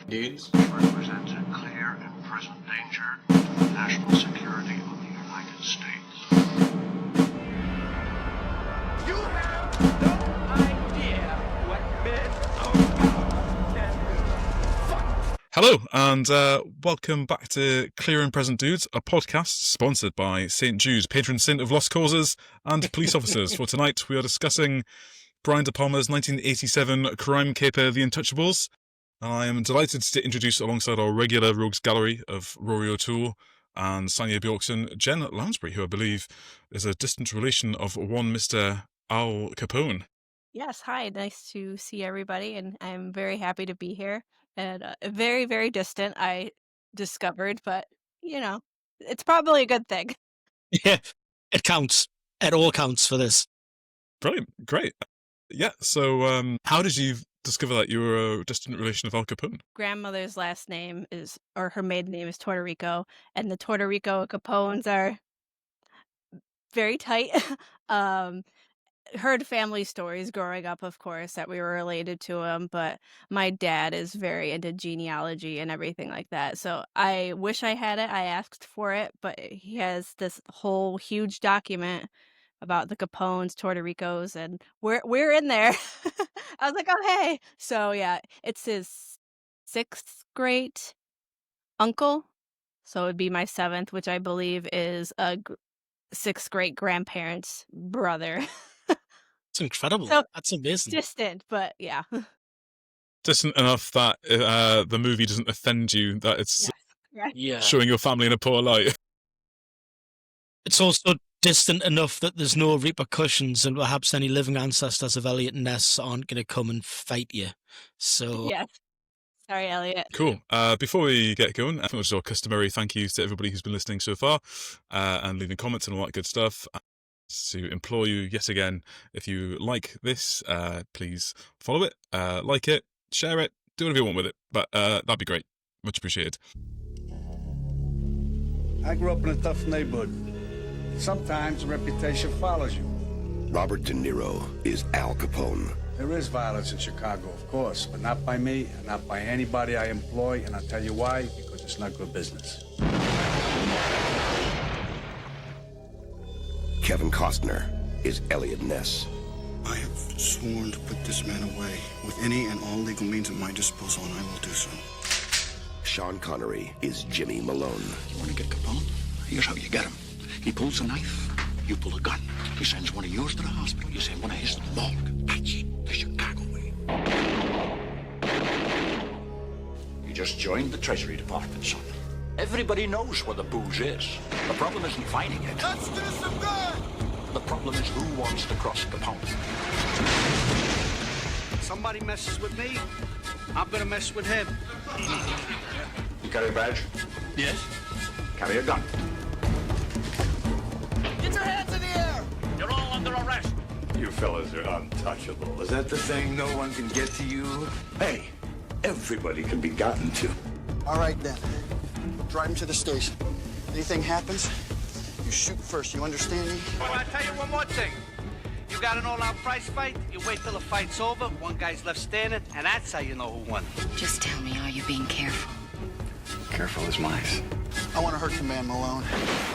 dudes. Represents a clear and present danger to the national security of the United States. You have no idea what men are. Hello, and welcome back to Clear and Present Dudes, a podcast sponsored by St. Jude, patron saint of lost causes and police officers. For tonight, we are discussing Brian De Palma's 1987 crime caper, The Untouchables. I am delighted to introduce alongside our regular rogues gallery of Rory O'Toole and Sanya Bjorkson, Jen Lounsbury, who I believe is a distant relation of one Mr. Al Capone. Yes, hi, nice to see everybody, and I'm very happy to be here. And very, very distant, I discovered, but, you know, it's probably a good thing. Yeah, it counts. It all counts for this. Brilliant, great. Yeah, so how did you discover that you were a distant relation of Al Capone? Grandmother's last name is, or her maiden name is Tortorico, and the Tortorico Capones are very tight. Heard family stories growing up, of course, that we were related to him, but my dad is very into genealogy and everything like that. So I wish I had it. I asked for it, but he has this whole huge document about the Capones, Tortoricos, and we're in there. I was like, oh hey. So yeah, it's his 6th great uncle. So it'd be my 7th, which I believe is a 6th great grandparent's brother. It's incredible. So, that's amazing. Distant, but yeah. Distant enough that the movie doesn't offend you, that it's Yeah. showing your family in a poor light. It's also distant enough that there's no repercussions, and perhaps any living ancestors of Elliot Ness aren't going to come and fight you. So Yes. Sorry, Elliot. Cool. Before we get going, I think it's our customary thank you to everybody who's been listening so far and leaving comments and all that good stuff. To implore you yet again, if you like this, please follow it, like it, share it, do whatever you want with it. But that'd be great. Much appreciated. I grew up in a tough neighborhood. Sometimes reputation follows you. Robert De Niro is Al Capone. There is violence in Chicago, of course, but not by me and not by anybody I employ, and I'll tell you why, because it's not good business. Kevin Costner is Elliot Ness. I have sworn to put this man away with any and all legal means at my disposal, and I will do so. Sean Connery is Jimmy Malone. You want to get Capone? Here's how you get him. He pulls a knife, you pull a gun. He sends one of yours to the hospital, you send one of his to the morgue. That's the Chicago way. You just joined the Treasury Department, son. Everybody knows where the booze is. The problem isn't finding it. Let's do some good! The problem is who wants to cross Capone. Somebody messes with me, I'm gonna mess with him. You carry a badge? Yes? Carry a gun. Get your hands in the air! You're all under arrest. You fellas are untouchable. Is that the thing? No one can get to you? Hey, everybody can be gotten to. All right, then. Drive him to the station. Anything happens, you shoot first. You understand me? Well, I'll tell you one more thing. You got an all-out prize fight, you wait till the fight's over, one guy's left standing, and that's how you know who won. Just tell me, are you being careful? Careful as mice. I want to hurt the man Malone.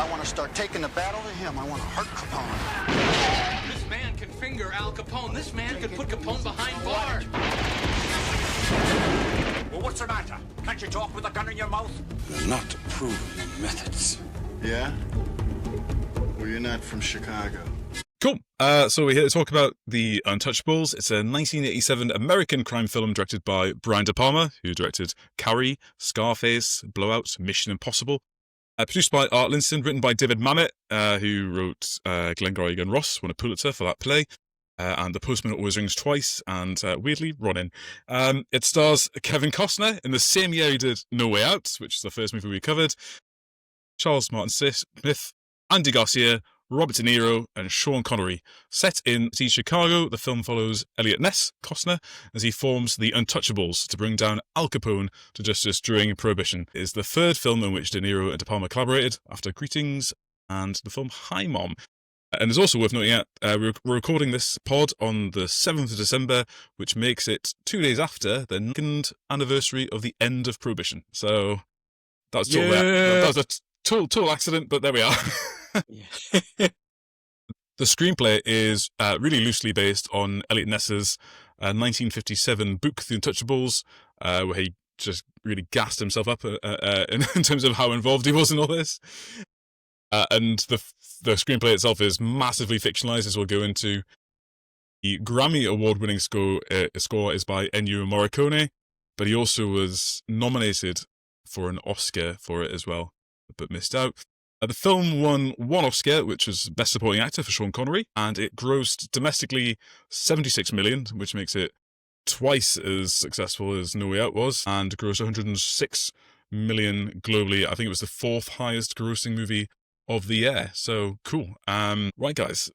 I want to start taking the battle to him. I want to hurt Capone. This man can finger Al Capone. This man can put Capone behind bars. Well, what's the matter? Can't you talk with a gun in your mouth? They're not approving your methods. Yeah? Well, you're not from Chicago. Cool. So we're here to talk about The Untouchables. It's a 1987 American crime film directed by Brian De Palma, who directed Carrie, Scarface, Blowout, Mission Impossible. Produced by Art Linson, written by David Mamet, who wrote Glengarry Glen Ross, won a Pulitzer for that play, and The Postman Always Rings Twice, and weirdly, Ronin. It stars Kevin Costner in the same year he did No Way Out, which is the first movie we covered, Charles Martin Smith, Andy Garcia, Robert De Niro, and Sean Connery. Set in Chicago, the film follows Elliot Ness, Costner, as he forms the Untouchables to bring down Al Capone to justice during Prohibition. It is the 3rd film in which De Niro and De Palma collaborated after Greetings and the film Hi Mom. And it's also worth noting out, we're recording this pod on the 7th of December, which makes it 2 days after the 2nd anniversary of the end of Prohibition. So that was a total accident, but there we are. The screenplay is really loosely based on Eliot Ness's 1957 book, The Untouchables, where he just really gassed himself up in terms of how involved he was in all this. And the screenplay itself is massively fictionalized, as we'll go into. The Grammy award-winning score is by Ennio Morricone, but he also was nominated for an Oscar for it as well, but missed out. The film won one Oscar, which was Best Supporting Actor for Sean Connery, and it grossed domestically $76 million, which makes it twice as successful as No Way Out was, and grossed $106 million globally. I think it was the fourth highest grossing movie of the year. So cool. Right, guys,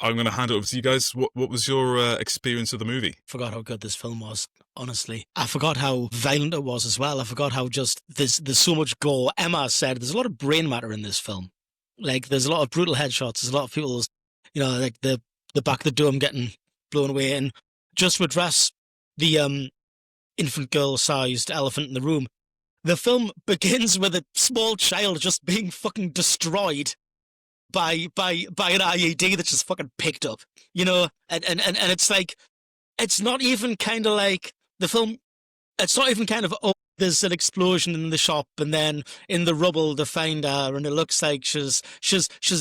I'm going to hand it over to you guys. What was your experience of the movie? Forgot how good this film was, honestly. I forgot how violent it was as well. I forgot how just there's so much gore. Emma said there's a lot of brain matter in this film. Like, there's a lot of brutal headshots. There's a lot of people's, like the back of the dome getting blown away. And just to address the infant girl-sized elephant in the room, the film begins with a small child just being fucking destroyed by an IED that's just fucking picked up, and it's like, it's not even kind of like the film, it's not even kind of, oh, there's an explosion in the shop and then in the rubble they find her and it looks like she's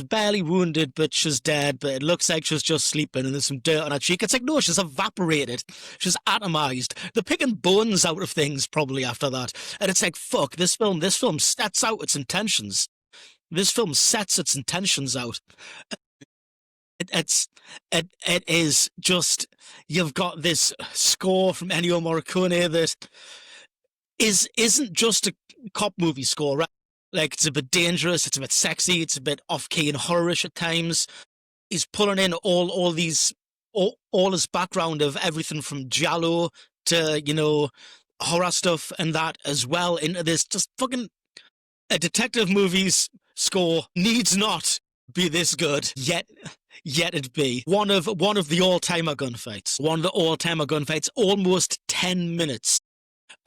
barely wounded but she's dead, but it looks like she's just sleeping and there's some dirt on her cheek. It's like, no, she's evaporated, she's atomized. They're picking bones out of things probably after that, and it's like, fuck, this film sets out its intentions. This film sets its intentions out. It is just, you've got this score from Ennio Morricone that isn't just a cop movie score, right? Like, it's a bit dangerous, it's a bit sexy, it's a bit off-key and horrorish at times. He's pulling in all his background of everything from giallo to, horror stuff and that as well into this. Just fucking, a detective movie's score needs not be this good, yet it be one of the all-timer gunfights. One of the all-timer gunfights, almost 10 minutes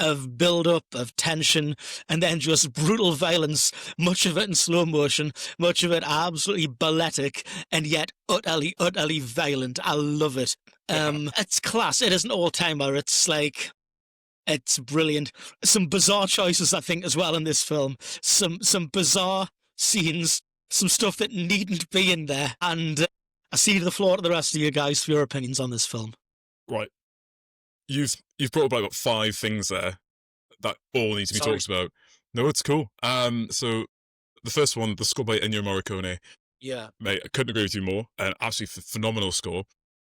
of build-up, of tension, and then just brutal violence, much of it in slow motion, much of it absolutely balletic, and yet utterly violent. I love it. It's class. It is an all-timer. It's like, it's brilliant. Some bizarre choices, I think, as well in this film. Some bizarre scenes, some stuff that needn't be in there, and I cede the floor to the rest of you guys for your opinions on this film. Right. You've brought up like 5 things there that all need to be talked about. No, it's cool. So the first one, the score by Ennio Morricone. Yeah. Mate, I couldn't agree with you more. An absolutely phenomenal score.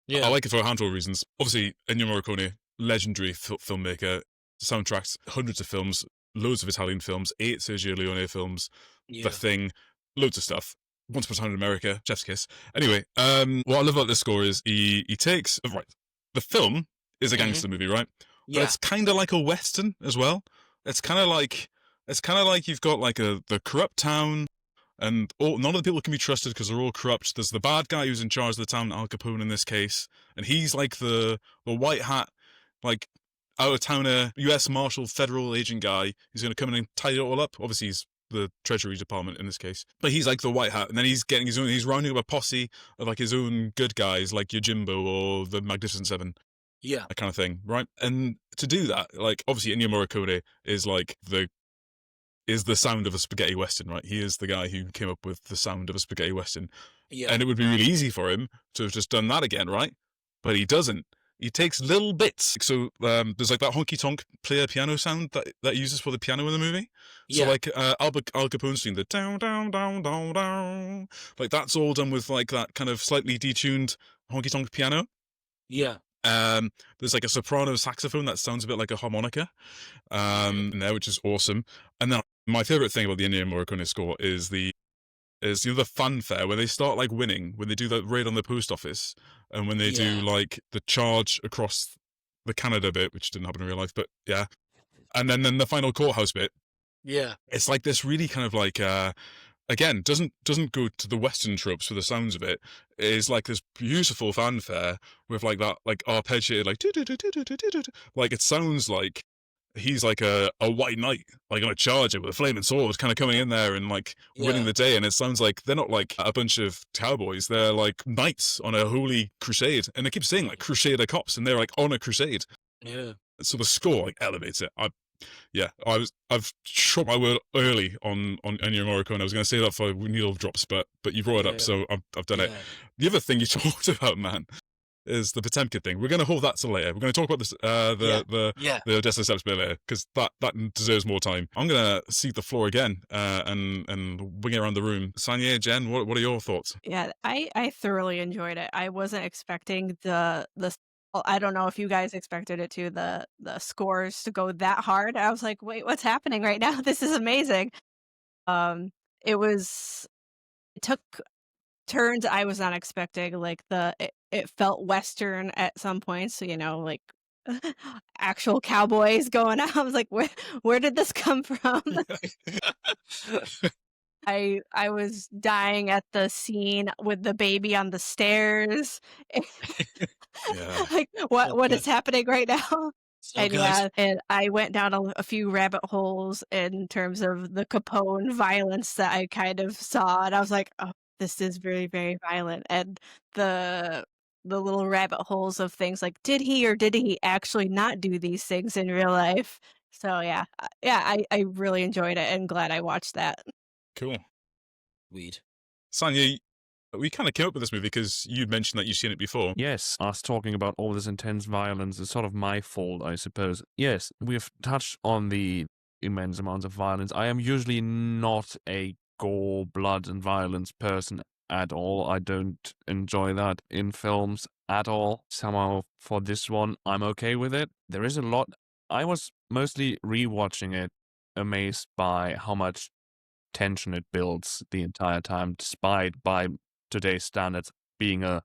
Yeah. I like it for a handful of reasons. Obviously, Ennio Morricone, legendary filmmaker, soundtracks hundreds of films, loads of Italian films, 8 Sergio Leone films, The Thing, loads of stuff. Once Upon a Time in America, Chef's Kiss. Anyway, what I love about this score is he takes, right, the film is a gangster movie, right? But it's kind of like a Western as well. It's kind of like you've got like the corrupt town, and none of the people can be trusted because they're all corrupt. There's the bad guy who's in charge of the town, Al Capone in this case, and he's like the white hat, like out-of-towner U.S. Marshal federal agent guy who's going to come in and tidy it all up. Obviously, he's the Treasury Department in this case, but he's like the white hat, and then he's getting he's rounding up a posse of like his own good guys, like Yojimbo or the Magnificent Seven. Yeah. That kind of thing, right? And to do that, like, obviously Ennio Morricone is like the sound of a spaghetti western, right? He is the guy who came up with the sound of a spaghetti western. Yeah. And it would be really easy for him to have just done that again, right? But he doesn't. He takes little bits. So there's like that honky-tonk player piano sound that he uses for the piano in the movie. So like Al Capone's doing the down, down, down, down, down. Like, that's all done with like that kind of slightly detuned honky-tonk piano. Yeah. There's like a soprano saxophone that sounds a bit like a harmonica in there, which is awesome. And then my favorite thing about the Ennio Morricone score is the fanfare where they start like winning, when they do that raid on the post office, and when they do like the charge across the Canada bit, which didn't happen in real life, but yeah. And then the final courthouse bit. Yeah. It's like this really kind of like again, doesn't go to the Western tropes for the sounds of it. It is like this beautiful fanfare with like that, like arpeggiated, like it sounds like he's like a white knight, like on a charger with a flaming sword, kind of coming in there and like winning the day. And it sounds like they're not like a bunch of cowboys; they're like knights on a holy crusade. And they keep saying like Crusader cops, and they're like on a crusade. Yeah. So the score like elevates it. I've shot my word early on Ennio Morricone. I was going to say that for needle drops, but you brought it up, so I've done it. The other thing you talked about, man, is the Potemkin thing. We're going to hold that till later. We're going to talk about this the Odessa Steps bit later, because that deserves more time. I'm going to cede the floor again and wing it around the room. Sanya, Jen, what are your thoughts? Yeah, I thoroughly enjoyed it. I wasn't expecting the I don't know if you guys expected it to, the scores to go that hard. I was like, wait, what's happening right now? This is amazing. It took turns I was not expecting. Like it felt Western at some points, you know, like actual cowboys going out. I was like, where did this come from? I was dying at the scene with the baby on the stairs. Like what is happening right now? And I went down a few rabbit holes in terms of the Capone violence that I kind of saw, and I was like, oh, this is very, very violent. And the little rabbit holes of things like, did he or did he actually not do these things in real life? So I really enjoyed it and glad I watched that. Cool. Weed. Sanya, we kind of came up with this movie because you'd mentioned that you've seen it before. Yes, us talking about all this intense violence is sort of my fault, I suppose. Yes, we've touched on the immense amounts of violence. I am usually not a gore, blood, and violence person at all. I don't enjoy that in films at all. Somehow, for this one, I'm okay with it. There is a lot. I was mostly rewatching it, amazed by how much tension it builds the entire time, despite by today's standards being a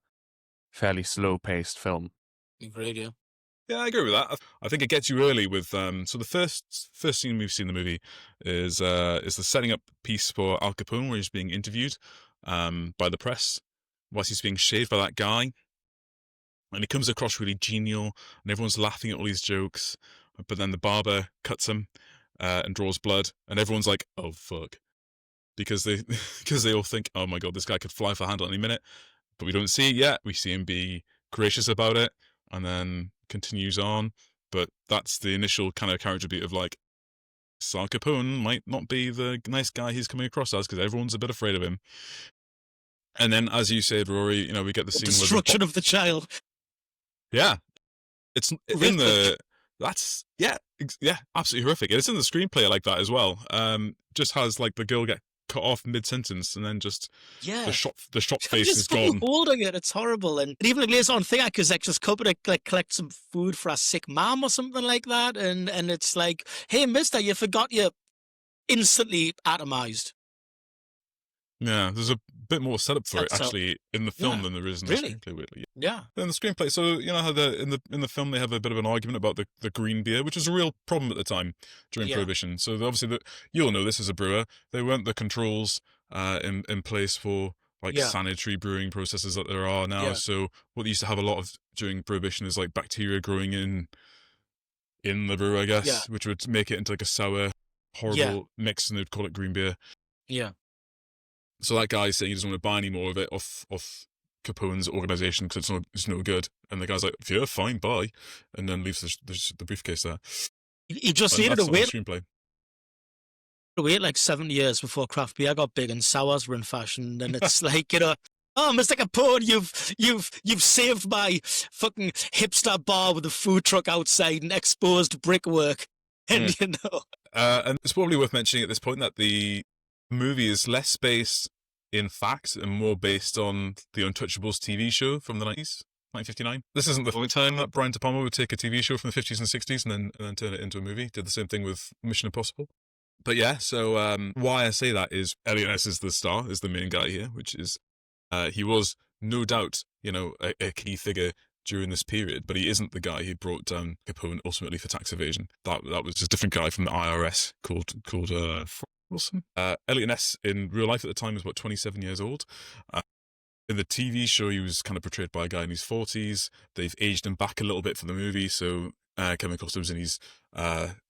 fairly slow-paced film. Agreed, yeah. Yeah, I agree with that. I think it gets you early with so the first scene we've seen in the movie is the setting up piece for Al Capone, where he's being interviewed by the press whilst he's being shaved by that guy, and he comes across really genial, and everyone's laughing at all these jokes, but then the barber cuts him and draws blood, and everyone's like, "Oh fuck." Because they all think, oh my god, this guy could fly for handle any minute, but we don't see it yet. We see him be gracious about it, and then continues on. But that's the initial kind of character beat of like, Al Capone might not be the nice guy he's coming across as, because everyone's a bit afraid of him. And then, as you said, Rory, you know, we get the scene destruction of the child. Yeah, it's in the. That's absolutely horrific. It's in the screenplay like that as well. Just has like the girl get cut off mid-sentence, and then just the shot face is gone. Holding it, it's horrible. And even like later on, thing I could like just come to like collect some food for a sick mom or something like that, and it's like, hey, Mister, you forgot, you instantly atomized. Yeah, there's a bit more setup for it actually in the film than there is in the screenplay. Weirdly. Yeah. In the screenplay, so you know how in the film they have a bit of an argument about the green beer, which was a real problem at the time during Prohibition. So obviously, you'll know this as a brewer, there weren't the controls in place for like sanitary brewing processes that there are now. So what they used to have a lot of during Prohibition is like bacteria growing in the brew, I guess, which would make it into like a sour, horrible mix, and they'd call it green beer. Yeah. So that guy's saying he doesn't want to buy any more of it off Capone's organization because it's no good. And the guy's like, yeah, fine, buy. And then leaves the briefcase there. He just needed to wait like 7 years before craft beer got big and sours were in fashion. And it's like, you know, oh, Mr. Capone, you've saved my fucking hipster bar with a food truck outside and exposed brickwork. And, you know. And it's probably worth mentioning at this point that the movie is less based in fact and more based on the Untouchables TV show from the 90s, 1959. This isn't the only time that Brian De Palma would take a TV show from the 50s and 60s and then turn it into a movie. Did the same thing with Mission Impossible. But yeah, so why I say that is Elliot Ness is the star, is the main guy here, which is he was no doubt, you know, a key figure during this period, but he isn't the guy who brought down Capone ultimately for tax evasion. That was just a different guy from the IRS called Wilson. Elliot Ness in real life at the time was, 27 years old. In the TV show, he was kind of portrayed by a guy in his 40s. They've aged him back a little bit for the movie, so Kevin Costner was in his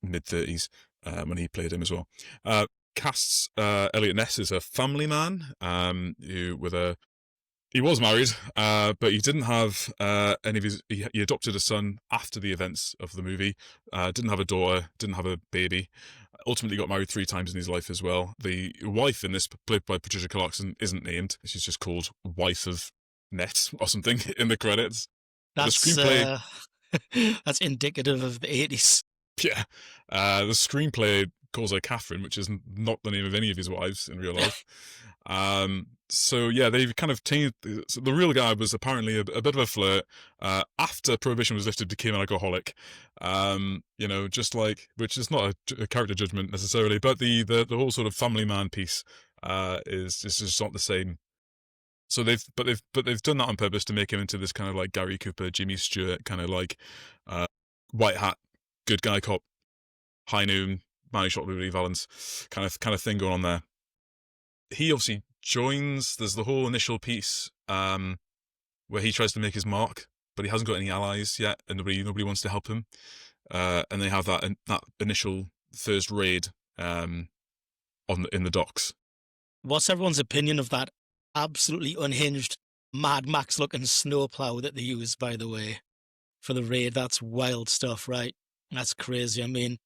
mid-30s when he played him as well. Casts Elliot Ness as a family man he was married, but he didn't have any of his. He adopted a son after the events of the movie. Didn't have a daughter. Didn't have a baby. Ultimately, got married 3 times in his life as well. The wife in this, played by Patricia Clarkson, isn't named. She's just called Wife of Ness or something in the credits. That's the screenplay. That's indicative of the 80s. Yeah, the screenplay calls her Catherine, which is not the name of any of his wives in real life. So yeah, they've kind of changed. So the real guy was apparently a bit of a flirt. After Prohibition was lifted, became an alcoholic. Just like, which is not a character judgment necessarily, but the whole sort of family man piece is just not the same. So they've done that on purpose to make him into this kind of like Gary Cooper, Jimmy Stewart kind of like white hat, good guy cop, high noon, man who shot Woody Valance kind of thing going on there. He obviously joins. There's the whole initial piece where he tries to make his mark, but he hasn't got any allies yet, and nobody wants to help him. And they have that initial first raid in the docks. What's everyone's opinion of that absolutely unhinged Mad Max looking snowplow that they use, by the way, for the raid? That's wild stuff, right? That's crazy. I mean,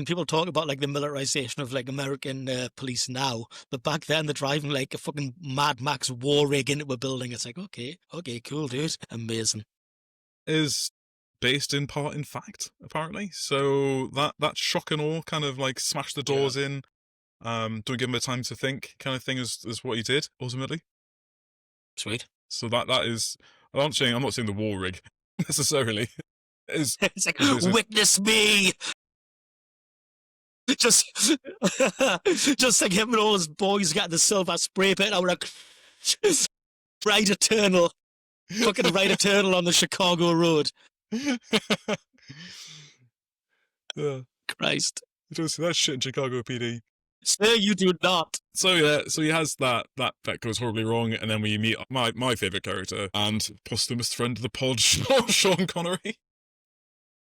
people talk about like the militarization of like American police now, but back then they're driving like a fucking Mad Max war rig into a building. It's like, okay, cool, dude. Amazing. Is based in part in fact, apparently. So that shock and awe kind of like smash the doors in, don't give him a time to think kind of thing is what he did ultimately. Sweet. So that is, I'm not saying the war rig necessarily. It's like, witness me. Just like him and all his boys got the silver spray paint. I would have Ride Eternal. Fucking Ride Eternal on the Chicago road. Yeah. Christ. You don't see that shit in Chicago PD. Sir, you do not. So yeah, so he has that goes horribly wrong, and then we meet my favourite character and posthumous friend of the pod, Sean Connery.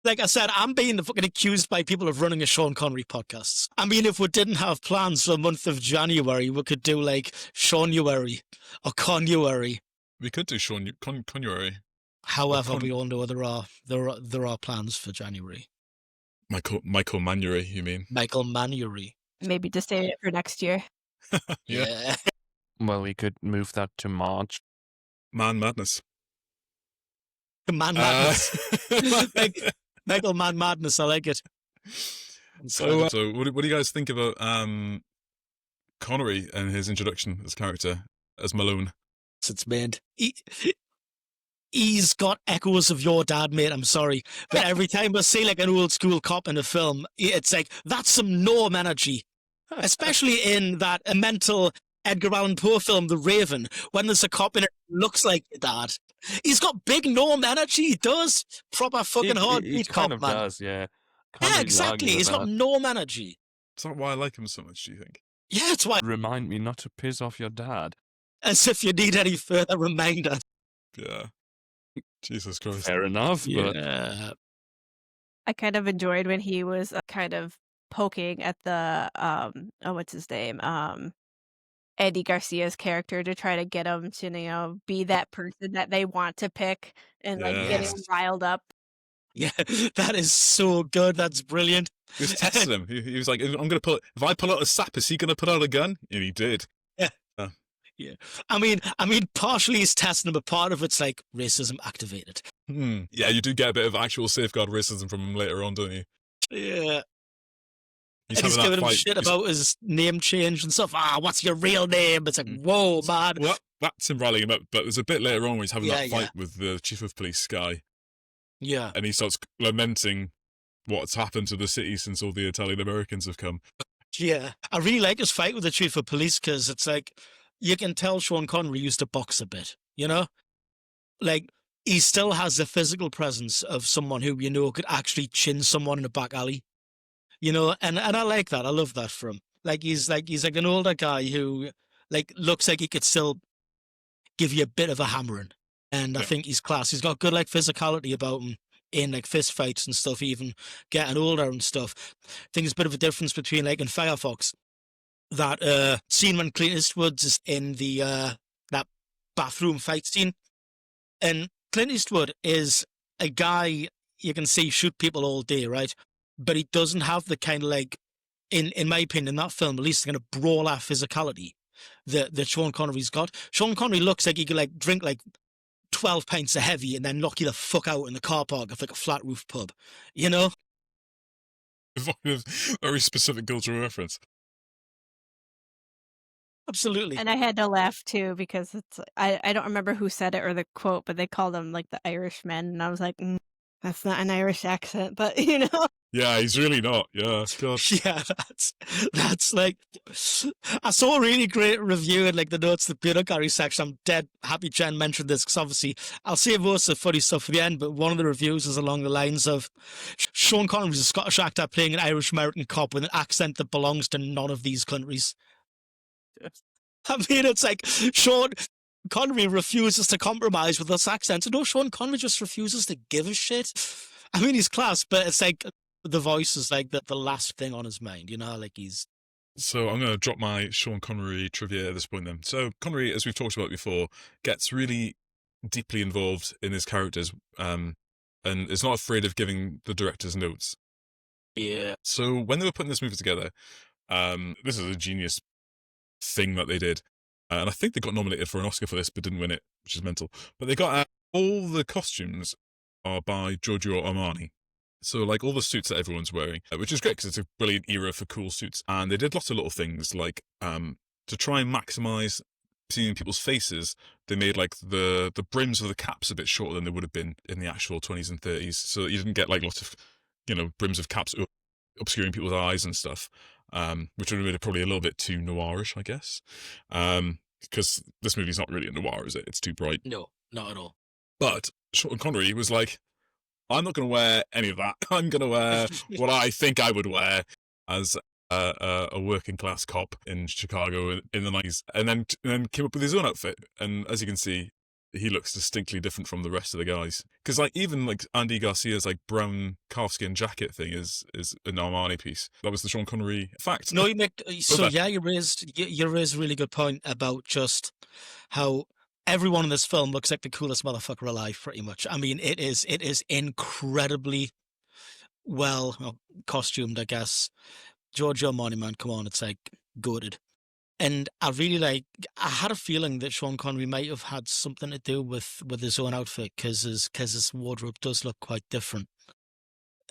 Like I said, I'm being fucking accused by people of running a Sean Connery podcast. I mean, if we didn't have plans for the month of January, we could do like Seanuary or Conuary. We could do Conuary. However, we all know there are plans for January. Michael Manuary, you mean? Michael Manuary. Maybe just save it for next year. Yeah. Well, we could move that to March. Man Madness. Man Madness. Michael Man Madness, I like it. So what do you guys think about Connery and his introduction as character, as Malone? It's made. He's got echoes of your dad, mate, I'm sorry. But every time I see like an old school cop in a film, it's like, that's some Norm energy. Especially in that mental Edgar Allan Poe film, The Raven, when there's a cop in it who looks like your dad. He's got big Norm energy, he does. Proper fucking heartbeat cop, kind of man. Does, yeah. Yeah, exactly. He's got Norm energy. Is that why I like him so much, do you think? Yeah, it's why. Remind me not to piss off your dad. As if you need any further reminder. Yeah. Jesus Christ. Fair enough, but... Yeah. I kind of enjoyed when he was kind of poking at the, what's his name? Andy Garcia's character to try to get him to, be that person that they want to pick and like getting him riled up. Yeah, that is so good. That's brilliant. He was testing him. He was like, if I pull out a sap, is he going to put out a gun? And he did. Yeah. Yeah. I mean, partially he's testing him, but part of it's like racism activated. Yeah, you do get a bit of actual safeguard racism from him later on, don't you? Yeah. He's giving him shit about his name change and stuff. What's your real name? It's like, whoa, man. Well, that's him rallying him up, but there's a bit later on where he's having that fight with the chief of police guy. Yeah. And he starts lamenting what's happened to the city since all the Italian Americans have come. Yeah. I really like his fight with the chief of police because it's like, you can tell Sean Connery used to box a bit, Like, he still has the physical presence of someone who, could actually chin someone in a back alley. And I like that. I love that from him. He's like an older guy who like looks like he could still give you a bit of a hammering. And I think he's class. He's got good like physicality about him in like fist fights and stuff, even getting older and stuff. I think there's a bit of a difference between like in Firefox, that scene when Clint Eastwood is in the that bathroom fight scene. And Clint Eastwood is a guy you can see shoot people all day, right? But he doesn't have the kind of like, in my opinion, in that film, at least the kind of brawler physicality that Sean Connery's got. Sean Connery looks like he could like drink like 12 pints of heavy and then knock you the fuck out in the car park of like a flat roof pub, you know? Very specific cultural reference. Absolutely. And I had to laugh too because it's I don't remember who said it or the quote, but they called him like the Irishman, and I was like, that's not an Irish accent, but you know. Yeah, he's really not. Yeah, God. Yeah, that's like, I saw a really great review in like the notes, the Bureaucracy section. I'm dead happy Jen mentioned this because obviously I'll save most of the funny stuff for the end, but one of the reviews is along the lines of Sean Connery is a Scottish actor playing an Irish American cop with an accent that belongs to none of these countries. I mean, it's like Sean Connery refuses to compromise with this accent. No, Sean Connery just refuses to give a shit. I mean, he's class, but it's like the voice is like the last thing on his mind, you know, like he's... So I'm going to drop my Sean Connery trivia at this point then. So Connery, as we've talked about before, gets really deeply involved in his characters and is not afraid of giving the director's notes. Yeah. So when they were putting this movie together, this is a genius thing that they did. And I think they got nominated for an Oscar for this, but didn't win it, which is mental. But they got all the costumes are by Giorgio Armani. So, like, all the suits that everyone's wearing, which is great because it's a brilliant era for cool suits. And they did lots of little things, like, to try and maximize seeing people's faces, they made, like, the brims of the caps a bit shorter than they would have been in the actual 20s and 30s. So that you didn't get, like, lots of, you know, brims of caps obscuring people's eyes and stuff, which would have made it probably a little bit too noirish, I guess. Because this movie's not really a noir, is it? It's too bright. No, not at all. But Sean Connery was like, I'm not going to wear any of that. I'm going to wear what I think I would wear as a working class cop in Chicago in the 90s, and then came up with his own outfit. And as you can see, he looks distinctly different from the rest of the guys. Because like even like Andy Garcia's like brown calfskin jacket thing is an Armani piece. That was the Sean Connery fact. No, you raised a really good point about just how everyone in this film looks like the coolest motherfucker alive, pretty much. I mean, it is incredibly well costumed, I guess. Giorgio Armani, man, come on, it's like goated. And I had a feeling that Sean Connery might have had something to do with his own outfit because his wardrobe does look quite different.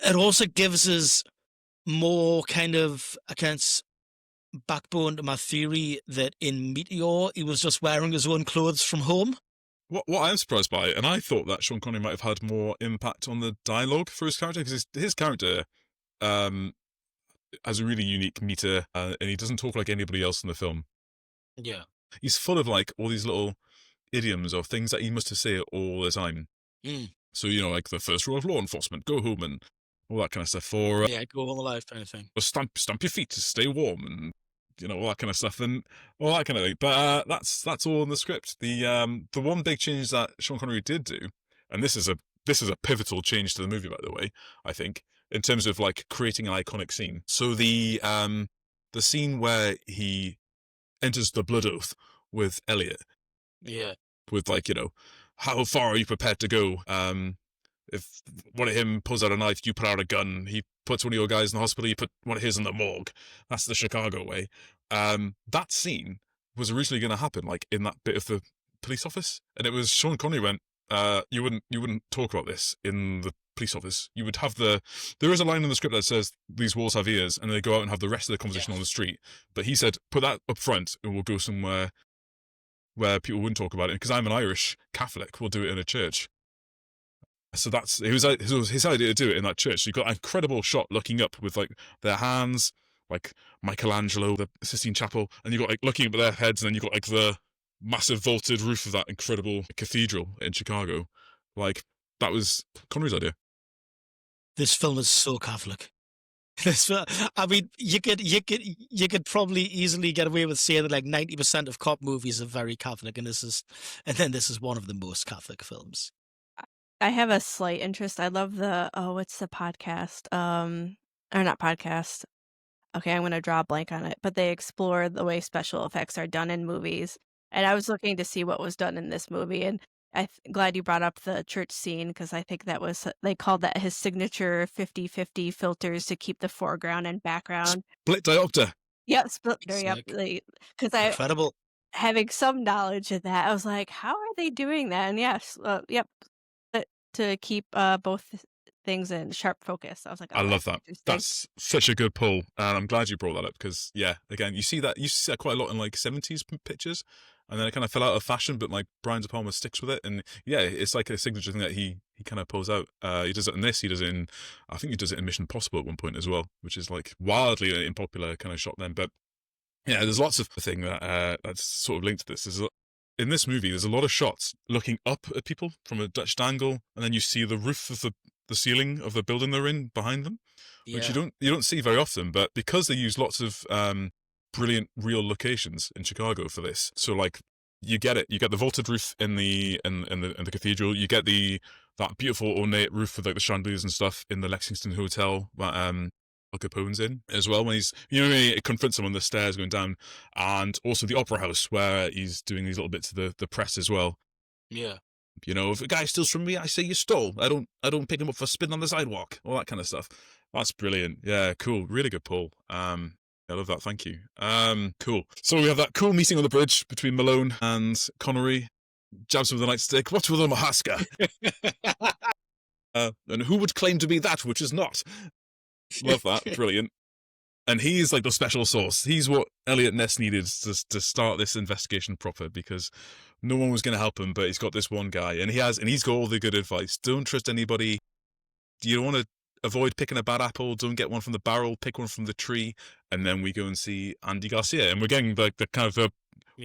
It also gives us more kind of, I guess, backbone to my theory that in Meteor he was just wearing his own clothes from home. What I'm surprised by, and I thought that Sean Connery might have had more impact on the dialogue for his character, because his character has a really unique meter, and he doesn't talk like anybody else in the film. Yeah. He's full of like all these little idioms or things that he must have say all the time. Mm. So, you know, like the first rule of law enforcement, go home, and all that kind of stuff. Or yeah, go home alive kind of thing. Or stamp your feet to stay warm, and you know, all that kind of stuff, and all that kind of thing. But that's all in the script. The one big change that Sean Connery did do, and this is a pivotal change to the movie, by the way, I think, in terms of like creating an iconic scene. So the scene where he enters the blood oath with Elliot. Yeah. With like, you know, how far are you prepared to go? If one of him pulls out a knife, you put out a gun. He puts one of your guys in the hospital, you put one of his in the morgue. That's the Chicago way. That scene was originally going to happen like in that bit of the police office, and it was Sean Connery went, you wouldn't talk about this in the police office. You would have there is a line in the script that says these walls have ears, and they go out and have the rest of the conversation on the street. But he said, put that up front, and we'll go somewhere where people wouldn't talk about it. Because I'm an Irish Catholic, we'll do it in a church. So it was his idea to do it in that church. So you got an incredible shot looking up with like their hands, like Michelangelo, the Sistine Chapel, and you got like looking up at their heads, and then you got like the massive vaulted roof of that incredible cathedral in Chicago. Like that was Connery's idea. This film is so Catholic. I mean, you could probably easily get away with saying that like 90% of cop movies are very Catholic, and then this is one of the most Catholic films. I have a slight interest. I love what's the podcast? Or not podcast. Okay, I'm gonna draw a blank on it, but they explore the way special effects are done in movies. And I was looking to see what was done in this movie, and glad you brought up the church scene because I think that was they called that his signature 50-50 filters to keep the foreground and background. Split diopter. Yep, splitter. Yep, because Incredible. having some knowledge of that, I was like, how are they doing that? And yes, yep, to keep both things in sharp focus. I was like, I love that. interesting. That's such a good pull, and I'm glad you brought that up because, yeah, again, you see that quite a lot in like 70s pictures, and then it kind of fell out of fashion, but like Brian De Palma sticks with it, and yeah, it's like a signature thing that he kind of pulls out. He does it in this. He does it in, I think he does it in Mission Impossible at one point as well, which is like wildly unpopular kind of shot then. But yeah, there's lots of thing that that's sort of linked to this. In this movie, there's a lot of shots looking up at people from a Dutch angle, and then you see the roof of the ceiling of the building they're in behind them, which you don't see very often. But because they use lots of brilliant real locations in Chicago for this, so like you get it. You get the vaulted roof in the cathedral. You get that beautiful ornate roof with like the chandeliers and stuff in the Lexington Hotel that Al Capone's in as well, when he's, when he confronts him on the stairs going down, and also the Opera House where he's doing these little bits of the press as well. Yeah. If a guy steals from me, I say you stole. I don't pick him up for spitting on the sidewalk. All that kind of stuff. That's brilliant. Yeah, cool. Really good pull. I love that. Thank you. Cool. So we have that cool meeting on the bridge between Malone and Connery. Jabs him with a nightstick. What's with a Mahaska? And who would claim to be that which is not? Love that. Brilliant. And he's like the special source. He's what Elliot Ness needed to start this investigation proper, because no one was going to help him, but he's got this one guy, and he's got all the good advice. Don't trust anybody. You don't want to avoid picking a bad apple. Don't get one from the barrel. Pick one from the tree. And then we go and see Andy Garcia, and we're getting the kind of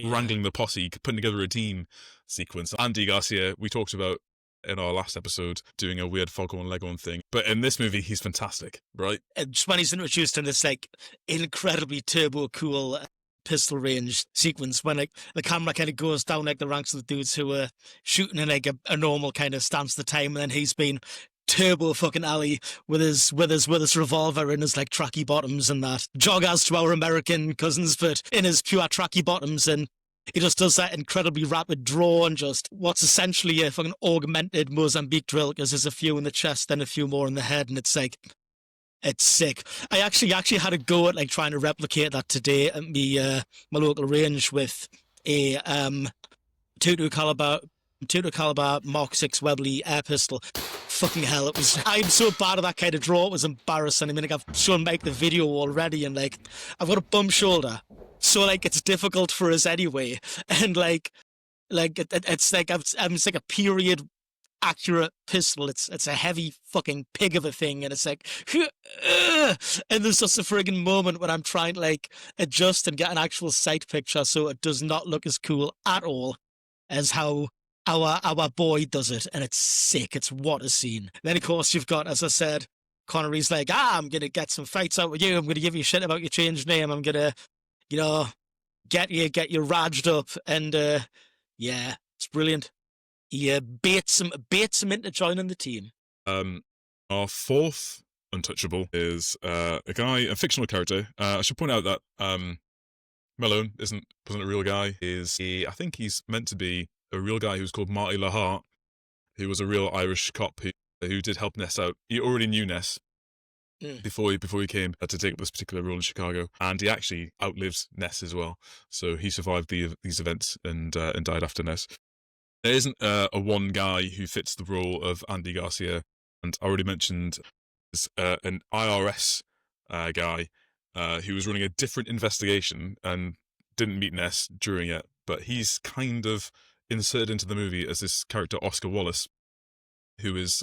wrangling the posse, putting together a team sequence. Andy Garcia, we talked about in our last episode, doing a weird foghorn leghorn thing. But in this movie, he's fantastic, right? And just when he's introduced in this like incredibly turbo cool pistol range sequence, when like the camera kind of goes down like the ranks of the dudes who are shooting in like a normal kind of stance of the time, and then he's been turbo fucking alley with his revolver in his like tracky bottoms and that. Joggers to our American cousins, but in his pure tracky bottoms, and he just does that incredibly rapid draw and just what's essentially a fucking augmented Mozambique drill, because there's a few in the chest, then a few more in the head, and it's like, it's sick. I actually had a go at like trying to replicate that today at my local range with a 22 caliber Mark 6 Webley air pistol. Fucking hell, I'm so bad at that kind of draw, it was embarrassing. I mean, like, I've shown Mike the video already, and like, I've got a bum shoulder, so like, it's difficult for us anyway, and like it's like it's like a period accurate pistol. It's a heavy fucking pig of a thing, and it's like, and there's just a friggin' moment when I'm trying to like adjust and get an actual sight picture, so it does not look as cool at all as how our boy does it, and it's sick. It's what a scene. Then of course you've got, as I said, Connery's like, I'm gonna get some fights out with you. I'm gonna give you shit about your changed name. I'm gonna, get you raged up, and yeah, it's brilliant. He baits him into joining the team. Our fourth untouchable is a guy, a fictional character. I should point out that Malone wasn't a real guy. I think he's meant to be a real guy who's called Marty Lahart, who was a real Irish cop who did help Ness out. He already knew Ness before he came to take up this particular role in Chicago, and he actually outlives Ness as well. So he survived these events and died after Ness. There isn't a one guy who fits the role of Andy Garcia, and I already mentioned an IRS guy who was running a different investigation and didn't meet Ness during it, but he's kind of inserted into the movie as this character Oscar Wallace, who is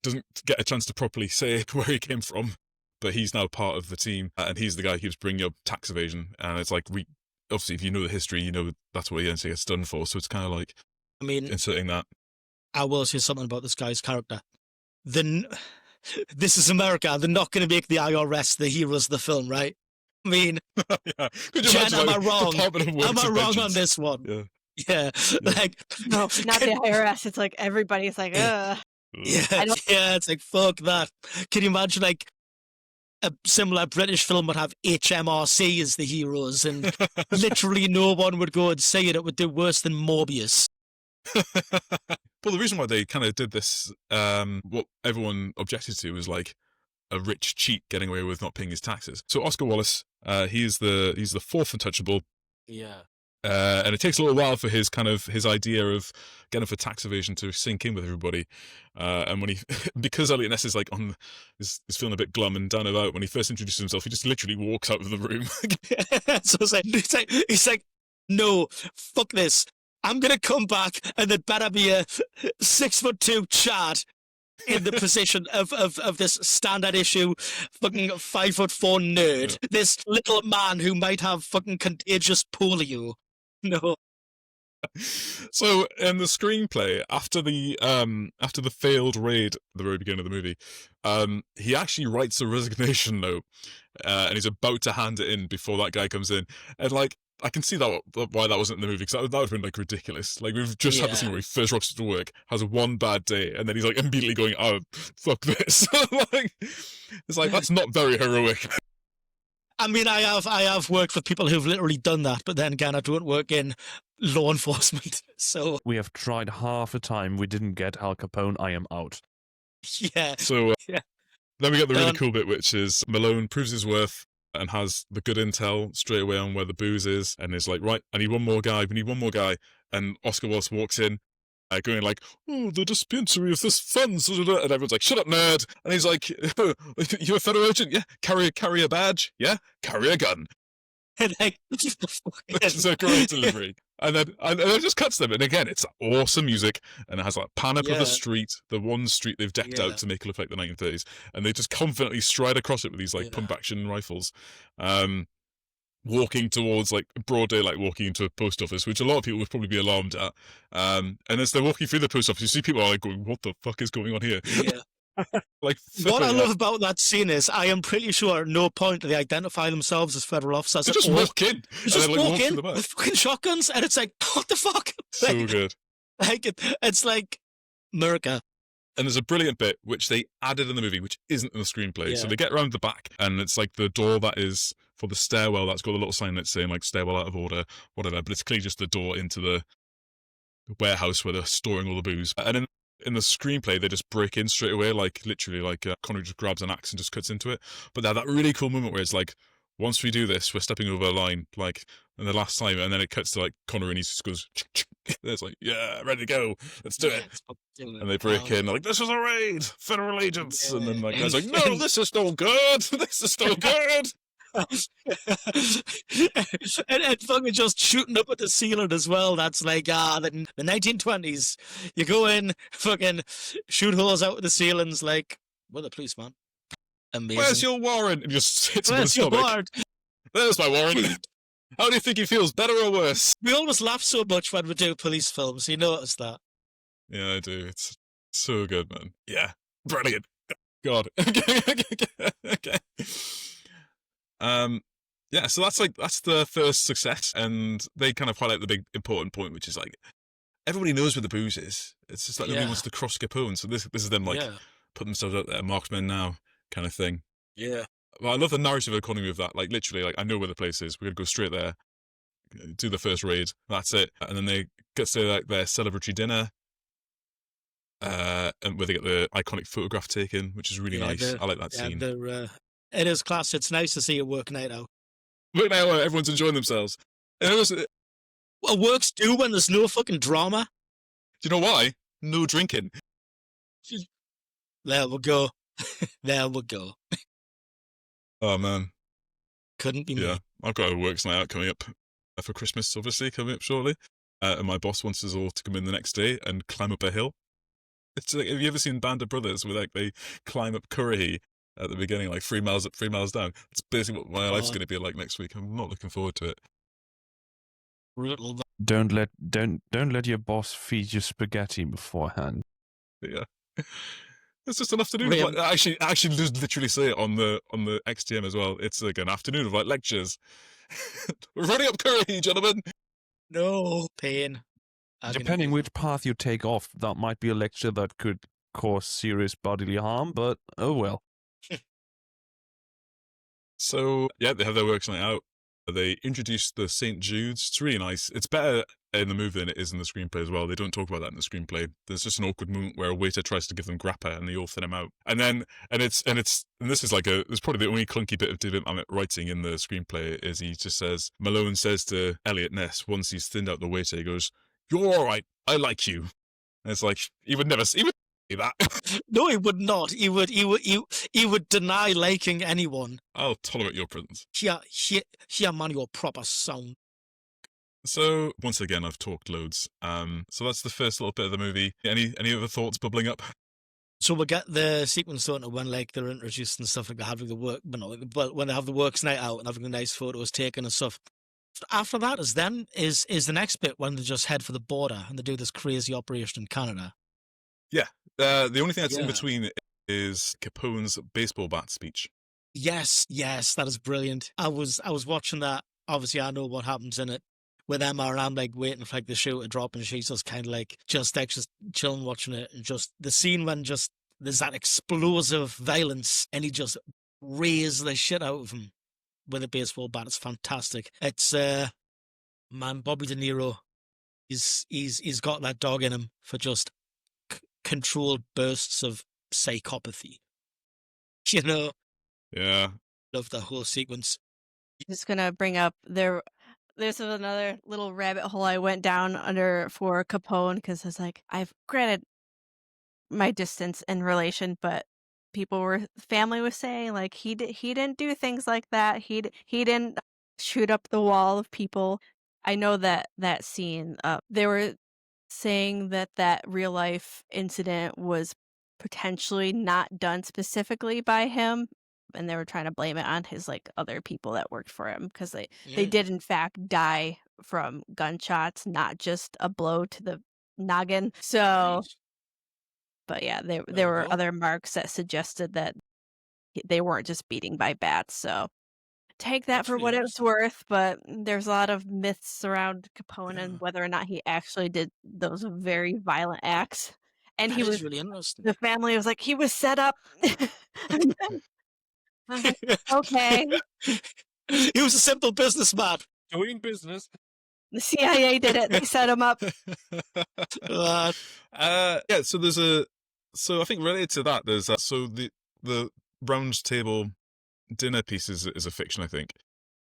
doesn't get a chance to properly say where he came from, but he's now part of the team, and he's the guy who keeps bringing up tax evasion. And it's like, obviously, if you know the history, you know that's what he eventually gets done for. So it's kind of like, I mean, inserting that. I will say something about this guy's character. this is America. They're not going to make the IRS the heroes of the film, right? I mean, yeah. Could you Jen, imagine, am like, I wrong? Department of Works Am I and wrong on Pensions? this one? Yeah. Yeah, like No, not the IRS. It's like everybody's like, ugh. yeah, I don't- yeah. It's like fuck that. Can you imagine like a similar British film would have HMRC as the heroes, and literally no one would go and see it. It would do worse than Morbius. Well, the reason why they kind of did this, what everyone objected to was like a rich cheat getting away with not paying his taxes. So Oscar Wallace, he's the fourth Untouchable. Yeah. And it takes a little while for his idea of getting for tax evasion to sink in with everybody. And when he, because Elliot Ness is like is feeling a bit glum and down about, when he first introduces himself, he just literally walks out of the room. So it's like, no, fuck this. I'm gonna come back, and there better be a 6'2" Chad in the position of this standard issue fucking 5'4" nerd. Yeah. This little man who might have fucking contagious polio. No. So in the screenplay, after the failed raid at the very beginning of the movie, he actually writes a resignation note, and he's about to hand it in before that guy comes in, and like, I can see that why that wasn't in the movie, because that would have been like ridiculous. Like, we've just had the scene where he first rocks to work, has one bad day, and then he's like immediately going, "Oh, fuck this!" Like, it's like, that's not very heroic. I mean, I have worked with people who've literally done that, but then again, I don't work in law enforcement, so We have tried half a time. We didn't get Al Capone. I am out. yeah. So Yeah. then we get the really cool bit, which is Malone proves his worth and has the good intel straight away on where the booze is, and is like, right, I need one more guy. We need one more guy. And Oscar Wallace walks in, going like, "Oh, the dispensary of this fund," and everyone's like, "Shut up, nerd!" And he's like, "You're a federal agent, yeah? Carry a badge, yeah? Carry a gun." And like, It's a great delivery. And then it just cuts them, and again, it's awesome music, and it has like pan up of Yeah. the street, the one street they've decked out to make it look like the 1930s, and they just confidently stride across it with these like pump action rifles, walking towards like broad daylight, walking into a post office, which a lot of people would probably be alarmed at. And as they're walking through the post office, you see people are like going, "What the fuck is going on here?" Yeah. Like, What I love about that scene is I am pretty sure at no point do they identify themselves as federal officers. They just walk in. They just like, walk through in the back. with fucking shotguns, and it's like, what the fuck? So Like, good. like it's like America. And there's a brilliant bit which they added in the movie, which isn't in the screenplay. So Yeah. they get around the back, and it's like the door that is for the stairwell that's got a little sign that's saying like "stairwell out of order," whatever. But it's clearly just the door into the warehouse where they're storing all the booze. And in the screenplay, they just break in straight away, like literally, like Connery just grabs an axe and just cuts into it. But they have that really cool moment where it's like, once we do this, we're stepping over a line, like in the last time, and then it cuts to like Connery, and he just goes, it's like, "Yeah, ready to go, let's do it." And they break in, like, "This is a raid, federal agents," and then like guys like, "No, this is still good. This is still good." and fucking just shooting up at the ceiling as well. That's like the 1920s. You go in, fucking shoot holes out of the ceilings, like, "We're the police, man." Amazing. "Where's your warrant?" And just hits him on Where's the your stomach. warrant? "There's my warrant." How do you think he feels, better or worse? We always laugh so much when we do police films. You notice that? Yeah, I do. It's so good, man. Yeah, brilliant. God. Okay. Yeah, so that's the first success, and they kind of highlight the big important point, which is like, everybody knows where the booze is. It's just like nobody wants to cross Capone. So this is them like putting themselves out there, marksmen now, kind of thing. Yeah. Well, I love the narrative economy of that. Like, literally, like, I know where the place is. We're gonna go straight there, do the first raid. That's it. And then they get to like their celebratory dinner, and where they get the iconic photograph taken, which is really nice. I like that scene. It is class. It's nice to see it working out. Look now, everyone's enjoying themselves. And it was, Well, works do when there's no fucking drama. do you know why? No drinking. There we go. There we go. Oh man. Couldn't be Yeah, me. I've got a works night out coming up for Christmas, obviously, coming up shortly. And my boss wants us all to come in the next day and climb up a hill. It's like, have you ever seen Band of Brothers where like they climb up Currahee at the beginning, like 3 miles up, 3 miles down? It's basically what my life's going to be like next week. I'm not looking forward to it. Brutal. Don't let your boss feed you spaghetti beforehand. But yeah. It's just an afternoon of like, actually just literally say it on the XTM as well. It's like an afternoon of like lectures. We're running up Curry, gentlemen. No pain. Depending which path you take off, that might be a lecture that could cause serious bodily harm, but oh well. So, yeah, they have their works night out. They introduced the St. Jude's. It's really nice. It's better in the movie than it is in the screenplay as well. They don't talk about that in the screenplay. There's just an awkward moment where a waiter tries to give them grappa and they all thin him out. And this is like it's probably the only clunky bit of David Mamet writing in the screenplay is he just says, Malone says to Elliot Ness, once he's thinned out the waiter, he goes, "You're all right. I like you." And it's like, he would never say that. No, he would not. He would deny liking anyone. I'll tolerate your presence. Here, man, you're proper sound. So, once again, I've talked loads. So that's the first little bit of the movie. Any other thoughts bubbling up? So we get the sequence starting when like they're introduced and stuff like they have the work, but when they have the works night out and having the nice photos taken and stuff. After that is the next bit when they just head for the border and they do this crazy operation in Canada. Yeah. The only thing that's in between is Capone's baseball bat speech. Yes, that is brilliant. I was watching that. Obviously, I know what happens in it with Emma, and I'm like waiting for like the shoe to drop, and she's just kind of like just chilling watching it, and just the scene when just there's that explosive violence, and he just raised the shit out of him with a baseball bat. It's fantastic. It's man, Bobby De Niro. He's got that dog in him for just controlled bursts of psychopathy. You know. Yeah. Love the whole sequence. Just gonna bring up there's another little rabbit hole I went down under for Capone because it's like I've granted my distance in relation, but family was saying like he didn't do things like that. He didn't shoot up the wall of people. I know that scene. They were saying that real life incident was potentially not done specifically by him, and they were trying to blame it on his like other people that worked for him because they did in fact die from gunshots, not just a blow to the noggin. So, but yeah, there were other marks that suggested that they weren't just beating by bats. So take that for what it's worth, but there's a lot of myths around Capone and whether or not he actually did those very violent acts. And That is really interesting. The family was like, he was set up. Okay. He was a simple businessman. Doing business. The CIA did it. They set him up. Yeah, so I think related to that, there's so the round table dinner piece is a fiction, I think.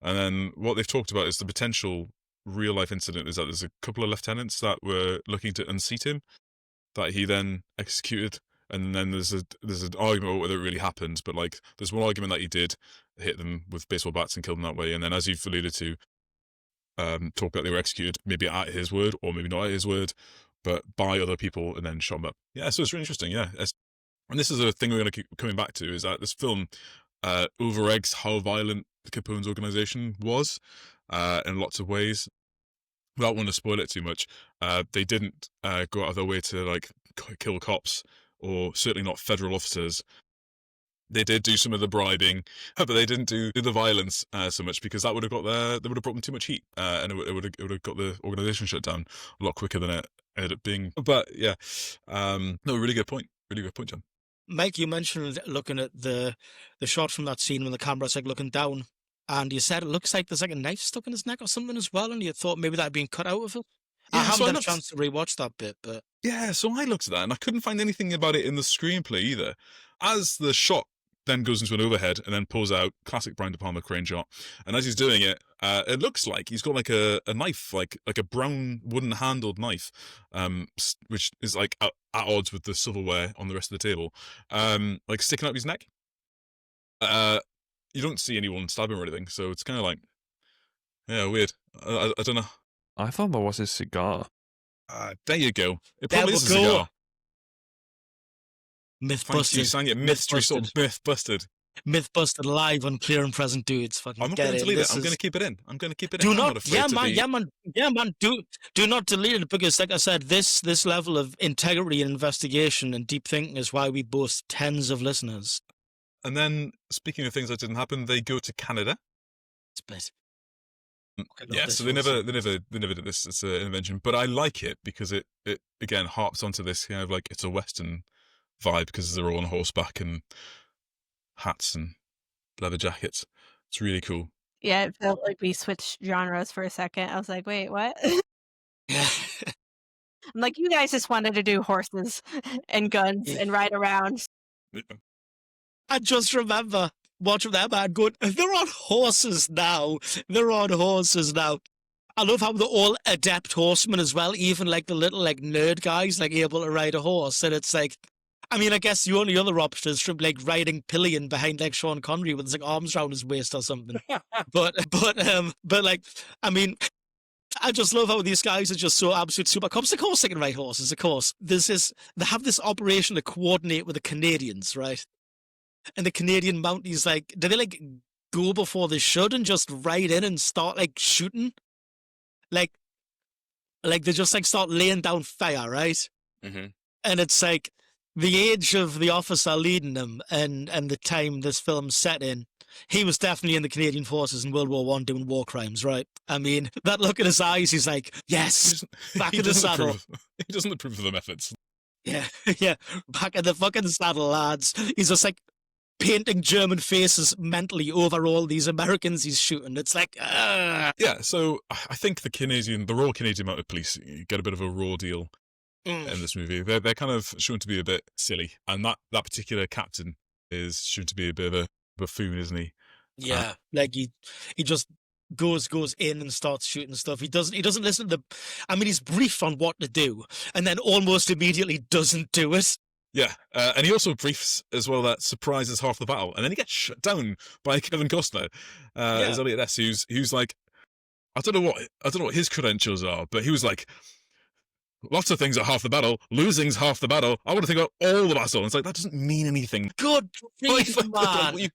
And then what they've talked about is the potential real life incident is that there's a couple of lieutenants that were looking to unseat him that he then executed. And then there's an argument about whether it really happened, but like there's one argument that he did hit them with baseball bats and kill them that way. And then, as you've alluded to, talk about they were executed maybe at his word or maybe not at his word, but by other people and then shot them up. Yeah, so it's really interesting. Yeah, and this is a thing we're going to keep coming back to is that this film over-eggs how violent Capone's organization was in lots of ways. Without wanting to spoil it too much, they didn't go out of their way to like kill cops. Or certainly not federal officers. They did do some of the bribing, but they didn't do the violence so much because that would have brought them too much heat, and it would have got the organization shut down a lot quicker than it ended up being. But yeah, no, really good point, John. Mike, you mentioned looking at the shot from that scene when the camera's like looking down, and you said it looks like there's like a knife stuck in his neck or something as well, and you thought maybe that had been cut out of it. Yeah, I haven't had a chance to rewatch that bit, but yeah, so I looked at that and I couldn't find anything about it in the screenplay either. As the shot then goes into an overhead and then pulls out, classic Brian De Palma crane shot, and as he's doing it, it looks like he's got like a knife, like a brown wooden handled knife, which is like at odds with the silverware on the rest of the table, like sticking up his neck. You don't see anyone stab him or anything, so it's kind of like, yeah, weird. I don't know. I thought that was his cigar. There you go. It probably is a cigar. Myth Thanks busted. you, sang it. Myth busted. Myth busted live on Clear and Present Dudes. Fucking I'm not get going to it. delete This it. I'm going is- to keep it in. I'm going to keep it Do in. I'm not, not afraid yeah, to man, be... yeah, man. Do not delete it because, like I said, this level of integrity and investigation and deep thinking is why we boast tens of listeners. And then, speaking of things that didn't happen, they go to Canada. Split. Yeah, so they never did this. It's an invention, but I like it because it again harps onto this kind of like it's a Western vibe because they're all on horseback and hats and leather jackets. It's really cool. Yeah, it felt like we switched genres for a second. I was like, wait, what? Yeah. I'm like, you guys just wanted to do horses and guns and ride around. I just remember watching that man going, they're on horses now. They're on horses now. I love how they're all adept horsemen as well, even like the little like nerd guys like able to ride a horse. And it's like, I mean, I guess the only other option is from like riding pillion behind like Sean Connery with his like arms around his waist or something. but like, I mean, I just love how these guys are just so absolute super cops. Of course they can ride horses, of course. They have this operation to coordinate with the Canadians, right? And the Canadian Mounties, like, do they like go before they should and just ride in and start like shooting? Like they just like start laying down fire, right? Mm-hmm. And it's like the age of the officer leading them and the time this film's set in. He was definitely in the Canadian forces in World War I doing war crimes, right? I mean, that look in his eyes, he's like, yes, back in the saddle. He doesn't approve of the methods. Yeah, yeah, back in the fucking saddle, lads. He's just like painting German faces mentally over all these Americans he's shooting. It's like, Yeah, so I think the Royal Canadian Mounted Police get a bit of a raw deal in this movie. They're kind of shown to be a bit silly, and that particular captain is shown to be a bit of a buffoon, isn't he? yeah, like he just goes in and starts shooting stuff. He doesn't listen to I mean, he's briefed on what to do, and then almost immediately doesn't do it. Yeah, and he also briefs as well that surprise is half the battle, and then he gets shut down by Kevin Costner, as Elliot S, who's like, I don't know what his credentials are, but he was like, lots of things are half the battle, losing's half the battle. I want to think about all the battle. And it's like that doesn't mean anything. Good grief, man.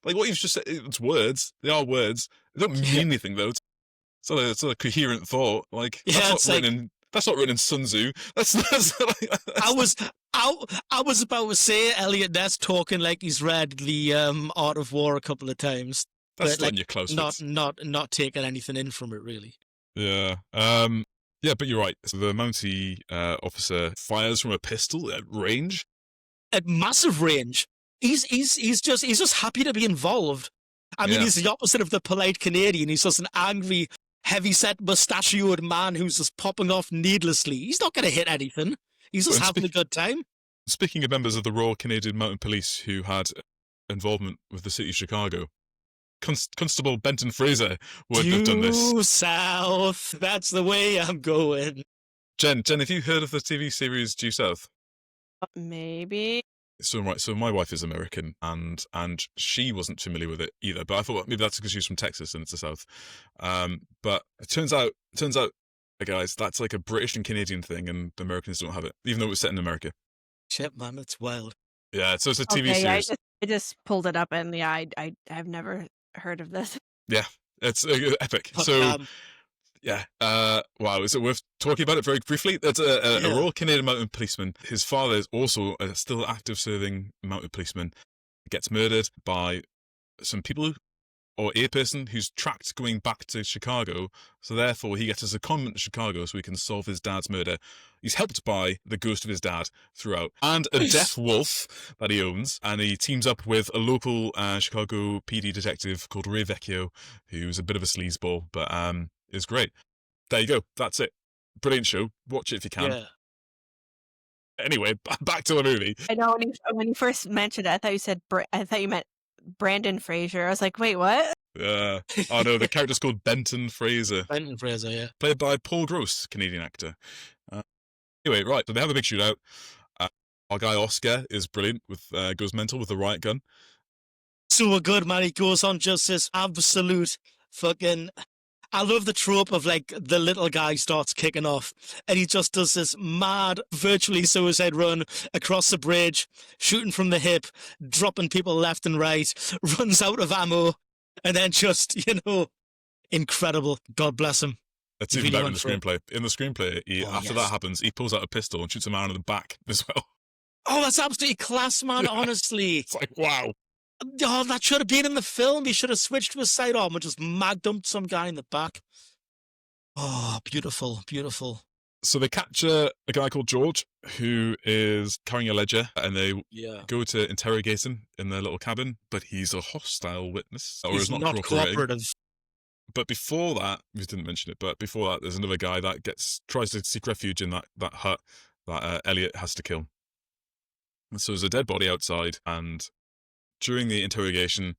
Like what you've just said, it's words. They are words. They don't mean anything though. It's not a coherent thought. Like that's not written in Sun Tzu. I was about to say Elliot Ness talking like he's read the Art of War a couple of times. That's but, like, your close. Not taking anything in from it really. Yeah. Yeah, but you're right. So the Mountie officer fires from a pistol at range. At massive range. He's just happy to be involved. I mean, he's the opposite of the polite Canadian. He's just an angry, heavy-set, mustachioed man who's just popping off needlessly. He's not going to hit anything. He's just having a good time. Speaking of members of the Royal Canadian Mounted Police who had involvement with the city of Chicago, Constable Benton Fraser wouldn't have done this. Due south. That's the way I'm going. Jen, have you heard of the TV series Due South? Maybe. So my wife is American, and she wasn't familiar with it either. But I thought maybe that's because she's from Texas and it's the South. But it turns out, guys, that's like a British and Canadian thing, and the Americans don't have it, even though it was set in America. Shit, man, that's wild. Yeah, so it's a TV series. Yeah, I just pulled it up, and yeah, I've never heard of this. Yeah, it's epic. Yeah, wow, is it worth talking about it very briefly? That's a Royal Canadian Mounted Policeman. His father is also a still active serving mounted policeman. Gets murdered by some people or a person who's tracked going back to Chicago. So therefore he gets a secondment to Chicago so he can solve his dad's murder. He's helped by the ghost of his dad throughout, and a deaf wolf that he owns. And he teams up with a local Chicago PD detective called Ray Vecchio, who's a bit of a sleazeball, but is great. There you go. That's it. Brilliant show. Watch it if you can. Yeah. Anyway, back to the movie. I know when you first mentioned it, I thought you meant Brandon Fraser. I was like, wait, what? Oh no, the character's called Benton Fraser. Benton Fraser, yeah. Played by Paul Gross, Canadian actor. Anyway, right, so they have a big shootout. Our guy Oscar is brilliant goes mental with the riot gun. So good, man. He goes on just this absolute fucking I love the trope of like the little guy starts kicking off and he just does this mad, virtually suicide run across the bridge, shooting from the hip, dropping people left and right, runs out of ammo, and then just, incredible. God bless him. It's He even really better in the went for it. screenplay. In the screenplay, after that happens, he pulls out a pistol and shoots a man in the back as well. Oh, that's absolutely class, man, honestly. It's like, wow. Oh, that should have been in the film. He should have switched to a sidearm and just mag-dumped some guy in the back. Oh, beautiful, beautiful. So they capture a guy called George who is carrying a ledger, and they go to interrogate him in their little cabin, but he's a hostile witness. Or He's is not not cooperating. cooperative. But before that, we didn't mention it, but before that, there's another guy that tries to seek refuge in that hut that Elliot has to kill. And so there's a dead body outside, and during the interrogation,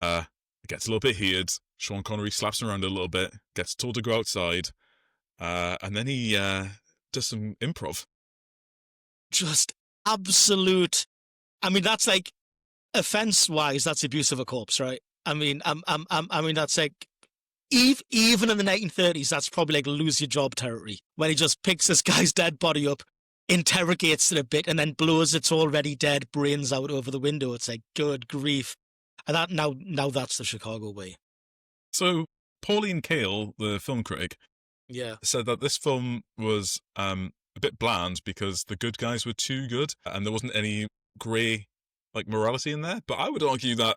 it gets a little bit heated. Sean Connery slaps him around a little bit, gets told to go outside, and then he does some improv. Just absolute. I mean, that's like offense-wise, that's abuse of a corpse, right? I mean, that's like even in the 1930s, that's probably like lose your job territory when he just picks this guy's dead body up, interrogates it a bit, and then blows its already dead brains out over the window. It's like, good grief. And that now that's the Chicago way. So Pauline Kael, the film critic, said that this film was a bit bland because the good guys were too good and there wasn't any grey like morality in there. But I would argue that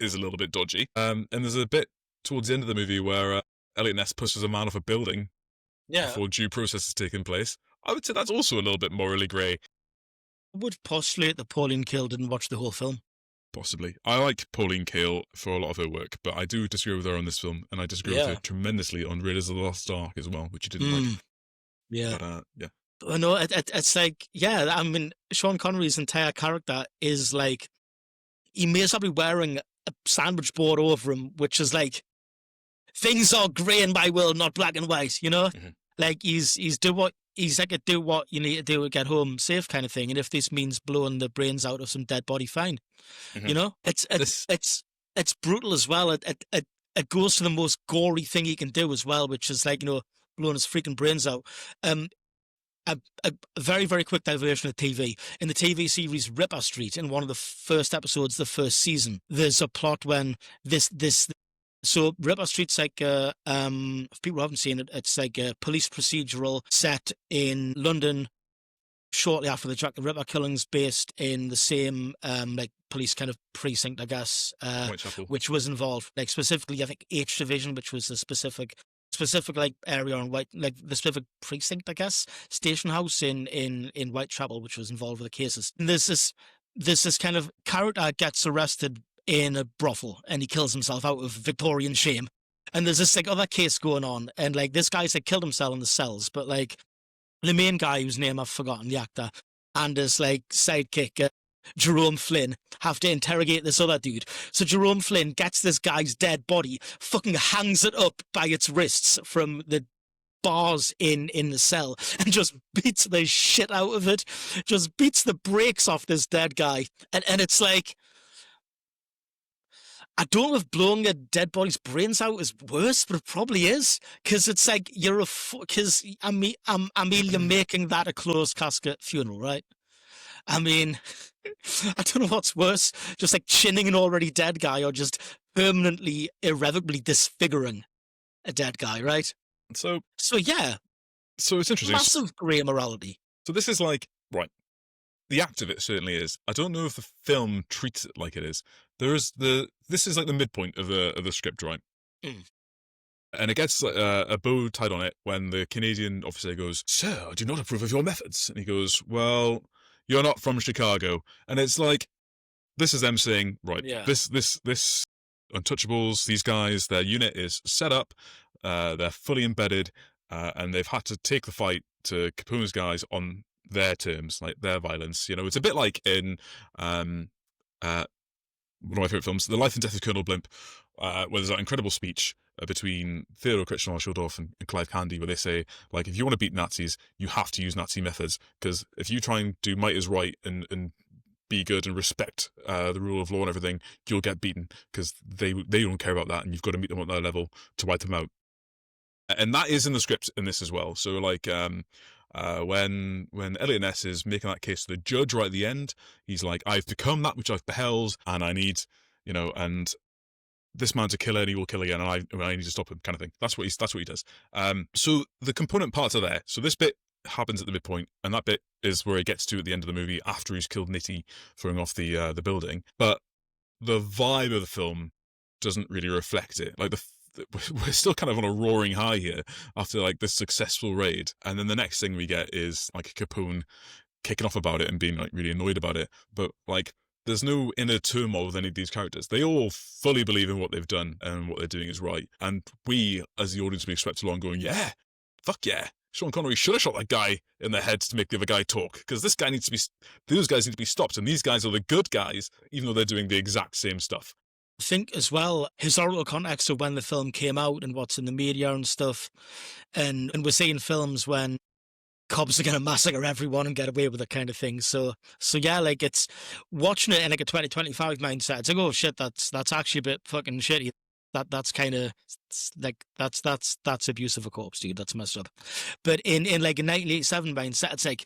is a little bit dodgy. And there's a bit towards the end of the movie where Elliot Ness pushes a man off a building before due process has taken place. I would say that's also a little bit morally grey. I would postulate that Pauline Kael didn't watch the whole film. Possibly. I like Pauline Kael for a lot of her work, but I do disagree with her on this film, and I disagree with her tremendously on Raiders of the Lost Ark as well, which you didn't like. Yeah. But, I know, it's like, I mean, Sean Connery's entire character is like, he may as well be wearing a sandwich board over him, which is like, things are grey in my world, not black and white, Mm-hmm. Like, he's like a do what you need to do to get home safe kind of thing. And if this means blowing the brains out of some dead body, fine. Mm-hmm. It's brutal as well. It goes to the most gory thing he can do as well, which is like, blowing his freaking brains out. A very, very quick diversion of TV. In the TV series Ripper Street, in one of the first episodes, the first season, there's a plot when so Ripper Street's like, if people haven't seen it, it's like a police procedural set in London shortly after the Jack the Ripper killings, based in the same like police kind of precinct, I guess, which was involved, like specifically, I think H Division, which was the specific like area on like the specific precinct, I guess, station house in Whitechapel, which was involved with the cases. And there's this kind of character gets arrested in a brothel and he kills himself out of Victorian shame. And there's this like other case going on, and like this guy's like killed himself in the cells, but like the main guy whose name I've forgotten, the actor, and his like sidekick, Jerome Flynn, have to interrogate this other dude. So Jerome Flynn gets this guy's dead body, fucking hangs it up by its wrists from the bars in the cell, and just beats the shit out of it, just beats the brakes off this dead guy. And it's like, I don't know if blowing a dead body's brains out is worse, but it probably is, because it's like you're making that a closed casket funeral, right? I mean, I don't know what's worse, just like chinning an already dead guy, or just permanently, irrevocably disfiguring a dead guy, right? So yeah. So it's interesting. Massive grey morality. So this is like, right, the act of it certainly is. I don't know if the film treats it like it is. This is like the midpoint of the script, right? Mm. And it gets a bow tied on it when the Canadian officer goes, "Sir, I do not approve of your methods." And he goes, "Well, you're not from Chicago." And it's like, this is them saying, right, this Untouchables, these guys, their unit is set up, they're fully embedded, and they've had to take the fight to Capone's guys on their terms, like their violence. It's a bit like in one of my favourite films, The Life and Death of Colonel Blimp, where there's that incredible speech between Theodore Critchnall-Schuldorff and Clive Candy, where they say, like, if you want to beat Nazis, you have to use Nazi methods, because if you try and do might is right and be good and respect the rule of law and everything, you'll get beaten, because they don't care about that, and you've got to meet them at their level to wipe them out. And that is in the script in this as well. So like when Elliot Ness is making that case to the judge right at the end, he's like, I've become that which I've beheld, and I need, and this man's a killer and he will kill again, and I need to stop him, kind of thing. That's what he does. So the component parts are there. So this bit happens at the midpoint, and that bit is where he gets to at the end of the movie after he's killed Nitti throwing off the building. But the vibe of the film doesn't really reflect it. Like we're still kind of on a roaring high here after like this successful raid, and then the next thing we get is like Capone kicking off about it and being like really annoyed about it. But like there's no inner turmoil with any of these characters. They all fully believe in what they've done and what they're doing is right. And we, as the audience, we swept along going, yeah, fuck yeah. Sean Connery should have shot that guy in the head to make the other guy talk, because those guys need to be stopped, and these guys are the good guys, even though they're doing the exact same stuff. I think as well, historical context of when the film came out and what's in the media and stuff. And we're seeing films when cops are going to massacre everyone and get away with it kind of thing. So yeah, like it's watching it in like a 2025 mindset. It's like, oh shit, that's actually a bit fucking shitty. That's kind of like, that's abuse of a corpse, dude. That's messed up. But in like a 1987 mindset, it's like,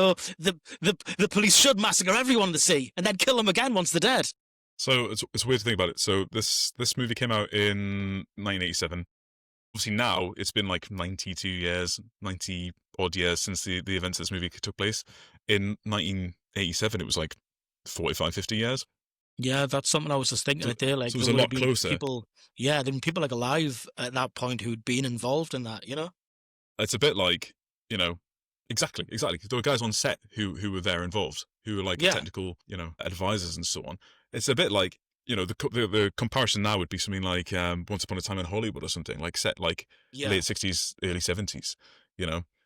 the police should massacre everyone to see and then kill them again once they're dead. So it's weird to think about it. So this movie came out in 1987. Obviously now it's been like 92 years, 90 odd years since the events of this movie took place. In 1987, it was like 45, 50 years. Yeah, that's something I was just thinking a day. Like, so it was a lot closer. There were people like alive at that point who'd been involved in that, It's a bit like, exactly. There were guys on set who were there involved, who were like technical, advisors and so on. It's a bit like, the comparison now would be something like Once Upon a Time in Hollywood or something, like set like late 60s, early 70s,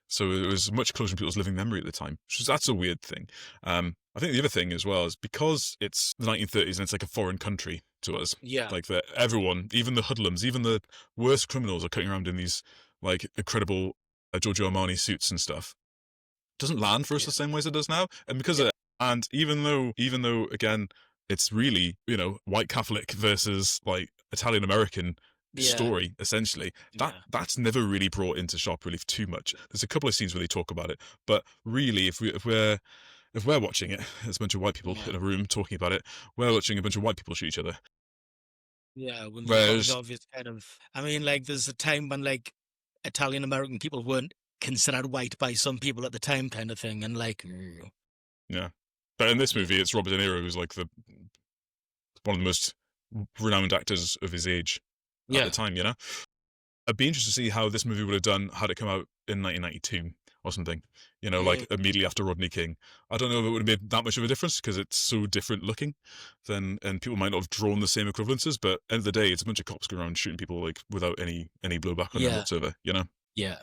So it was much closer to people's living memory at the time. That's a weird thing. I think the other thing as well is because it's the 1930s and it's like a foreign country to us. Yeah. Like everyone, even the hoodlums, even the worst criminals are cutting around in these like incredible Giorgio Armani suits and stuff. It doesn't land for us the same way as it does now. And because of it, and even though again, it's really, white Catholic versus like Italian American story, essentially. That's never really brought into sharp relief too much. There's a couple of scenes where they talk about it, but really, if we're watching it, there's a bunch of white people in a room talking about it. We're watching a bunch of white people shoot each other. Yeah, when Whereas, obvious kind of. I mean, like, there's a time when like Italian American people weren't considered white by some people at the time, kind of thing, and like. Yeah, but in this movie, it's Robert De Niro who's like one of the most renowned actors of his age at the time. I'd be interested to see how this movie would have done had it come out in 1992 or something. Like immediately after Rodney King. I don't know if it would have made that much of a difference because it's so different looking. And people might not have drawn the same equivalences. But at the end of the day, it's a bunch of cops going around shooting people like without any blowback on them whatsoever. Yeah,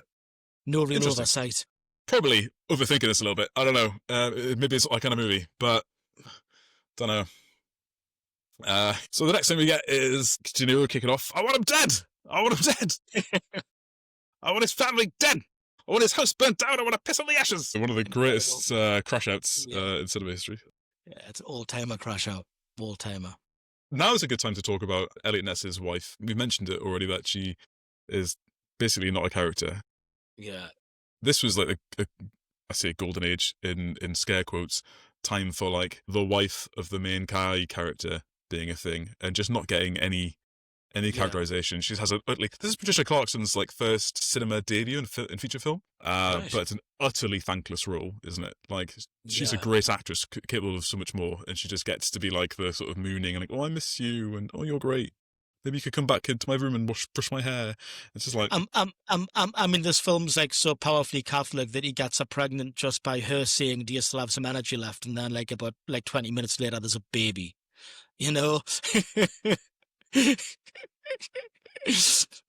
no real oversight. Probably overthinking this a little bit. I don't know. Maybe it's not that kind of movie, but don't know. So the next thing we get is De Niro kicking off. I want him dead. I want him dead. I want his family dead. I want his house burnt down. I want to piss on the ashes. One of the greatest crash outs in cinema history. Yeah, it's an all-timer crash out. All-timer. Now is a good time to talk about Elliot Ness's wife. We mentioned it already that she is basically not a character. Yeah. This was like I say golden age in scare quotes, time for like the wife of the main guy character being a thing and just not getting any characterization. She has this is Patricia Clarkson's like first cinema debut in feature film, but it's an utterly thankless role, isn't it? Like she's a great actress, capable of so much more, and she just gets to be like the sort of mooning and like, oh, I miss you, and oh, you're great. Maybe you could come back into my room and brush my hair. It's just like I mean, this film's like so powerfully Catholic that he gets her pregnant just by her saying, "Do you still have some energy left?" And then like about 20 minutes later, there's a baby. No,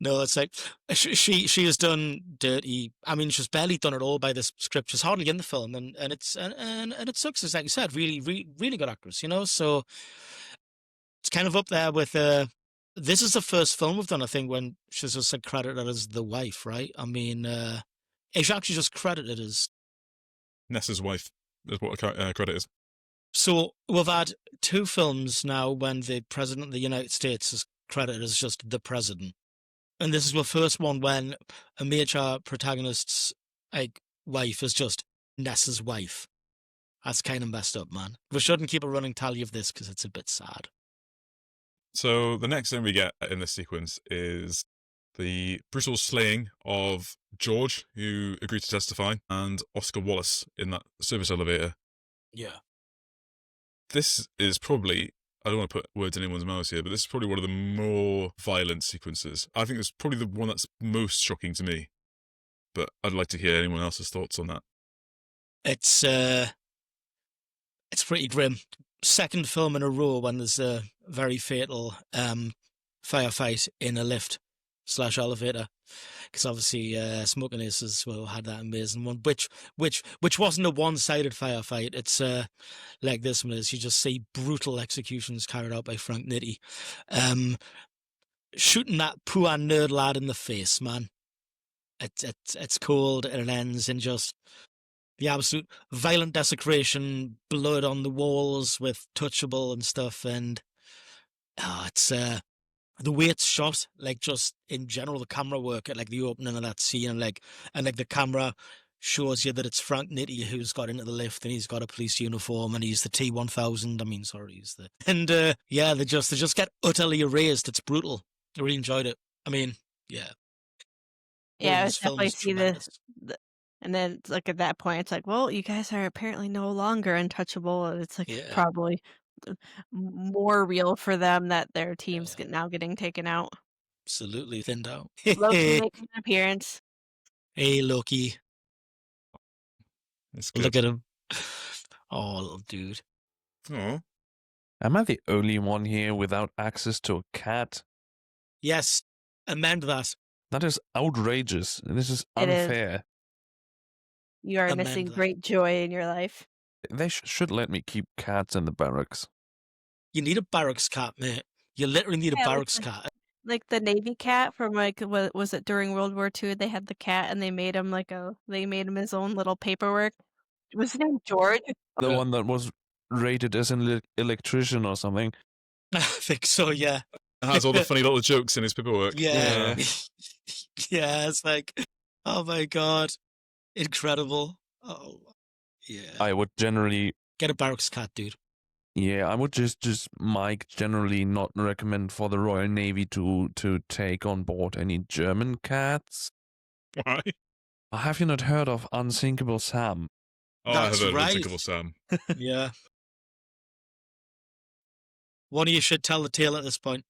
it's like she has done dirty. I mean, she's barely done it all by this script. She's hardly in the film, and it sucks. It's like you said, really good actress. So it's kind of up there with. This is the first film we've done, I think, when she's just credited as the wife, right? I mean, it's actually just credited as Ness's wife is what a credit is. So we've had two films now when the president of the United States is credited as just the president. And this is the first one when a major protagonist's like wife is just Ness's wife. That's kind of messed up, man. We shouldn't keep a running tally of this because it's a bit sad. So the next thing we get in this sequence is the brutal slaying of George, who agreed to testify, and Oscar Wallace in that service elevator. Yeah. This is probably, I don't want to put words in anyone's mouth here, but this is probably one of the more violent sequences. I think it's probably the one that's most shocking to me. But I'd like to hear anyone else's thoughts on that. It's pretty grim. Second film in a row when there's a very fatal firefight in a lift/elevator. Because obviously Smoking Aces had that amazing one, which wasn't a one-sided firefight. It's like this one is. You just see brutal executions carried out by Frank Nitti. Shooting that poor nerd lad in the face, man. It's cold and it ends in just the absolute violent desecration, blood on the walls with touchable and stuff, and it's the way it's shot, like just in general, the camera work at like the opening of that scene, and the camera shows you that it's Frank Nitti who's got into the lift and he's got a police uniform and he's the T-1000. I mean, sorry, he's the yeah, they just get utterly erased. It's brutal. I really enjoyed it. I mean, yeah. Yeah, I This was film definitely is see tremendous. and then like at that point, it's like, well, you guys are apparently no longer untouchable. And it's like Yeah. probably more real for them that their team's now getting taken out. Absolutely thinned out. Loki making an appearance. Hey, Loki. It's Look good. at him. Oh, little dude. Oh, Am I the only one here without access to a cat? Yes, amend that. That is outrageous. This is It is. unfair. You are Amend missing that. great joy in your life. They should let me keep cats in the barracks. You need a barracks cat, mate. You literally need a Yeah, like barracks cat. Like the Navy cat from like was it during World War II? They had the cat and they made him his own little paperwork. Was his name George? The one that was rated as an electrician or something. I think so, yeah. it has all the funny little jokes in his paperwork. Yeah. Yeah, it's like, oh my God. Incredible. Oh, yeah. I would generally, Get a barracks cat, dude. I would just Mike generally not recommend for the Royal Navy to take on board any German cats. Why? Have you not heard of Unsinkable Sam? Oh, I have That's heard of right. Unsinkable Sam. Yeah. One of you should tell the tale at this point.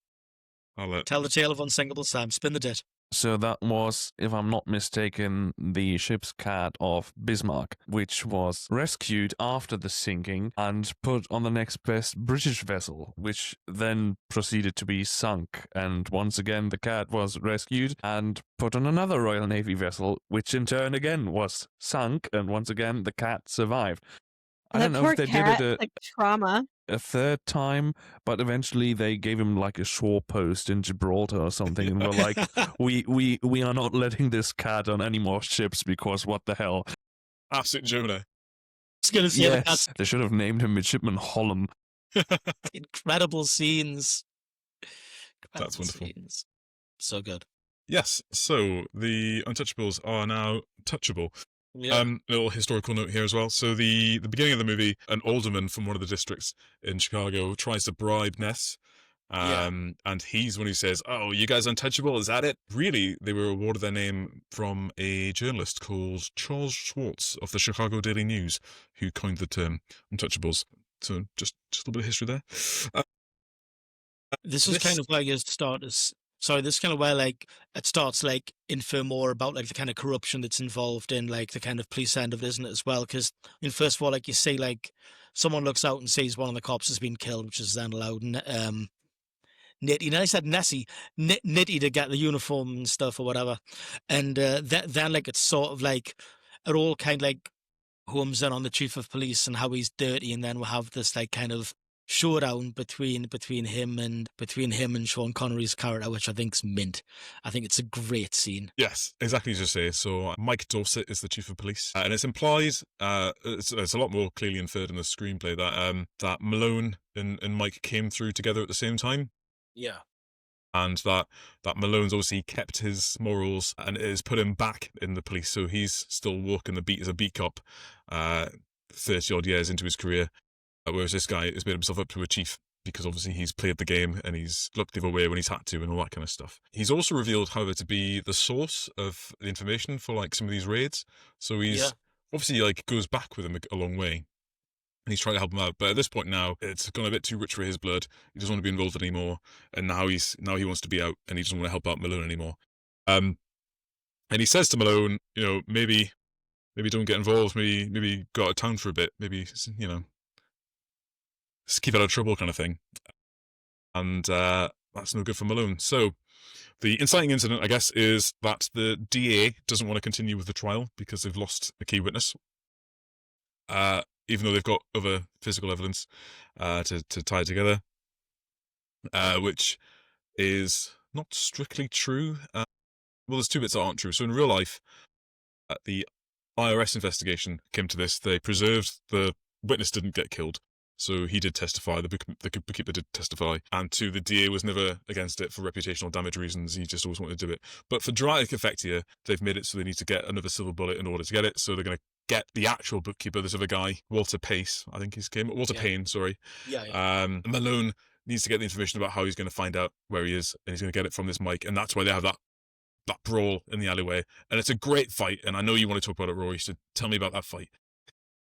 I'll let. Tell the tale of Unsinkable Sam. Spin the dit. So that was, if I'm not mistaken, the ship's cat of Bismarck, which was rescued after the sinking and put on the next best British vessel, which then proceeded to be sunk. And once again, the cat was rescued and put on another Royal Navy vessel, which in turn again was sunk. And once again, the cat survived. I don't know if they did it like trauma. a third time, but eventually they gave him like a shore post in Gibraltar or something, and were like, we are not letting this cat on any more ships because what the hell? Absolute Gemini. I was going to say Yes, they should have named him Midshipman Hollum. incredible scenes. That's wonderful. Scenes. So good. Yes, so the Untouchables are now touchable. Yeah. Little historical note here as well. So the beginning of the movie, an alderman from one of the districts in Chicago tries to bribe Ness. And he's one who says, "Oh, you guys untouchable? Is that it?" Really, they were awarded their name from a journalist called Charles Schwartz of the Chicago Daily News, who coined the term untouchables. So just a little bit of history there. This is kind of where you start as. Sorry, this is kind of where like it starts like infer more about like the kind of corruption that's involved in like the kind of police end of it, isn't it, as well? Because first of all, like you see, like someone looks out and sees one of the cops has been killed, which is then allowed Nitti. And I said Nitti to get the uniform and stuff or whatever, and then like it's sort of like it all kind of like homes in on the chief of police and how he's dirty, and then we'll have this like kind of showdown between him and Sean Connery's character, which I think's mint. I think it's a great scene. Yes, exactly as you say. So Mike Dorset is the chief of police, and it's implied, it's a lot more clearly inferred in the screenplay that that Malone and Mike came through together at the same time. Yeah. and that Malone's obviously kept his morals and it has put him back in the police, so he's still walking the beat as a beat cop 30 odd years into his career, whereas this guy has made himself up to a chief because obviously he's played the game and he's looked the other way when he's had to and all that kind of stuff. He's also revealed, however, to be the source of the information for like some of these raids, so he's obviously like goes back with him a long way. And he's trying to help him out, but at this point now, it's gone a bit too rich for his blood. He doesn't want to be involved anymore, and now he wants to be out, and he doesn't want to help out Malone anymore. And he says to Malone, maybe don't get involved, maybe go out of town for a bit, maybe just keep out of trouble, kind of thing. And that's no good for Malone. So the inciting incident, I guess, is that the DA doesn't want to continue with the trial because they've lost a key witness. Even though they've got other physical evidence to tie it together, which is not strictly true. Well, there's two bits that aren't true. So in real life, the IRS investigation came to this. They preserved the witness didn't get killed, so he did testify. The bookkeeper did testify, and the DA was never against it for reputational damage reasons. He just always wanted to do it. But for dramatic effect here, they've made it so they need to get another silver bullet in order to get it. So they're going to get the actual bookkeeper, this other guy, Walter Pace, I think his name, Walter Payne, sorry. Malone needs to get the information about how he's going to find out where he is, and he's going to get it from this mic, and that's why they have that brawl in the alleyway. And it's a great fight, and I know you want to talk about it, Rory, so tell me about that fight.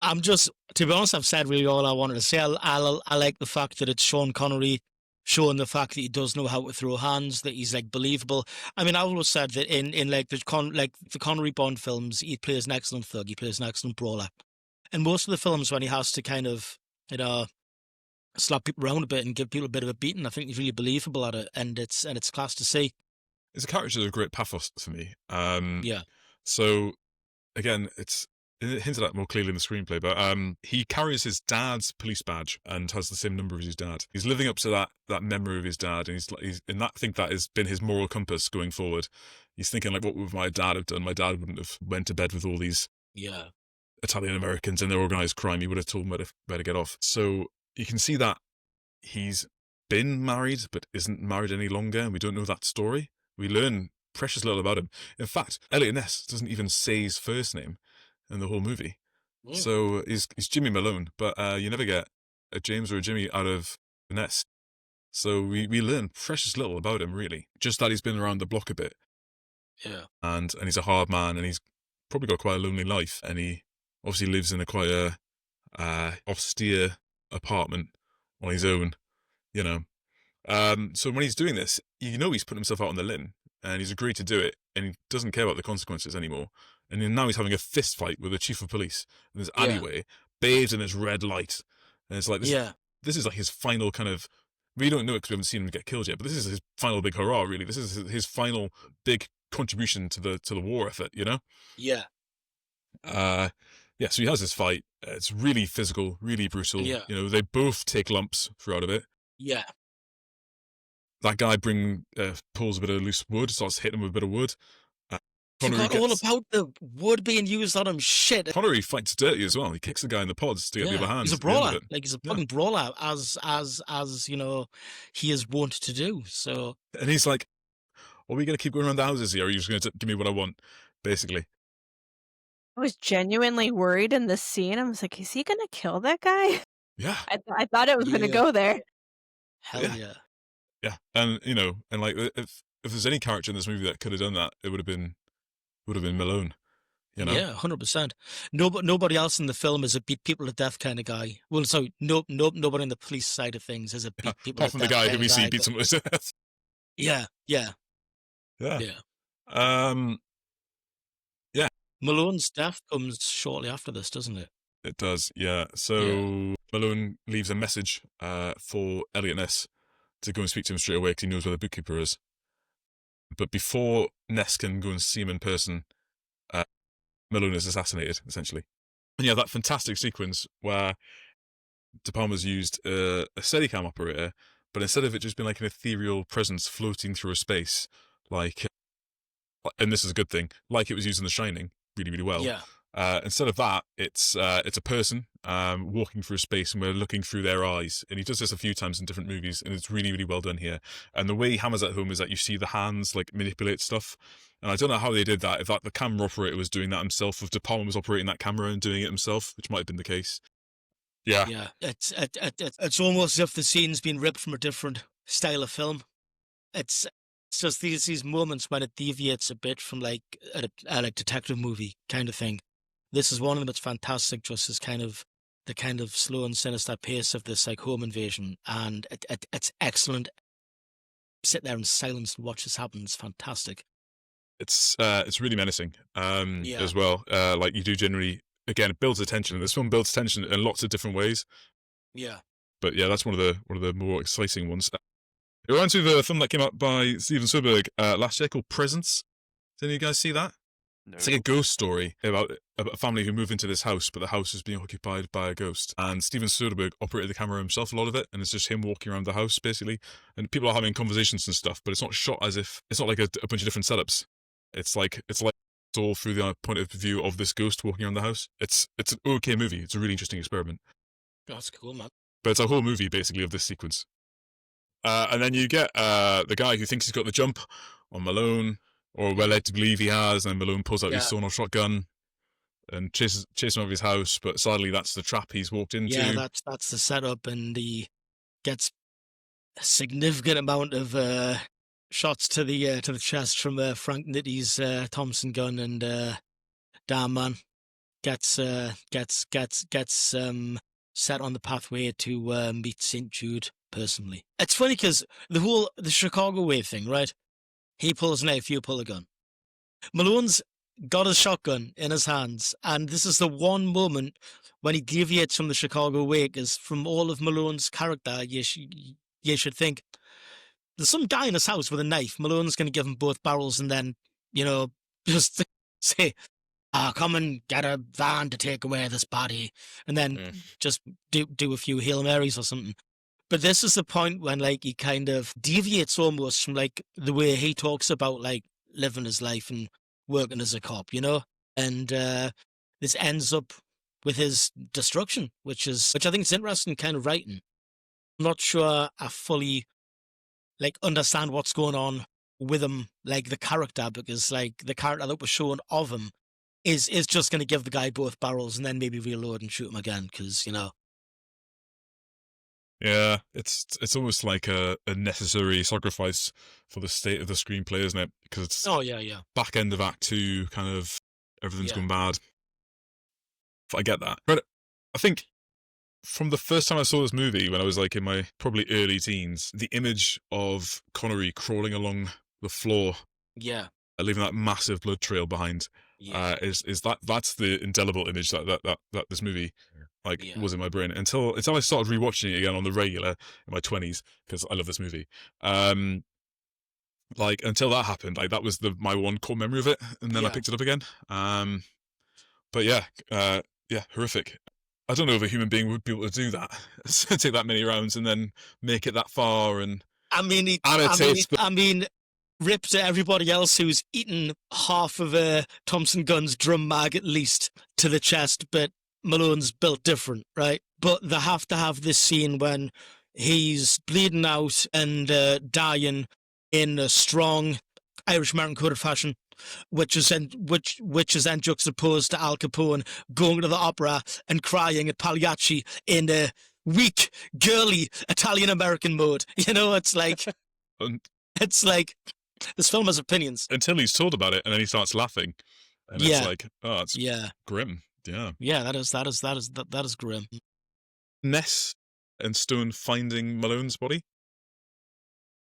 To be honest, I've said really all I wanted to say. I like the fact that it's Sean Connery showing the fact that he does know how to throw hands, that he's like believable. I mean, I always said that in like the Connery Bond films, he plays an excellent thug, he plays an excellent brawler. And most of the films when he has to kind of, slap people around a bit and give people a bit of a beating, I think he's really believable at it, and it's class to see. It's a character of great pathos for me. Yeah. So again, it's hinted at more clearly in the screenplay, but he carries his dad's police badge and has the same number as his dad. He's living up to that memory of his dad, and I think that has been his moral compass going forward. He's thinking like, what would my dad have done? My dad wouldn't have went to bed with all these Italian Americans and their organized crime. He would have told them where to get off. So you can see that he's been married but isn't married any longer, and we don't know that story. We learn precious little about him. In fact, Elliot Ness doesn't even say his first name in the whole movie. So he's Jimmy Malone, but you never get a James or a Jimmy out of Ness. So we learn precious little about him, really. Just that he's been around the block a bit. Yeah. And he's a hard man, and he's probably got quite a lonely life, and he obviously lives in quite a austere apartment on his own, So when he's doing this, he's putting himself out on the limb, and he's agreed to do it, and he doesn't care about the consequences anymore. And then now he's having a fist fight with the chief of police in this alleyway, bathed in this red light. And it's like, this is like his final kind of, we don't know it because we haven't seen him get killed yet, but this is his final big hurrah, really. This is his final big contribution to the war effort, Yeah. So he has this fight. It's really physical, really brutal. Yeah. They both take lumps throughout of it. Yeah. That guy pulls a bit of loose wood, starts hitting him with a bit of wood. Forgot all about the wood being used on him. Shit. Connery fights dirty as well. He kicks the guy in the pods to get the other hand. He's a brawler. Like, he's a fucking brawler, as he is wont to do. So. And he's like, are we going to keep going around the houses here, or are you just going to give me what I want, basically? I was genuinely worried in this scene. I was like, is he going to kill that guy? Yeah. I thought it was going to go there. Hell yeah. Yeah. And, and like, if there's any character in this movie that could have done that, it would have been Malone, Yeah, 100%. Nobody else in the film is a beat people to death kind of guy. Well, sorry, nobody in the police side of things is a beat people apart from the guy who we see beat someone to death. Yeah. Malone's death comes shortly after this, doesn't it? It does, yeah. So Malone leaves a message for Elliot Ness to go and speak to him straight away because he knows where the bookkeeper is. But before Ness can go and see him in person, Malone is assassinated, essentially. And you have that fantastic sequence where De Palma's used a Steadicam operator, but instead of it just being like an ethereal presence floating through a space, like, and this is a good thing, like it was used in The Shining, really, really well. Yeah. Instead of that, it's a person walking through space, and we're looking through their eyes. And he does this a few times in different movies, and it's really, really well done here. And the way he hammers at home is that you see the hands like manipulate stuff. And I don't know how they did that. If that the camera operator was doing that himself, if De Palma was operating that camera and doing it himself, which might have been the case. Yeah. Yeah, it's almost as if the scene's been ripped from a different style of film. It's just these moments when it deviates a bit from like a like detective movie kind of thing. This is one of them. It's fantastic. Just as kind of the kind of slow and sinister pace of this like home invasion, and it's excellent. Sit there in silence and watch this happen. It's fantastic. It's really menacing as well. Like you do generally, again, it builds attention, and this one builds tension in lots of different ways. Yeah. But yeah, that's one of the more exciting ones. It reminds me of a film that came out by Steven Spielberg last year called Presence. Did any of you guys see that? No. It's like a ghost story about a family who move into this house, but the house is being occupied by a ghost. And Steven Spielberg operated the camera himself a lot of it, and it's just him walking around the house basically, and people are having conversations and stuff. But it's not shot as if it's not like a bunch of different setups. It's like it's all through the point of view of this ghost walking around the house. It's an okay movie. It's a really interesting experiment. That's cool, man. But it's a whole movie basically of this sequence. And then you get the guy who thinks he's got the jump on Malone, or we're led to believe he has, and Malone pulls out his sawn-off shotgun and chases him out of his house. But sadly, that's the trap he's walked into. Yeah, that's the setup, and he gets a significant amount of shots to the chest from Frank Nitty's Thompson gun, and damn man gets set on the pathway to meet St. Jude personally. It's funny because the Chicago way thing, right? He pulls a knife, you pull a gun. Malone's got his shotgun in his hands, and this is the one moment when he deviates from the Chicago way, because from all of Malone's character, you should think there's some guy in his house with a knife. Malone's going to give him both barrels and then, just say, come and get a van to take away this body, and then just do a few Hail Marys or something. But this is the point when, like, he kind of deviates almost from, like, the way he talks about, like, living his life and working as a cop, And this ends up with his destruction, which I think is interesting kind of writing. I'm not sure I fully, like, understand what's going on with him, like, the character, because, like, the character that was shown of him is just going to give the guy both barrels and then maybe reload and shoot him again, because, Yeah, it's almost like a necessary sacrifice for the state of the screenplay, isn't it? Because it's back end of Act 2, kind of everything's gone bad. I get that. But I think from the first time I saw this movie, when I was like in my probably early teens, the image of Connery crawling along the floor, leaving that massive blood trail behind, is that's the indelible image that this movie was in my brain until I started rewatching it again on the regular in my 20s, because I love this movie. Until that happened, like that was my one core memory of it, and then I picked it up again. But horrific. I don't know if a human being would be able to do that, take that many rounds and then make it that far. And rip to everybody else who's eaten half of a Thompson gun's drum mag at least to the chest, but Malone's built different, right? But they have to have this scene when he's bleeding out and dying in a strong Irish-American coded fashion, which is then juxtaposed to Al Capone going to the opera and crying at Pagliacci in a weak, girly Italian-American mode. It's like... It's like... This film has opinions. Until he's told about it, and then he starts laughing. And it's like, oh, it's grim. Yeah. Yeah, that is grim. Ness and Stone finding Malone's body.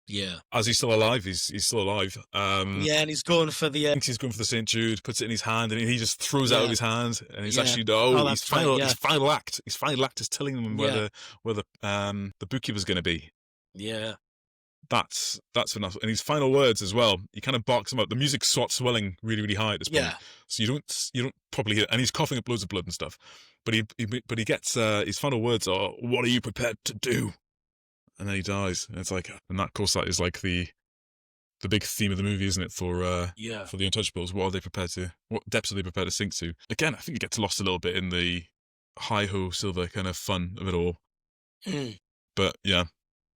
Yeah. As he's still alive, he's still alive. And he's going for the... he's going for the St. Jude, puts it in his hand, and he just throws it out of his hand, and he's actually, his final act. His final act is telling them where the bookkeeper's going to be. Yeah. That's enough. And his final words as well, he kind of barks them out. The music starts swelling really, really high at this point. So you don't properly hear it. And he's coughing up loads of blood and stuff. But he gets his final words are, "What are you prepared to do?" And then he dies. And it's like, and that, of course, that is like the the big theme of the movie, isn't it? For the Yeah. Untouchables, what depths are they prepared to sink to? Again, I think it gets lost a little bit in the hi-ho silver kind of fun of it all. But yeah,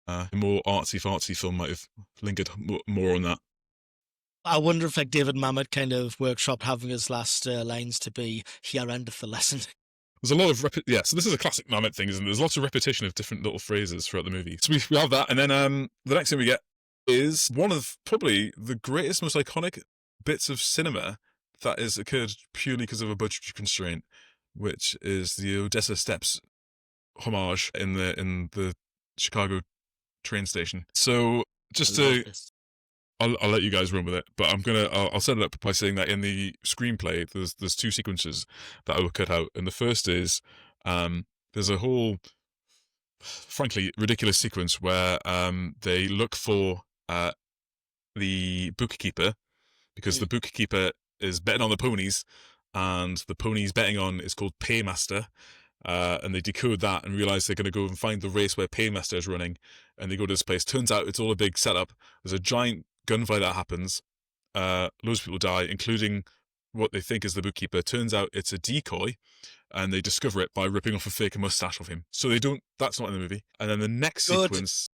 a more artsy-fartsy film might have lingered more on that. I wonder if like David Mamet kind of workshopped having his last lines to be, "Here endeth the lesson." There's a lot of so this is a classic Mamet thing, isn't it? There's lots of repetition of different little phrases throughout the movie. So we have that, and then the next thing we get is one of probably the greatest, most iconic bits of cinema that has occurred purely because of a budgetary constraint, which is the Odessa Steps homage in the Chicago train station. So just to, I'll let you guys run with it, but I'll set it up by saying that in the screenplay, there's two sequences that I will cut out, and the first is there's a whole, frankly, ridiculous sequence where they look for the bookkeeper, because the bookkeeper is betting on the ponies, and the ponies betting on is called Paymaster. And they decode that and realize they're going to go and find the race where Paymaster is running, and they go to this place. Turns out it's all a big setup. There's a giant gunfight that happens. Loads of people die, including what they think is the bookkeeper. Turns out it's a decoy, and they discover it by ripping off a fake mustache of him. So they don't. That's not in the movie. And then the next sequence,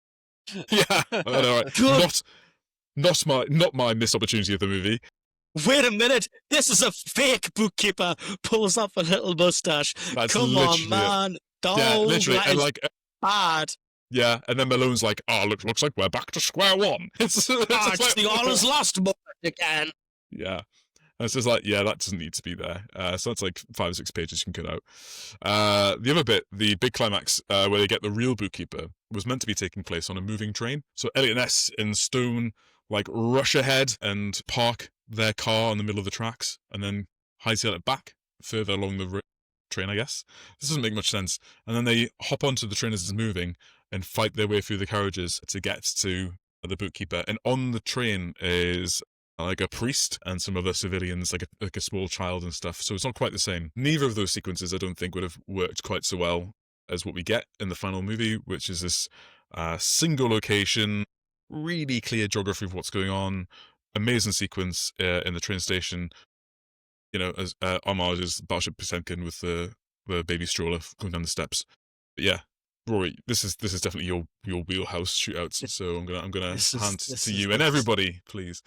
yeah, I know, right? Not my missed opportunity of the movie. Wait a minute, this is a fake bookkeeper. Pulls up a little mustache. Come on, man. Yeah, literally, and like bad. Yeah, and then Malone's like, "Oh, looks like we're back to square one." It's the all is lost again. Yeah, and it's just like, yeah, that doesn't need to be there. So that's like 5 or 6 pages you can cut out. The other bit, the big climax, where they get the real bookkeeper, was meant to be taking place on a moving train. So Elliot Ness and Stone like rush ahead and park their car in the middle of the tracks, and then hightail it back further along the train, I guess. This doesn't make much sense. And then they hop onto the train as it's moving and fight their way through the carriages to get to the bookkeeper. And on the train is like a priest and some other civilians, like a small child and stuff. So it's not quite the same. Neither of those sequences, I don't think, would have worked quite so well as what we get in the final movie, which is this single location, really clear geography of what's going on, amazing sequence in the train station. You know, as homage is Battleship Potemkin with the baby stroller going down the steps. But yeah, Rory, this is definitely your wheelhouse shootouts. So I'm gonna hand to you and everybody, please.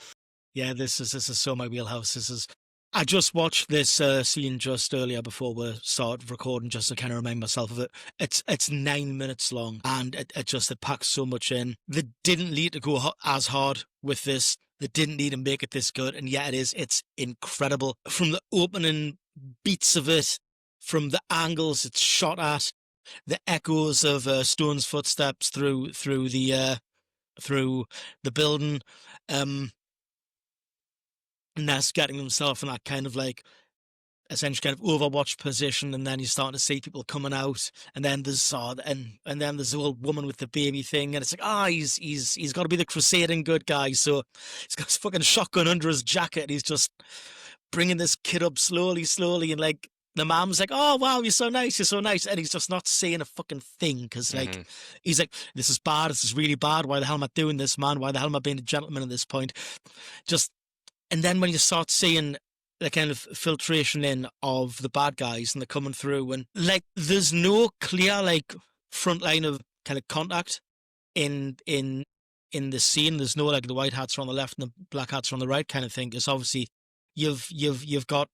Yeah, this is so my wheelhouse. I just watched this scene just earlier before we started recording, just to kind of remind myself of it. It's 9 minutes long, and it packs so much in. They didn't need to go as hard with this. They didn't need to make it this good, and yet it's incredible. From the opening beats of it, from the angles it's shot at, the echoes of Stone's footsteps through the building, Ness getting himself in that kind of like essentially kind of overwatch position, and then you start to see people coming out, and then there's and then there's the old woman with the baby thing, and it's like, he's got to be the crusading good guy, so he's got his fucking shotgun under his jacket, and he's just bringing this kid up slowly, and like the mom's like, "Oh wow, you're so nice," and he's just not saying a fucking thing, because like he's like, "This is bad, this is really bad. Why the hell am I doing this, man? Why the hell am I being a gentleman at this point?" And then when you start seeing the kind of filtration in of the bad guys, and they're coming through, and like there's no clear like front line of kind of contact in the scene. There's no like the white hats are on the left and the black hats are on the right kind of thing. It's obviously you've got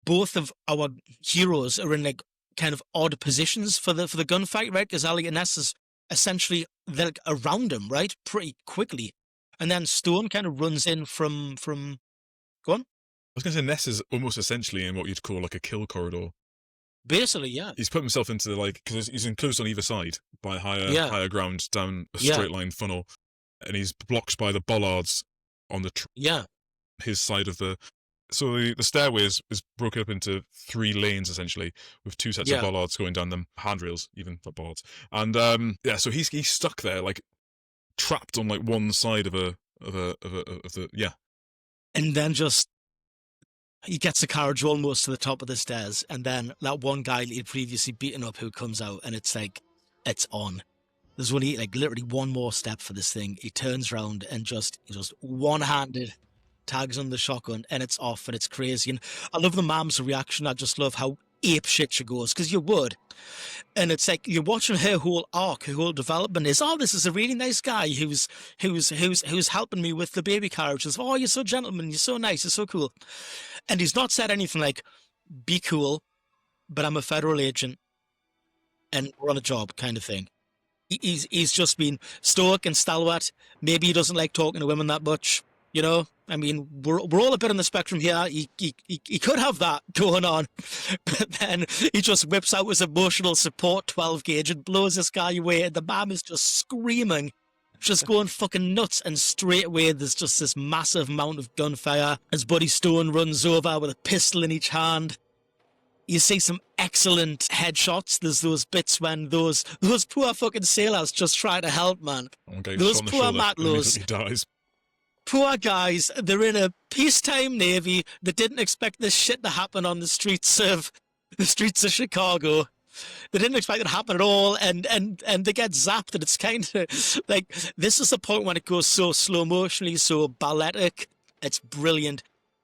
both of our heroes are in like kind of odd positions for the gunfight, right? Because Elliot Ness is essentially they're like around him, right, pretty quickly. And then Stone kind of runs in from. Go on. I was going to say Ness is almost essentially in what you'd call like a kill corridor. Basically, yeah. He's put himself into like, because he's enclosed on either side by higher ground down a straight line funnel, and he's blocked by the bollards on the his side of the. So the stairway is broken up into 3 lanes essentially, with 2 sets of bollards going down them, handrails even for bollards, and so he's stuck there like trapped on like one side of the and then just he gets the carriage almost to the top of the stairs, and then that one guy that he'd previously beaten up who comes out, and it's like it's on. There's only like literally one more step for this thing. He turns around and just one-handed tags on the shotgun, and it's off, and it's crazy. And I love the mom's reaction. I just love how ape shit she goes, because you would. And it's like you're watching her whole arc, her whole development is, oh, this is a really nice guy who's helping me with the baby carriages. Oh, you're so gentleman, you're so nice, you're so cool. And he's not said anything like, be cool, but I'm a federal agent and we're on a job kind of thing. He's just been stoic and stalwart. Maybe he doesn't like talking to women that much, you know? I mean, we're all a bit on the spectrum here. He could have that going on, but then he just whips out his emotional support 12 gauge and blows this guy away, and the mom is just screaming, just going fucking nuts, and straight away there's just this massive amount of gunfire as Buddy Stone runs over with a pistol in each hand. You see some excellent headshots. There's those bits when those poor fucking sailors just try to help, man. Those poor matlows. Dies. Poor guys, they're in a peacetime navy that didn't expect this shit to happen on the streets of Chicago. They didn't expect it to happen at all, and they get zapped, and it's kind of like, this is the point when it goes so slow motionally, so balletic. It's brilliant.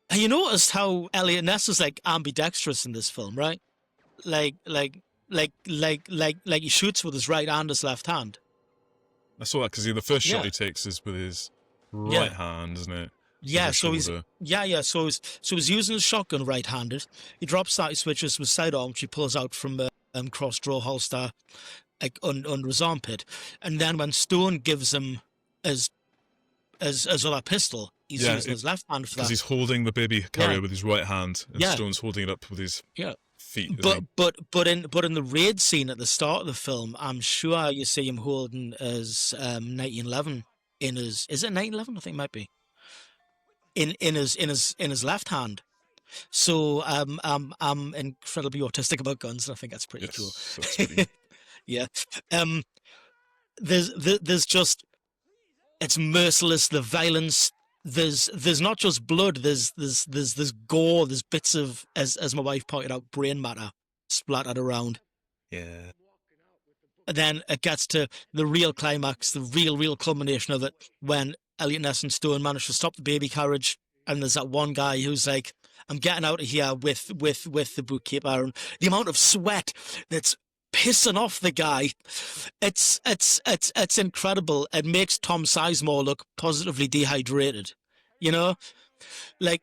And you noticed how Elliot Ness is like ambidextrous in this film, right? Like he shoots with his right and his left hand. I saw that because the first shot he takes is with his right hand, isn't it? Yeah, so he's using his shotgun right-handed. He drops that, he switches with sidearm, which he pulls out from a cross-draw holster, like under his armpit. And then when Stone gives him his other pistol, he's using his left hand for that. Because he's holding the baby carrier with his right hand, and Stone's holding it up with his feet. But in the raid scene at the start of the film, I'm sure you see him holding his 1911 in his, is it 1911? I think it might be. In his left hand. So I'm incredibly autistic about guns, and I think that's pretty cool. That's pretty... yeah. There's just, it's merciless, the violence. There's not just blood, there's gore, there's bits of, as my wife pointed out, brain matter splattered around. Yeah. And then it gets to the real climax, the real culmination of it, when Elliot Ness and Stone manage to stop the baby carriage, and there's that one guy who's like, I'm getting out of here with the bookkeeper, and the amount of sweat that's pissing off the guy, it's incredible. It makes Tom Sizemore look positively dehydrated, you know? Like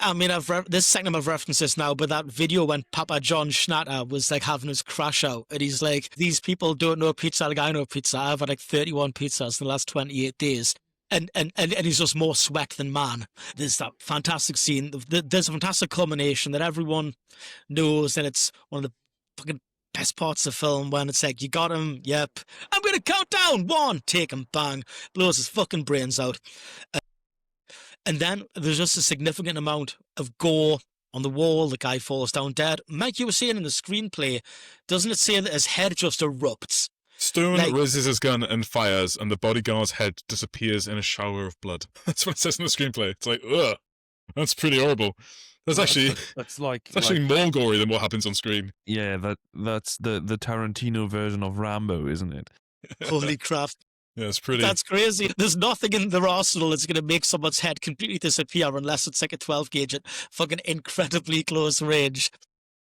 I mean, this second time I've referenced this now, but that video when Papa John Schnatter was like having his crash out, and he's like, these people don't know pizza like I know pizza. I've had like 31 pizzas in the last 28 days. And he's just more sweat than man. There's that fantastic scene. There's a fantastic culmination that everyone knows, and it's one of the fucking best parts of the film when it's like, you got him, yep. I'm going to count down, 1, take him, bang, blows his fucking brains out. And then there's just a significant amount of gore on the wall. The guy falls down dead. Mike, you were saying in the screenplay, doesn't it say that his head just erupts? Stone raises his gun and fires, and the bodyguard's head disappears in a shower of blood. That's what it says in the screenplay. It's like, ugh, that's pretty horrible. That's actually more gory than what happens on screen. Yeah, that's the Tarantino version of Rambo, isn't it? Holy crap. Yeah, it's pretty. That's crazy. There's nothing in their arsenal that's going to make someone's head completely disappear unless it's like a 12 gauge at fucking incredibly close range.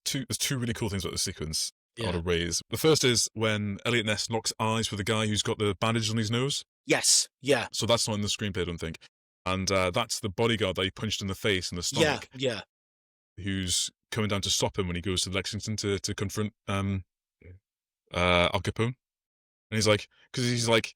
There's two really cool things about this sequence I want to raise. The first is when Elliot Ness locks eyes with the guy who's got the bandage on his nose. Yes, yeah. So that's not in the screenplay, I don't think. And that's the bodyguard that he punched in the face and the stomach. Yeah. Who's coming down to stop him when he goes to Lexington to confront Al Capone. And he's like, because he's like,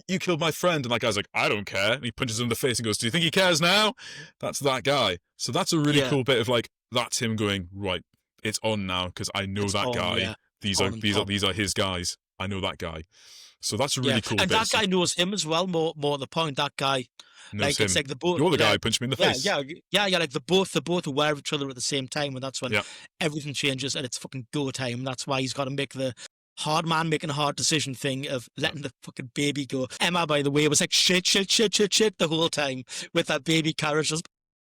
you killed my friend. And that guy's like, I don't care. And he punches him in the face and goes, do you think he cares now? That's that guy. So that's a really cool bit of like, that's him going, right, it's on now because I know that guy. Yeah. These are his guys. I know that guy. So that's a really cool bit. And that guy knows him as well, more the point. That guy knows him. It's like the both. You're the guy who punched me in the face. Yeah, like the both aware of each other at the same time, and that's when everything changes and it's fucking go time. That's why he's got to make the hard man making a hard decision thing of letting the fucking baby go. Emma, by the way, was like shit the whole time with that baby carriage.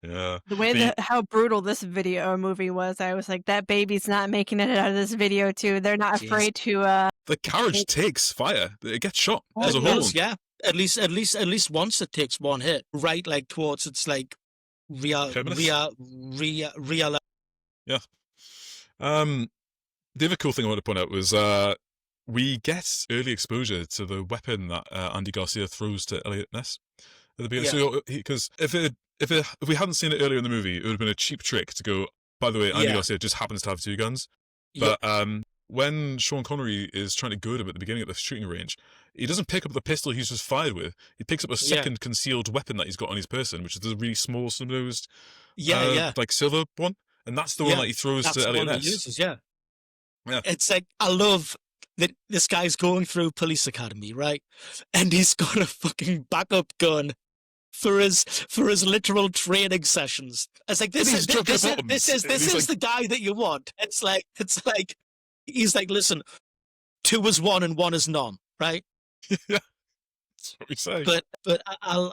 Yeah. The way how brutal this video or movie was, I was like, that baby's not making it out of this video too. They're not afraid to the carriage takes fire. It gets shot as a It whole. does, yeah. At least once it takes one hit, right? Like towards its like real. Yeah. The other cool thing I want to point out was we get early exposure to the weapon that Andy Garcia throws to Elliot Ness at the beginning. Yeah. So, because if we hadn't seen it earlier in the movie, it would have been a cheap trick to go, by the way, Andy Garcia just happens to have 2 guns. But when Sean Connery is trying to goad him at the beginning at the shooting range, he doesn't pick up the pistol he's just fired with. He picks up a second concealed weapon that he's got on his person, which is the really small, snub-nosed, like silver one. And that's the one that he throws to Elliot Ness. Uses, yeah. It's like, I love that this guy's going through police academy, right? And he's got a fucking backup gun for his literal training sessions. It's like, this is the guy that you want. It's like he's like, listen, 2 is 1 and 1 is none, right? Yeah, that's what we say. But I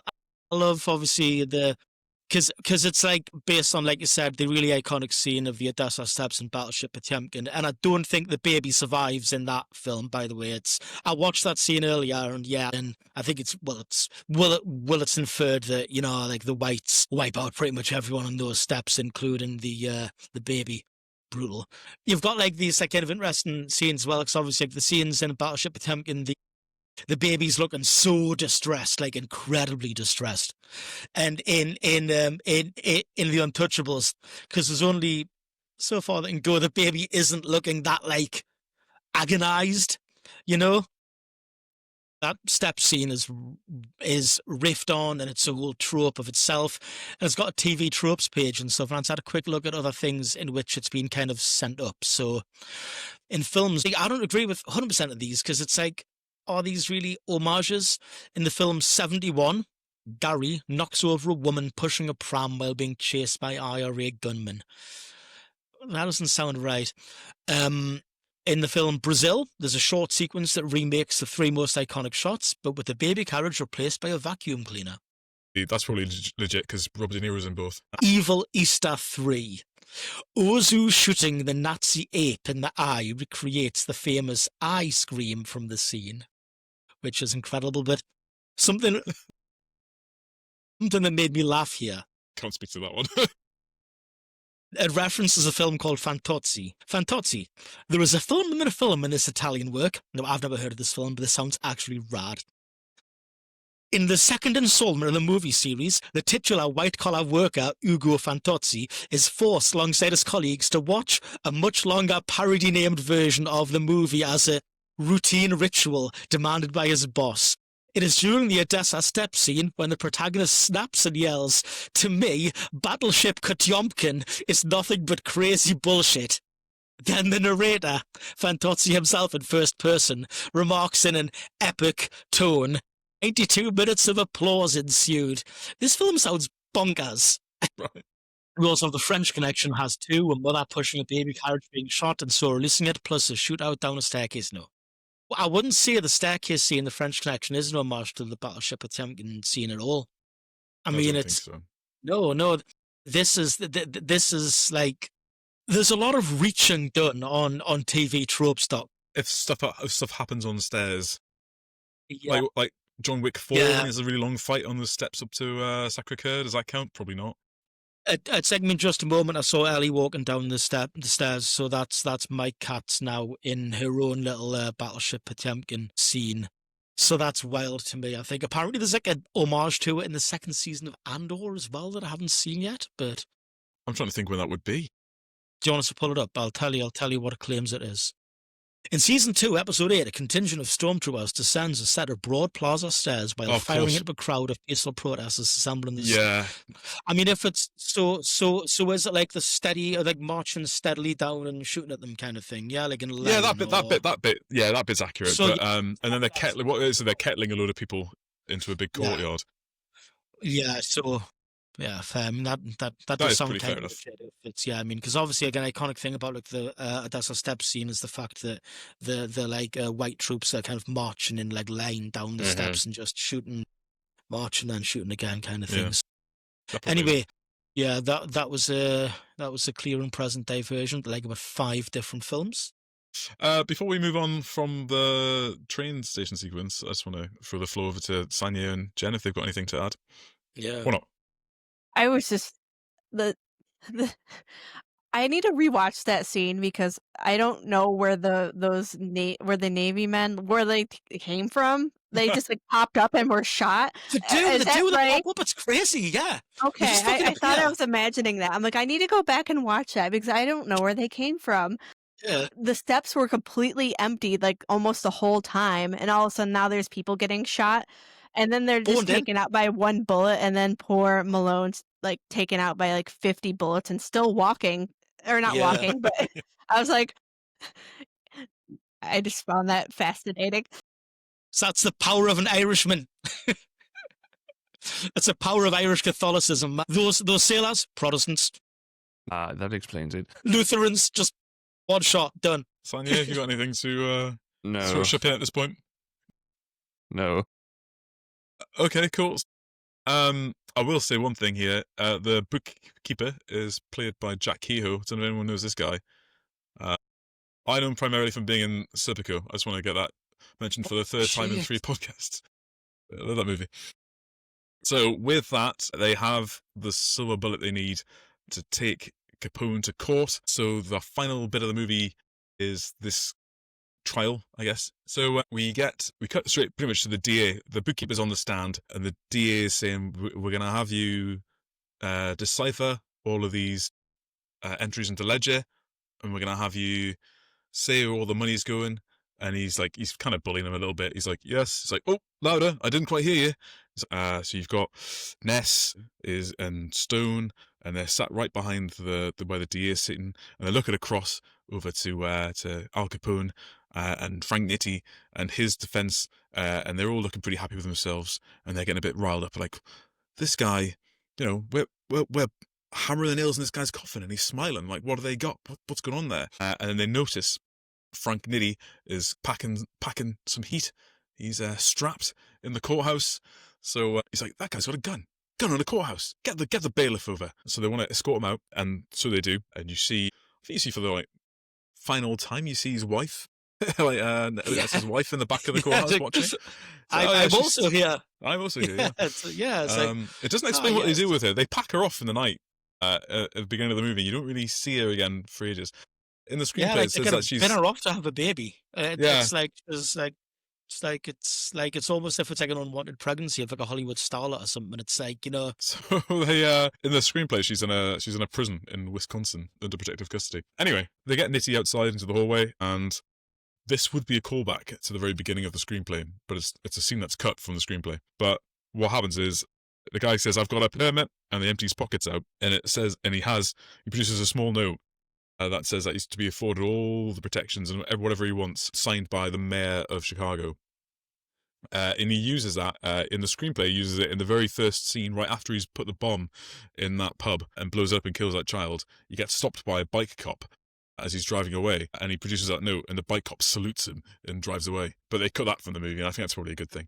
love, obviously, because it's like based on, like you said, the really iconic scene of the Odessa Steps in Battleship Potemkin, and I don't think the baby survives in that film. By the way, I watched that scene earlier, and I think it's inferred that, you know, like the whites wipe out pretty much everyone on those steps, including the baby. Brutal. You've got like these like kind of interesting scenes as well, because obviously like the scenes in Battleship Potemkin, the baby's looking so distressed, like incredibly distressed, and in the Untouchables, because there's only so far that can go, the baby isn't looking that like agonized, you know. That step scene is riffed on, and it's a whole trope of itself, and it's got a TV tropes page and stuff. And I've had a quick look at other things in which it's been kind of sent up. So in films, I don't agree with 100% of these, because it's like, are these really homages? In the film 71, Gary knocks over a woman pushing a pram while being chased by IRA gunmen. That doesn't sound right. In the film Brazil, there's a short sequence that remakes the 3 most iconic shots, but with the baby carriage replaced by a vacuum cleaner. That's probably legit, because Robert De Niro's in both. Evil Easter 3. Ozu shooting the Nazi ape in the eye recreates the famous eye scream from the scene, which is incredible, but something that made me laugh here. Can't speak to that one. It references a film called Fantozzi. Fantozzi. There is a film within a film in this Italian work. No, I've never heard of this film, but this sounds actually rad. In the second installment of the movie series, the titular white-collar worker, Ugo Fantozzi, is forced alongside his colleagues to watch a much longer parody-named version of the movie as a routine ritual demanded by his boss. It is during the Odessa step scene when the protagonist snaps and yells, "To me, Battleship Potemkin is nothing but crazy bullshit." Then the narrator, Fantozzi himself in first person, remarks in an epic tone. 82 minutes of applause ensued. This film sounds bonkers. Right. We also have the French Connection has 2, a mother pushing a baby carriage being shot and so releasing it, plus a shootout down a staircase. No. I wouldn't say the staircase scene, the French Connection, is no homage to the Battleship Potemkin scene at all. I mean, it's so. No. This is like, there's a lot of reaching done on TV trope stock. If stuff happens on stairs, Yeah. like John Wick 4, when there's a really long fight on the steps up to Sacre-Cœur, does that count? Probably not. At segment just a moment, I saw Ellie walking down the stairs, so that's my cat now in her own little Battleship Potemkin scene. So that's wild to me. I think apparently there's like an homage to it in the second season of Andor as well that I haven't seen yet. But I'm trying to think when that would be. Do you want us to pull it up? I'll tell you what it claims it is. In Season 2, Episode 8, a contingent of stormtroopers descends a set of broad plaza stairs while firing into a crowd of peaceful protesters assembling the Yeah. I mean, if it's so is it like the steady, or like marching steadily down and shooting at them kind of thing? Yeah, like in that bit. Yeah, that bit's accurate. So, but and then they're kettling. What is it? They're kettling a load of people into a big courtyard. Yeah. So. Yeah, fair. I mean, that does sound kind of legit. It's, yeah, I mean, because obviously, again, iconic thing about like the Odessa step scene is the fact that the like white troops are kind of marching in like line down the steps and just shooting, marching and shooting again, kind of things. Yeah. Anyway, yeah, that was a clear and present day version, like about 5 different films. Before we move on from the train station sequence, I just want to throw the floor over to Sanya and Jen if they've got anything to add. Yeah. Or not. I was just the I need to rewatch that scene because I don't know where the Navy men where they came from. They just like popped up and were shot. The Is that two that right? pop up, it's crazy, yeah. Okay, just fucking- I thought yeah. I was imagining that. I'm like, I need to go back and watch that because I don't know where they came from. Yeah. The steps were completely emptied, like almost the whole time, and all of a sudden now there's people getting shot, and then they're just Boned in. taken out by one bullet, and then poor Malone's like taken out by like 50 bullets and still walking, or not Yeah. walking, but I was like, I just found that fascinating. So that's the power of an Irishman. That's the power of Irish Catholicism. Those sailors, Protestants. That explains it. Lutherans, just one shot, done. Sanya, you got anything to No. sort of chip in at this point? No. Okay, cool. I will say one thing here. The bookkeeper is played by Jack Kehoe. I don't know if anyone knows this guy. I know him primarily from being in Serpico. I just want to get that mentioned for the third time in 3 podcasts. I love that movie. So with that, they have the silver bullet they need to take Capone to court. So the final bit of the movie is this trial, I guess. So we cut straight pretty much to the DA. The bookkeeper's on the stand, and the DA is saying, we're going to have you decipher all of these entries into ledger, and we're going to have you say where all the money's going. And he's kind of bullying him a little bit. He's like, yes. He's like, oh, louder. I didn't quite hear you. So you've got Ness and Stone, and they're sat right behind where the DA is sitting, and they're looking across over to Al Capone and Frank Nitti and his defense, and they're all looking pretty happy with themselves, and they're getting a bit riled up, like, this guy, we're hammering the nails in this guy's coffin, and he's smiling. Like, what have they got? What's going on there? And then they notice Frank Nitti is packing some heat. He's strapped in the courthouse. So he's like, that guy's got a gun in the courthouse. Get the bailiff over. So they want to escort him out, and so they do. And you see for the final time, you see his wife. That's his wife in the back of the courthouse watching. So, I'm also here. I'm also here. Yeah, it's like, it doesn't explain what they do with her. They pack her off in the night at the beginning of the movie. You don't really see her again for ages. In the screenplay, it says that she's been her off to have a baby. Yeah. It's almost if it's like an unwanted pregnancy of like a Hollywood starlet or something. It's like, So they in the screenplay, she's in a prison in Wisconsin under protective custody. Anyway, they get Nitti outside into the hallway, and this would be a callback to the very beginning of the screenplay, but it's a scene that's cut from the screenplay. But what happens is the guy says, "I've got a permit," and he empties his pockets out, and it says, and he produces a small note that says that he's to be afforded all the protections and whatever he wants, signed by the mayor of Chicago. And he uses that in the screenplay. He uses it in the very first scene, right after he's put the bomb in that pub and blows up and kills that child. He gets stopped by a bike cop as he's driving away, and he produces that note, and the bike cop salutes him and drives away. But they cut that from the movie, and I think that's probably a good thing.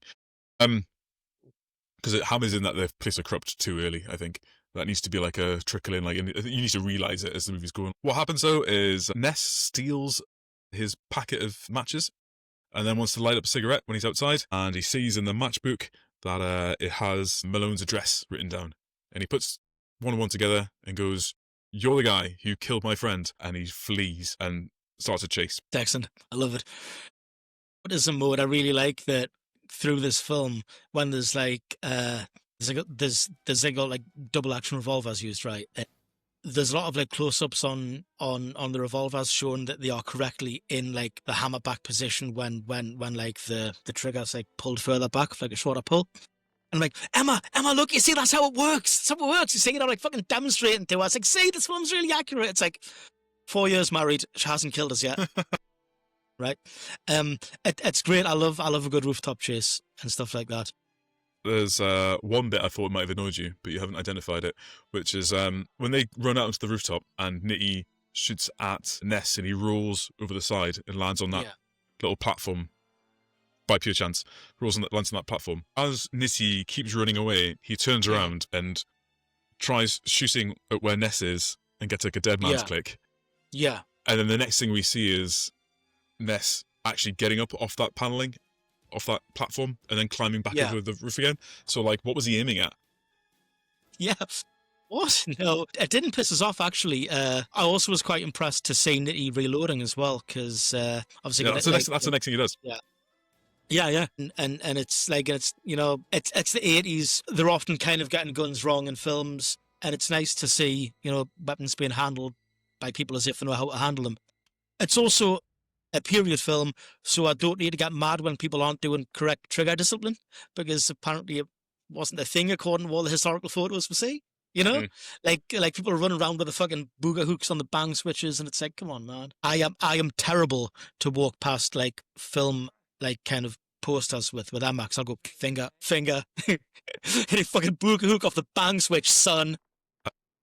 Because it hammers in that the police are corrupt too early, I think. That needs to be like a trickle in, you need to realise it as the movie's going. What happens though is Ness steals his packet of matches and then wants to light up a cigarette when he's outside, and he sees in the matchbook that it has Malone's address written down, and he puts one and one together and goes, "You're the guy who killed my friend," and he flees and starts a chase. Excellent. I love it. What is a mode I really like that through this film, when there's like there's like double action revolvers used, right? There's a lot of like close-ups on the revolvers showing that they are correctly in like the hammer back position when like the trigger's like pulled further back, like a shorter pull. And I'm like, Emma, look, you see, that's how it works. That's how it works. You see, I'm like fucking demonstrating to us. Like, see, this film's really accurate. It's like 4 years married, she hasn't killed us yet. Right? It's great. I love a good rooftop chase and stuff like that. There's one bit I thought might have annoyed you, but you haven't identified it, which is when they run out onto the rooftop and Nitti shoots at Ness and he rolls over the side and lands on that little platform by pure chance. Lands on that platform. As Nitti keeps running away, he turns around and tries shooting at where Ness is and gets like a dead man's click. Yeah. And then the next thing we see is Ness actually getting up off that paneling, off that platform, and then climbing back over the roof again. So, like, what was he aiming at? Yeah. What? No, it didn't piss us off, actually. I also was quite impressed to see Nitty reloading as well, because obviously... Yeah, that's the next thing he does. Yeah. Yeah. And it's like, it's the 80s. They're often kind of getting guns wrong in films, and it's nice to see, weapons being handled by people as if they know how to handle them. It's also a period film, so I don't need to get mad when people aren't doing correct trigger discipline, because apparently it wasn't a thing according to all the historical photos we see. Like people are running around with the fucking booger hooks on the bang switches, and it's like, come on, man. I am terrible to walk past like film like kind of posters with MX. I'll go finger, hit a fucking booger hook off the bang switch, son.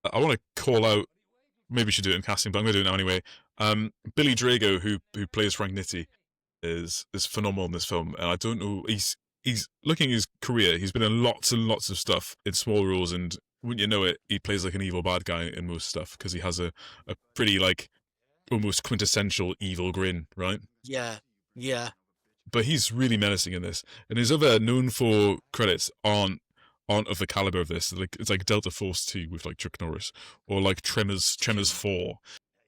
I want to call out. Maybe we should do it in casting, but I'm going to do it now anyway. Billy Drago, who plays Frank Nitti, is phenomenal in this film, and I don't know. He's looking at his career. He's been in lots and lots of stuff in small roles, and wouldn't you know it, he plays like an evil bad guy in most stuff because he has a pretty like almost quintessential evil grin, right? Yeah. But he's really menacing in this, and his other known for credits aren't of the caliber of this. Like it's like Delta Force 2 with like Chuck Norris, or like Tremors 4.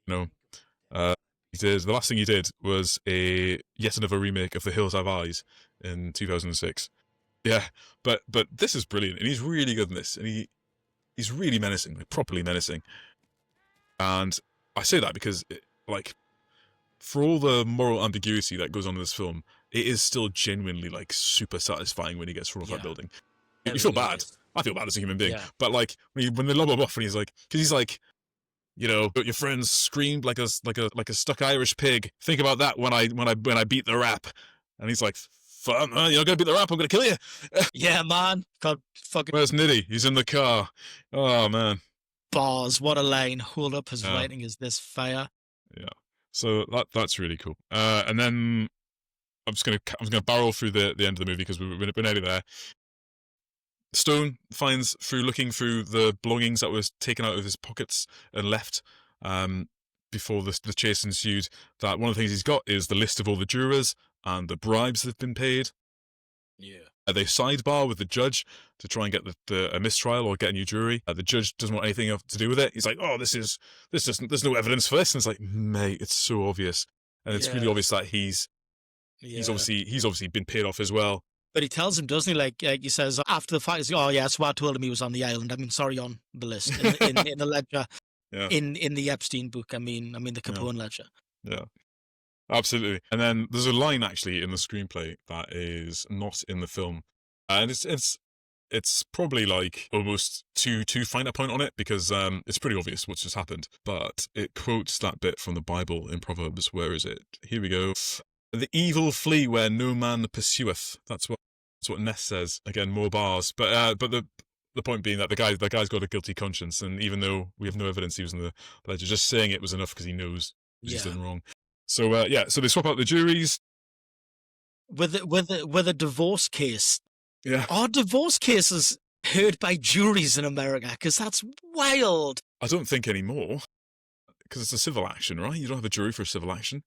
The last thing he did was yet another remake of The Hills Have Eyes in 2006. Yeah, but this is brilliant, and he's really good in this, and he's really menacing, like properly menacing. And I say that because, for all the moral ambiguity that goes on in this film, it is still genuinely like super satisfying when he gets thrown off that building. You feel bad. I feel bad as a human being, but like when they lob him off, and he's like, because he's like, your friends screamed like a stuck Irish pig. Think about that when I beat the rap, and he's like, "Fun, you're not gonna beat the rap. I'm gonna kill you." Yeah, man. God, fucking. Where's Nitty? He's in the car. Oh man. Bars. What a line. Hold up his writing. Is this fire? Yeah. So that's really cool. And then I'm gonna barrel through the end of the movie because we're nearly there. Stone finds looking through the belongings that was taken out of his pockets and left before the chase ensued, that one of the things he's got is the list of all the jurors and the bribes that have been paid. Yeah. They sidebar with the judge to try and get a mistrial or get a new jury. The judge doesn't want anything to do with it. He's like, "Oh, there's no evidence for this." And it's like, mate, it's so obvious, and it's really obvious that he's obviously been paid off as well. But he tells him, doesn't he? Like he says after the fact, he's like, "Oh yeah, so I told him he was on the island. I mean, sorry, on the list in the ledger, in the Epstein book. I mean the Capone ledger." Yeah, absolutely. And then there's a line actually in the screenplay that is not in the film, and it's probably like almost too fine a point on it because it's pretty obvious what's just happened. But it quotes that bit from the Bible in Proverbs. Where is it? Here we go. "The evil flee where no man pursueth." That's what Ness says. Again, more bars. But the point being that the guy's got a guilty conscience, and even though we have no evidence he was in the ledger, just saying it was enough because he knows he's done wrong. So so they swap out the juries. With a divorce case. Yeah. Are divorce cases heard by juries in America? Because that's wild. I don't think anymore, because it's a civil action, right? You don't have a jury for a civil action.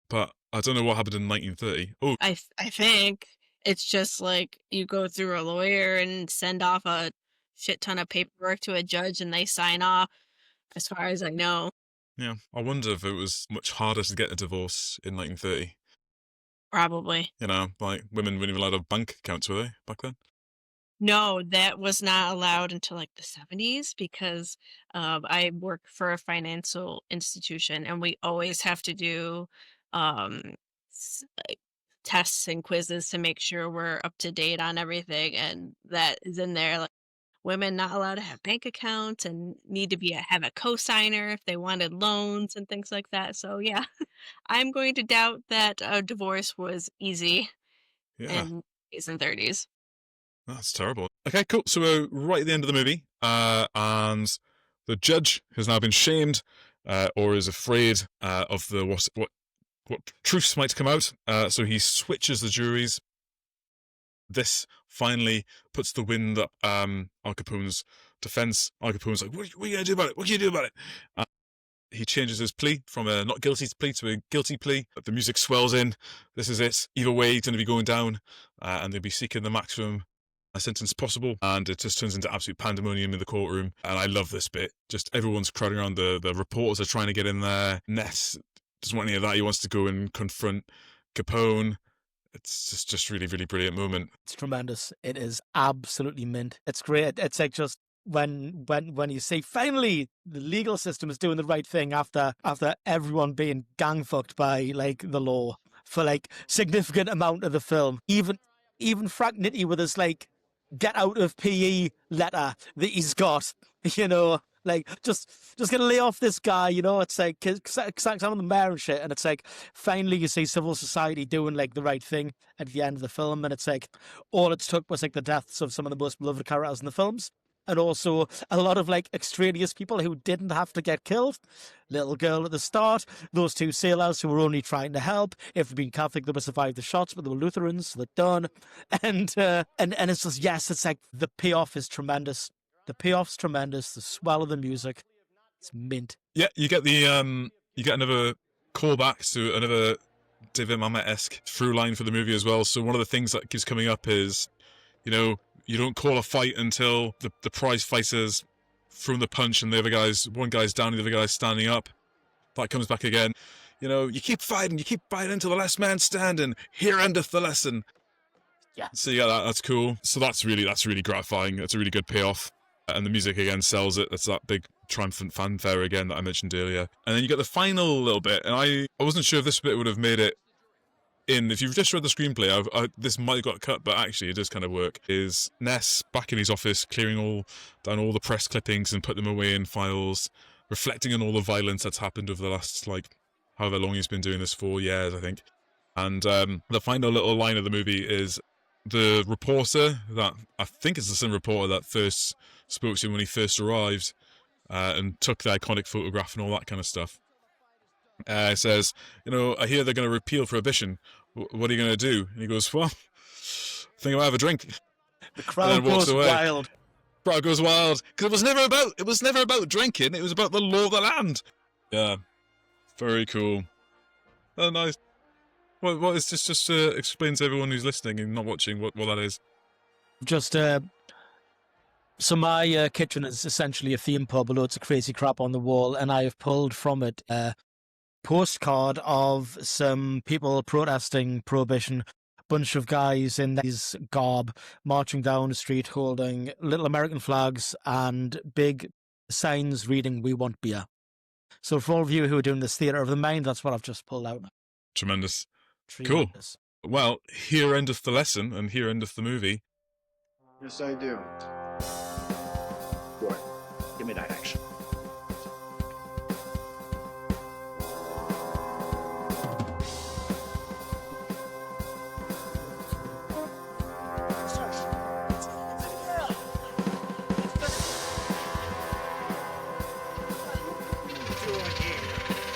But I don't know what happened in 1930. Oh, I think it's just like you go through a lawyer and send off a shit ton of paperwork to a judge and they sign off, as far as I know. Yeah, I wonder if it was much harder to get a divorce in 1930. Probably. Like women weren't even allowed to have bank accounts, were they, back then? No, that was not allowed until like the 70s because I work for a financial institution and we always have to do like tests and quizzes to make sure we're up to date on everything, and that is in there. Like women not allowed to have bank accounts and need to have a co-signer if they wanted loans and things like that. So yeah, I'm going to doubt that a divorce was easy in the 30s. That's terrible. Okay, cool. So we're right at the end of the movie, and the judge has now been shamed, or is afraid of what truths might come out. So he switches the juries. This finally puts the wind up Al Capone's defense. Al Capone's like, "What are you going to do about it? What can you do about it?" he changes his plea from a not guilty plea to a guilty plea. The music swells in. This is it. Either way, he's going to be going down, and they'll be seeking the maximum sentence possible. And it just turns into absolute pandemonium in the courtroom. And I love this bit. Just everyone's crowding around. The reporters are trying to get in there. Ness doesn't want any of that. He wants to go and confront Capone. It's just really, really brilliant moment. It's tremendous. It is absolutely mint. It's great. It's like just when you see finally the legal system is doing the right thing after everyone being gang fucked by like the law for like significant amount of the film. Even Frank Nitti with his like get out of PE letter that he's got, you know. Like, just gonna lay off this guy, you know? It's like, some of the mayor and shit, and it's like, finally you see civil society doing, like, the right thing at the end of the film, and it's like, all it took was, like, the deaths of some of the most beloved characters in the films, and also a lot of, like, extraneous people who didn't have to get killed. Little girl at the start, those two sailors who were only trying to help. If they'd been Catholic, they would have survived the shots, but they were Lutherans, so they're done. And it's just, yes, it's like, the payoff is tremendous. The payoff's tremendous. The swell of the music, it's mint. Yeah, you get another callback to another David Mamet-esque through line for the movie as well. So one of the things that keeps coming up is, you know, you don't call a fight until the prize fighters throw the punch and one guy's down, the other guy's standing up. That comes back again. You know, you keep fighting until the last man standing. Here endeth the lesson. Yeah. So yeah, that's cool. So that's really gratifying. That's a really good payoff. And the music again sells it. That's that big triumphant fanfare again that I mentioned earlier. And then you get the final little bit, and I wasn't sure if this bit would have made it in. If you've just read the screenplay, this might have got cut, but actually it does kind of work. Is Ness back in his office clearing down all the press clippings and put them away in files, reflecting on all the violence that's happened over the last, like, however long he's been doing this, 4 years, I think. And the final little line of the movie is the reporter that I think is the same reporter that first spoke to him when he first arrived and took the iconic photograph and all that kind of stuff. Says, you know, I hear they're going to repeal prohibition. What are you going to do? And he goes, well, I think I'll have a drink. The crowd goes wild. Crowd goes wild because it was never about drinking. It was about the law of the land. Yeah, very cool. Oh, nice. What is this? Just explain to everyone who's listening and not watching what that is. Just so my kitchen is essentially a theme pub, loads of crazy crap on the wall, and I have pulled from it a postcard of some people protesting prohibition. Bunch of guys in these garb marching down the street holding little American flags and big signs reading "We want beer." So for all of you who are doing this theatre of the mind, that's what I've just pulled out. Tremendous. Cool. Well, here endeth the lesson, and here endeth the movie. Yes, I do. Good. Give me that action.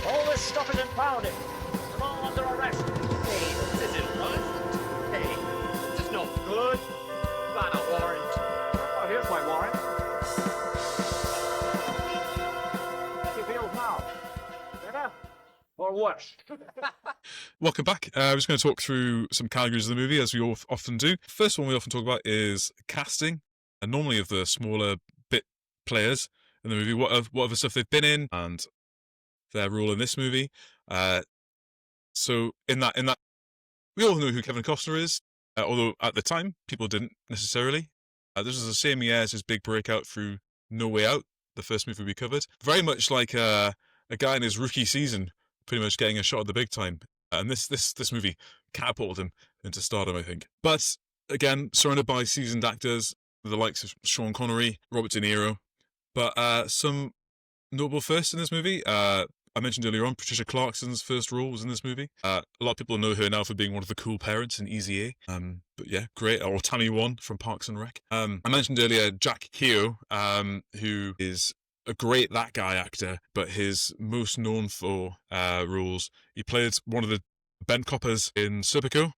All this stuff is impounded. You're all under arrest. Hey, this isn't right. Hey, this is no good. Got a warrant. Oh, here's my warrant. How do you feel now? Better? Or worse? Welcome back. We're just going to talk through some categories of the movie, as we often do. First one we often talk about is casting, and normally of the smaller bit players in the movie, what other stuff they've been in, and their role in this movie. So in that, we all know who Kevin Costner is, although at the time people didn't necessarily. This was the same year as his big breakout through No Way Out, the first movie we covered. Very much like a guy in his rookie season, pretty much getting a shot at the big time. And this movie catapulted him into stardom, I think. But again, surrounded by seasoned actors, the likes of Sean Connery, Robert De Niro. But some notable firsts in this movie. I mentioned earlier on, Patricia Clarkson's first role was in this movie. A lot of people know her now for being one of the cool parents in Easy A. But yeah, great. Or Tammy Wan from Parks and Rec. I mentioned earlier Jack Keogh, who is a great that guy actor, but his most known for roles, he played one of the bent coppers in Serpico,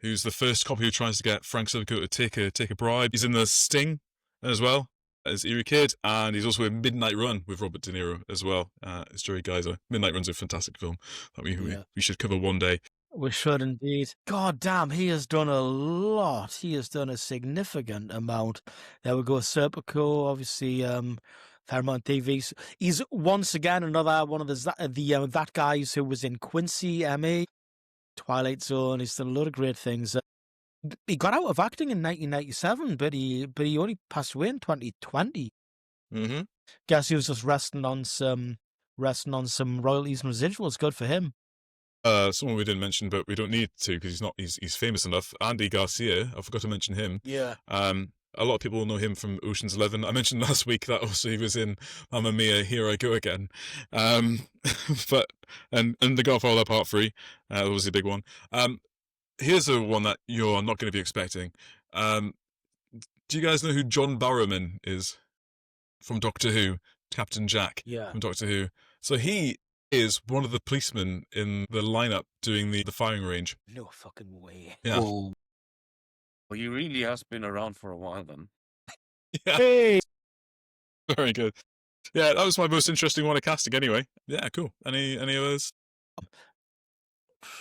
who's the first copper who tries to get Frank Serpico to take a bribe. He's in The Sting as well. as Erie Kid, and he's also in Midnight Run with Robert De Niro as well as Joey Geyser. Midnight Run's a fantastic film that we should cover one day. We should indeed. God damn, he has done a lot. He has done a significant amount. There we go, Serpico, obviously, Fairmont TV. He's once again another one of the that guys who was in Quincy, MA, Twilight Zone. He's done a lot of great things. He got out of acting in 1997, but he only passed away in 2020. Mm-hmm. Guess he was just resting on some royalties and residuals. Good for him. Someone we didn't mention, but we don't need to because he's famous enough. Andy Garcia, I forgot to mention him. Yeah. A lot of people will know him from Ocean's 11. I mentioned last week that also he was in Mamma Mia, Here I Go Again. But and The Godfather Part 3 was a big one. Here's a one that you're not going to be expecting. Do you guys know who John Barrowman is from Doctor Who? Captain Jack from Doctor Who. So he is one of the policemen in the lineup doing the firing range. No fucking way. Yeah. Well, he really has been around for a while then. Yeah. Hey. Very good. Yeah, that was my most interesting one of casting anyway. Yeah, cool. Any others?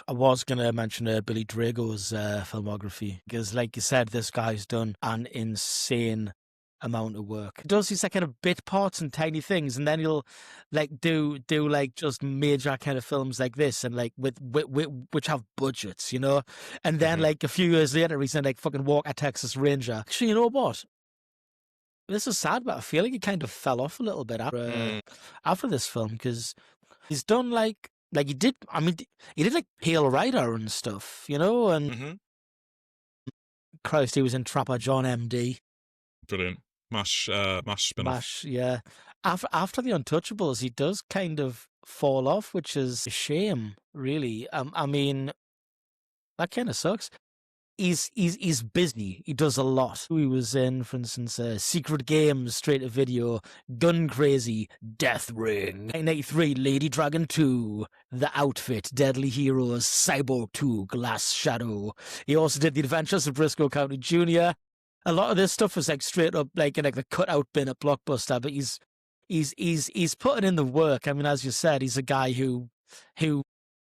I was going to mention Billy Drago's filmography because, like you said, this guy's done an insane amount of work. He does these like kind of bit parts and tiny things, and then he'll like do like just major kind of films like this, and like with which have budgets, you know. And then like a few years later, he's in like fucking Walker Texas Ranger. Actually, you know what? This is sad, but I feel like he kind of fell off a little bit after this film because he's done like he did. I mean, he did like Pale Rider and stuff, you know. And Christ, he was in Trapper John M.D. Brilliant. MASH spin-off. MASH, yeah. After the Untouchables, he does kind of fall off, which is a shame, really. I mean, that kind of sucks. He's busy. He does a lot. He was in, for instance, Secret Games, straight to video, Gun Crazy, Death Ring, 1993, Lady Dragon 2, The Outfit, Deadly Heroes, Cyborg 2, Glass Shadow. He also did The Adventures of Briscoe County Jr. A lot of this stuff was like straight up like in like the cutout bin at Blockbuster, but he's putting in the work. I mean, as you said, he's a guy who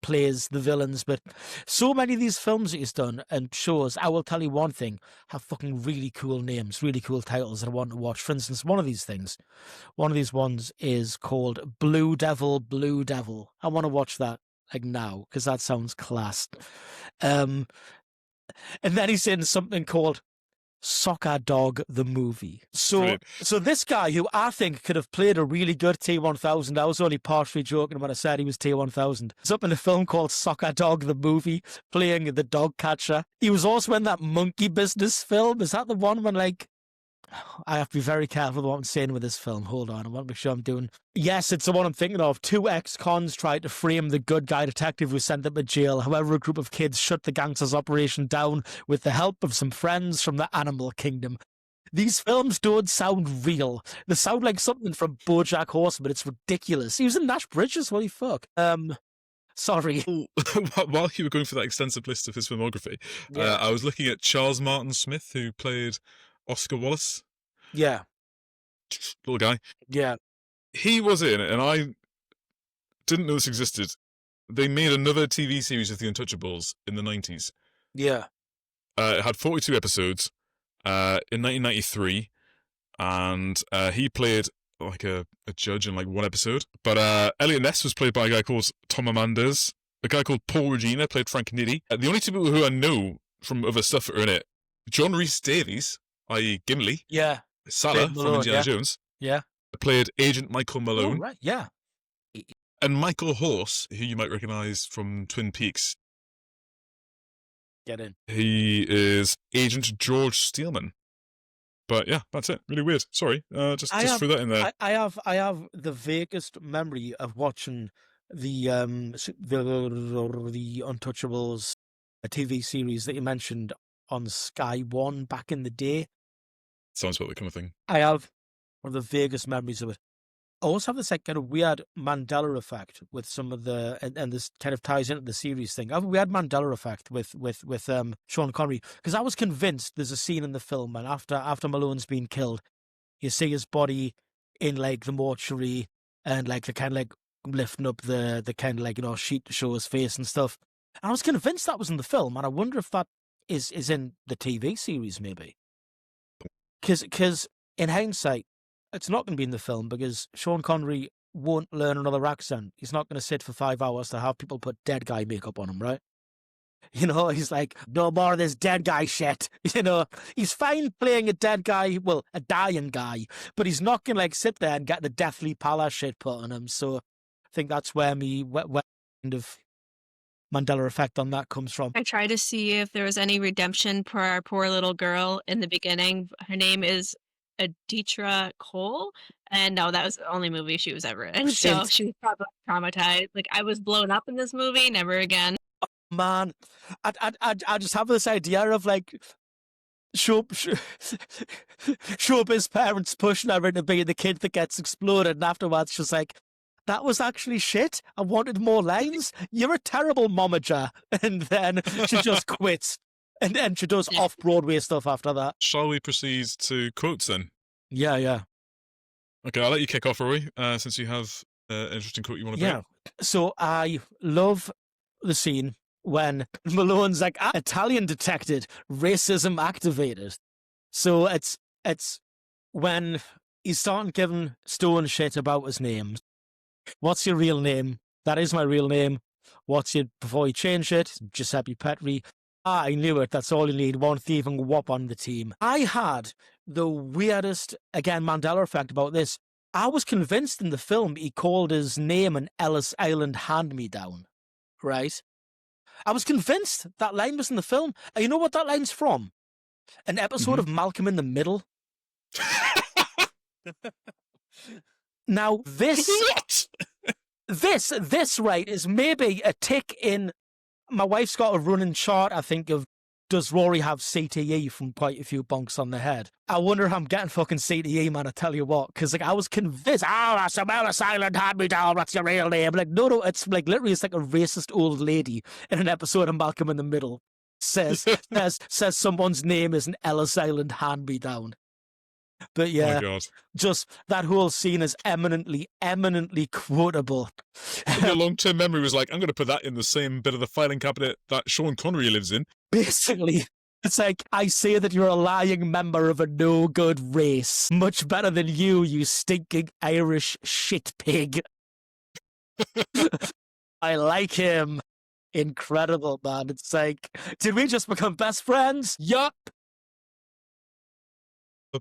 plays the villains, but so many of these films that he's done and shows, I will tell you one thing, have fucking really cool names, really cool titles that I want to watch. For instance, one of these ones is called Blue Devil. I want to watch that like now because that sounds class. And then he's in something called Soccer Dog the Movie. So this guy who I think could have played a really good T-1000, I was only partially joking when I said he was T-1000, is up in a film called Soccer Dog the Movie, playing the dog catcher. He was also in that Monkey Business film. Is that the one when like... I have to be very careful with what I'm saying with this film. Hold on, I want to make sure I'm doing... Yes, it's the one I'm thinking of. Two ex-cons tried to frame the good guy detective who sent them to jail. However, a group of kids shut the gangsters' operation down with the help of some friends from the animal kingdom. These films don't sound real. They sound like something from BoJack Horseman. It's ridiculous. He was in Nash Bridges. Holy fuck. Sorry. While you were going through that extensive list of his filmography, I was looking at Charles Martin Smith, who played Oscar Wallace. Yeah. Little guy. Yeah. He was in it, and I didn't know this existed. They made another TV series of The Untouchables in the 90s. Yeah. It had 42 episodes in 1993, and he played like a judge in like one episode. But Elliot Ness was played by a guy called Tom Amandes. A guy called Paul Regina played Frank Nitti. The only two people who I know from other stuff that are in it, John Rhys Davies, i.e. Gimli. Yeah. Salah from Indiana Jones. Yeah. Played Agent Michael Malone. Oh, right. Yeah. And Michael Horse, who you might recognise from Twin Peaks. Get in. He is Agent George Steelman. But yeah, that's it. Really weird. Sorry. Just threw that in there. I have the vaguest memory of watching the Untouchables TV series that you mentioned on Sky One back in the day. Sounds about the kind of thing. I have one of the vaguest memories of it. I also have this like kind of weird Mandela effect with some of the, and this kind of ties into the series thing. I have a weird Mandela effect with Sean Connery, because I was convinced there's a scene in the film, and after Malone's been killed, you see his body in like the mortuary, and like the kind of like lifting up the kind of like, you know, sheet to show his face and stuff. And I was convinced that was in the film, and I wonder if that is in the TV series maybe. Because in hindsight, it's not going to be in the film because Sean Connery won't learn another accent. He's not going to sit for 5 hours to have people put dead guy makeup on him, right? You know, he's like, no more of this dead guy shit. You know, he's fine playing a dead guy, well, a dying guy, but he's not going to like sit there and get the Deathly Pallor shit put on him. So I think that's where kind of Mandela effect on that comes from. I tried to see if there was any redemption for our poor little girl in the beginning. Her name is Aditra Cole, and no, that was the only movie she was ever in. So she was probably traumatized. Like, I was blown up in this movie, never again. Man, I just have this idea of like Showbiz parents pushing her into being the kid that gets exploded, and afterwards she's like, that was actually shit. I wanted more lines. You're a terrible momager. And then she just quits. And then she does off-Broadway stuff after that. Shall we proceed to quotes then? Yeah. Okay, I'll let you kick off, Rory, since you have an interesting quote you want to bring. Yeah. So I love the scene when Malone's like, Italian detected, racism activated. So it's when he's starting giving Stone shit about his name. What's your real name? That is my real name. What's your, before he changed it, Giuseppe Petri. I knew it. That's all you need. One thieving wop on the team. I had the weirdest, again, Mandela effect about this. I was convinced in the film he called his name an Ellis Island hand-me-down. Right? I was convinced that line was in the film. And you know what that line's from? An episode of Malcolm in the Middle. Now, this... What? This, right, is maybe a tick in... My wife's got a running chart, I think, of does Rory have CTE from quite a few bonks on the head. I wonder if I'm getting fucking CTE, man, I tell you what. Because, like, I was convinced, that's a Ellis Island hand-me-down, that's your real name. Like, no, it's like, literally, it's like a racist old lady in an episode of Malcolm in the Middle says someone's name is an Ellis Island hand-me-down. But yeah, oh my God. Just that whole scene is eminently quotable. Your long-term memory was like, I'm going to put that in the same bit of the filing cabinet that Sean Connery lives in. Basically, it's like, I say that you're a lying member of a no-good race. Much better than you stinking Irish shit pig. I like him. Incredible, man. It's like, did we just become best friends? Yup.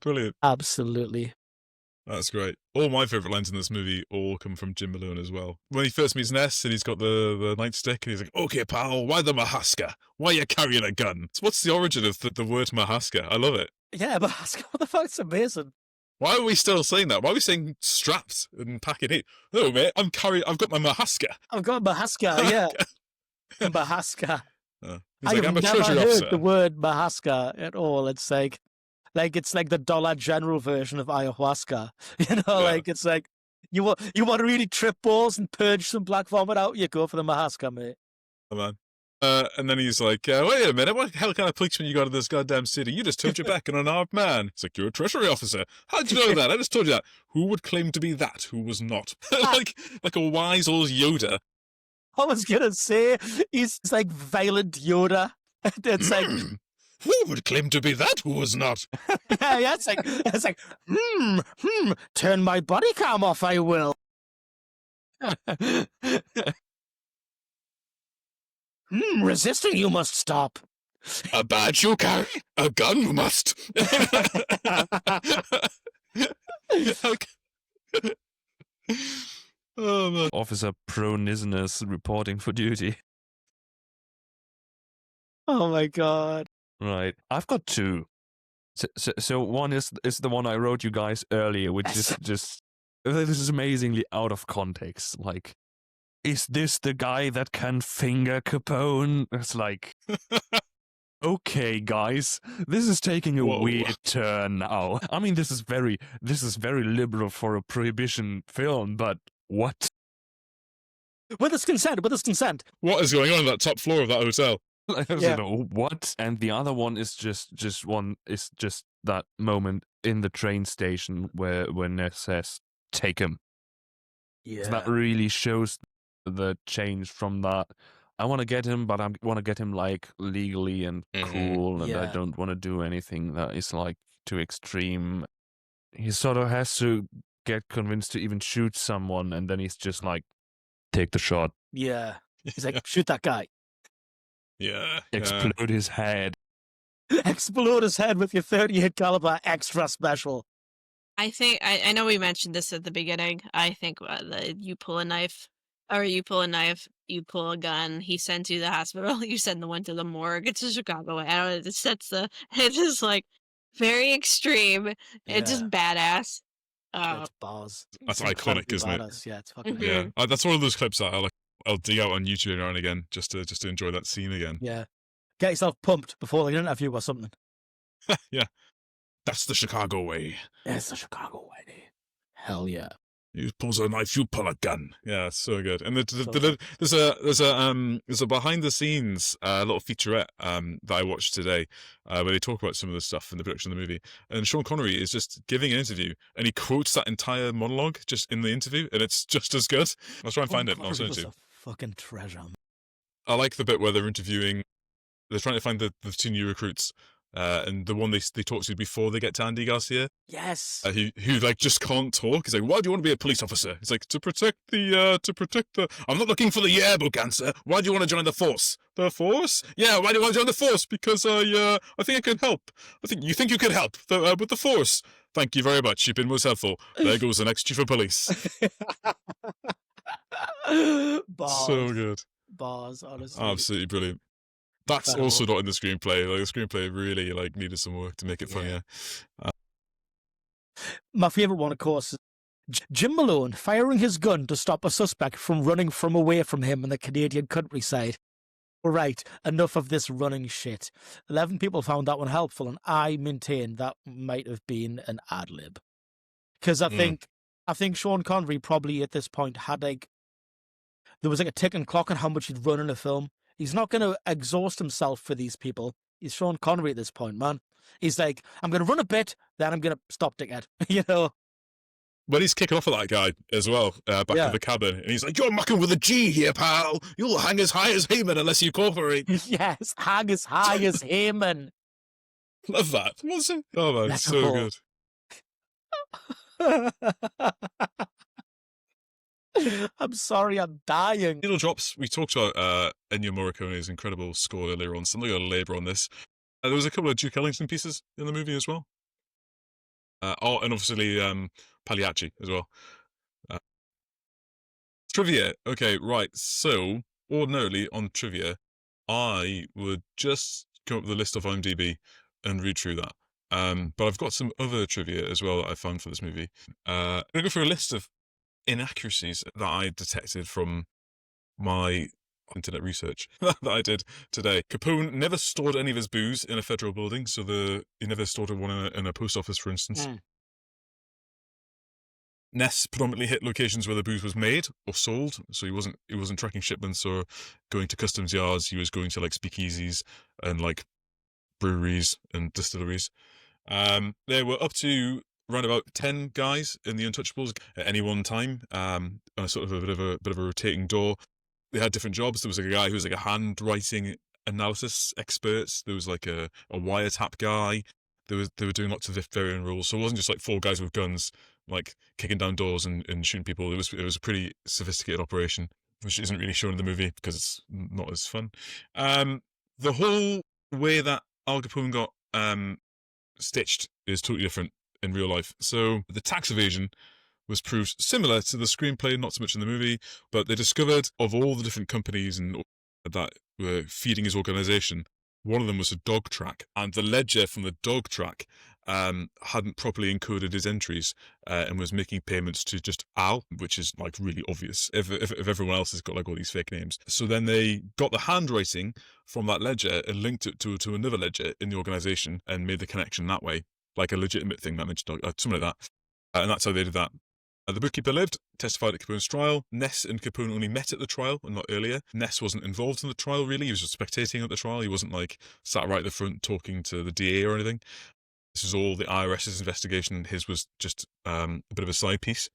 Brilliant. Absolutely. That's great. All my favourite lines in this movie all come from Jim Malone as well. When he first meets Ness and he's got the nightstick and he's like, okay, pal, why the Mahaska? Why are you carrying a gun? So what's the origin of the word Mahaska? I love it. Yeah, Mahaska, what the fuck? It's amazing. Why are we still saying that? Why are we saying strapped and packing it? No, mate, I've got my Mahaska. I've got Mahaska, yeah. Mahaska. He's I like, have I'm a never treasury heard officer. the word Mahaska at all. It's like it's like the Dollar General version of ayahuasca. You know, Yeah. like it's like you want to really trip balls and purge some black vomit out. You go for the Mahaska, mate. Oh, man. And then he's like, wait a minute, what the hell kind of policeman you got in this goddamn city? You just turned your back on an unarmed man. It's like, you're a treasury officer. How'd you know that? I just told you that. Who would claim to be that? Who was not? like a wise old Yoda. I was gonna say he's like violent Yoda. It's like who would claim to be that? Who was not? yeah, it's like turn my body cam off, I will. Resisting you must stop. A badge you carry, a gun you must. Oh, man. Officer Pro-Nisness reporting for duty. Oh my God. Right. I've got two. So one is the one I wrote you guys earlier, which is just this is amazingly out of context. Like, is this the guy that can finger Capone? It's like, okay, guys, this is taking a weird turn now. I mean, this is very liberal for a prohibition film, but what? With his consent. What is going on that top floor of that hotel? I don't know what. And the other one is just that moment in the train station where Ness says, "Take him." Yeah. So that really shows the change from that. I want to get him, but I want to get him like legally and cool, and I Yeah. don't want to do anything that is like too extreme. He sort of has to get convinced to even shoot someone, and then he's just like, take the shot. Yeah. He's like, shoot that guy. Yeah. Explode his head. Explode his head with your 38 caliber extra special. I think I know we mentioned this at the beginning. I think you pull a knife, you pull a gun. He sends you to the hospital. You send the one to the morgue. It's a Chicago way. I don't know. It is like very extreme. It's just badass. It's bars. That's It's iconic, incredibly isn't it? badass. Yeah, it's fucking Yeah, that's one of those clips that I'll dig out on YouTube now and again just to enjoy that scene again. Yeah. Get yourself pumped before an interview or something. Yeah. That's the Chicago way. It's the Chicago way. Hell yeah. You pulls a knife, you pull a gun. Yeah, it's so good. And there's a behind the scenes little featurette that I watched today where they talk about some of the stuff in the production of the movie. And Sean Connery is just giving an interview, and he quotes that entire monologue just in the interview, and it's just as good. I'll try and find it. And I'll send it to you. Fucking treasure. I like the bit where they're interviewing. They're trying to find the two new recruits. And the one they talk to before they get to Andy Garcia. Yes. Who like just can't talk. He's like, why do you want to be a police officer? He's like, to protect the, I'm not looking for the yearbook answer. Why do you want to join the force? The force? Yeah, why do you want to join the force? Because I think I can help. You think you can help with the force. Thank you very much. You've been most helpful. There goes the next chief of police. Bars. So good. Bars, honestly. Absolutely brilliant. That's also not in the screenplay. Like, the screenplay really needed some work to make it funnier. My favourite one, of course, is Jim Malone firing his gun to stop a suspect from running from away from him in the Canadian countryside. All right, enough of this running shit. 11 people found that one helpful, and I maintain that might have been an ad-lib. Because I think Sean Connery probably at this point had there was a ticking clock on how much he'd run in a film. He's not going to exhaust himself for these people. He's Sean Connery at this point, man. He's like, I'm going to run a bit, then I'm going to stop dickhead, When he's kicking off at that guy as well, back in the cabin, and he's like, you're mucking with a G here, pal. You'll hang as high as Heyman unless you cooperate. Yes, hang as high as Heyman. Love that. What's it? Oh, man, it's so good. I'm sorry, I'm dying. Needle drops. We talked about Ennio Morricone's incredible score earlier on, so I'm not going to labour on this. There was a couple of Duke Ellington pieces in the movie as well. And obviously Pagliacci as well. Trivia. Okay, right. So, ordinarily on trivia, I would just come up with a list of IMDb and read through that. But I've got some other trivia as well that I found for this movie. I'm going to go through a list of inaccuracies that I detected from my internet research that I did today. Capone never stored any of his booze in a federal building, so he never stored one in a post office, for instance. Ness predominantly hit locations where the booze was made or sold, so he wasn't tracking shipments or going to customs yards. He was going to speakeasies and breweries and distilleries. There were up to around about 10 guys in the Untouchables at any one time, on a sort of a bit of a rotating door. They had different jobs. There was a guy who was a handwriting analysis expert. There was a wiretap guy. They were doing lots of varying roles. So it wasn't just 4 guys with guns kicking down doors and shooting people. It was a pretty sophisticated operation, which isn't really shown in the movie because it's not as fun. The whole way that Al Capone got stitched is totally different in real life. So the tax evasion was proved similar to the screenplay, not so much in the movie, but they discovered of all the different companies and that were feeding his organization, one of them was a dog track, and the ledger from the dog track hadn't properly encoded his entries and was making payments to just Al, which is really obvious if everyone else has got all these fake names. So then they got the handwriting from that ledger and linked it to another ledger in the organization and made the connection that way, like a legitimate thing that mentioned something like that. And that's how they did that. The bookkeeper lived, testified at Capone's trial. Ness and Capone only met at the trial and not earlier. Ness wasn't involved in the trial, really. He was just spectating at the trial. He wasn't sat right at the front talking to the DA or anything. This was all the IRS's investigation. His was just a bit of a side piece.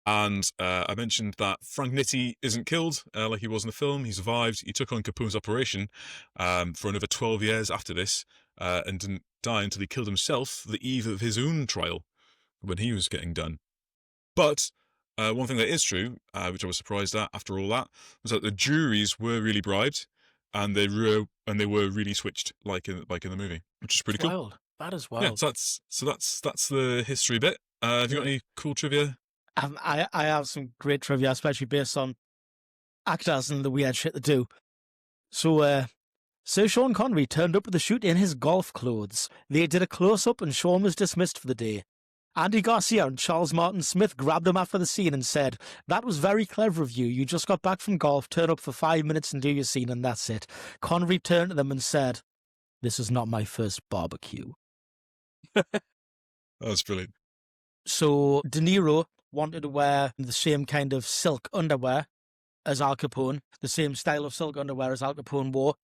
And I mentioned that Frank Nitti isn't killed like he was in the film. He survived. He took on Capone's operation for another 12 years after this and didn't die until he killed himself the eve of his own trial when he was getting done. But one thing that is true, which I was surprised at after all that, was that the juries were really bribed and they were really switched like in the movie, which is pretty cool. Wild. That is wild. Yeah, so that's the history bit. Have you got any cool trivia? I have some great trivia, especially based on actors and the weird shit they do. So, Sir Sean Connery turned up at the shoot in his golf clothes. They did a close-up and Sean was dismissed for the day. Andy Garcia and Charles Martin Smith grabbed him after the scene and said, "That was very clever of you. You just got back from golf, turn up for 5 minutes and do your scene, and that's it." Connery turned to them and said, "This is not my first barbecue." That's brilliant. So De Niro wanted to wear the same kind of silk underwear as Al Capone, the same style of silk underwear as Al Capone wore.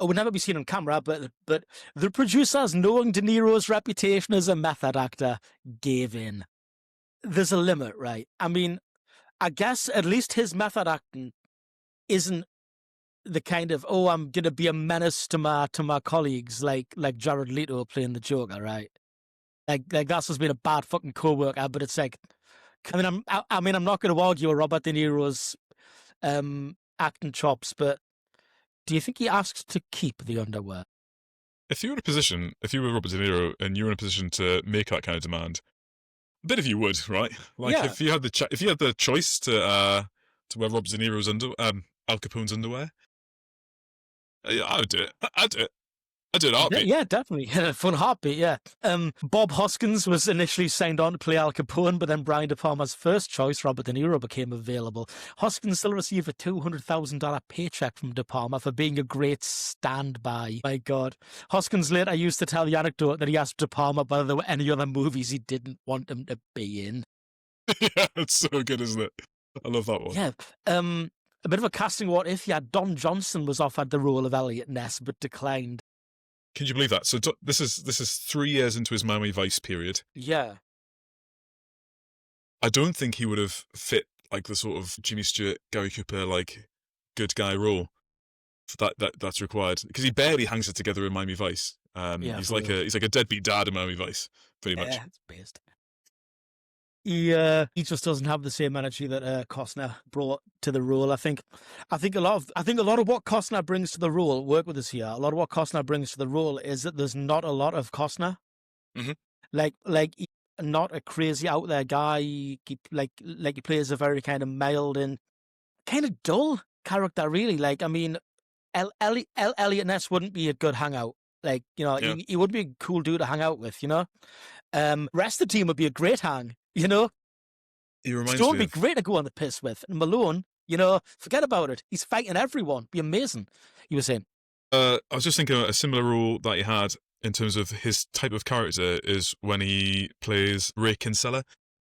It would never be seen on camera, but the producers, knowing De Niro's reputation as a method actor, gave in. There's a limit, right? I mean, I guess at least his method acting isn't the kind of, oh, I'm gonna be a menace to my colleagues, like Jared Leto playing the Joker, right? Like that's just been a bad fucking co-worker, but it's like, I'm not going to argue with Robert De Niro's acting chops, but do you think he asked to keep the underwear? If you were Robert De Niro and you were in a position to make that kind of demand, a bit of you would, right? Like Yeah. if you had the choice to wear Robert De Niro's Al Capone's underwear, I would do it. I'd do it. I'd do it in a heartbeat. Yeah, definitely. Fun heartbeat, yeah. Bob Hoskins was initially signed on to play Al Capone, but then Brian De Palma's first choice, Robert De Niro, became available. Hoskins still received a $200,000 paycheck from De Palma for being a great standby. My God. Hoskins later used to tell the anecdote that he asked De Palma whether there were any other movies he didn't want him to be in. Yeah, it's so good, isn't it? I love that one. Yeah. A bit of a casting what if, yeah, Don Johnson was offered the role of Elliot Ness, but declined. Can you believe that? So this is 3 years into his Miami Vice period. Yeah. I don't think he would have fit like the sort of Jimmy Stewart, Gary Cooper, like good guy role that's required, because he barely hangs it together in Miami Vice. He's like a deadbeat dad in Miami Vice, pretty much. Yeah, it's based. He just doesn't have the same energy that Costner brought to the role. I think a lot of what Costner brings to the role, work with us here. A lot of what Costner brings to the role is that there's not a lot of Costner. Mm-hmm. Like he's not a crazy out there guy. He plays a very kind of mild and kind of dull character, really. Like, I mean, Elliot Ness wouldn't be a good hangout. Like, you know, Yeah. he would be a cool dude to hang out with, you know. Rest of the team would be a great hang, you know. He reminds Stone would me be great to go on the piss with. And Malone, you know, forget about it. He's fighting everyone. Be amazing. You were saying? I was just thinking about a similar role that he had in terms of his type of character is when he plays Ray Kinsella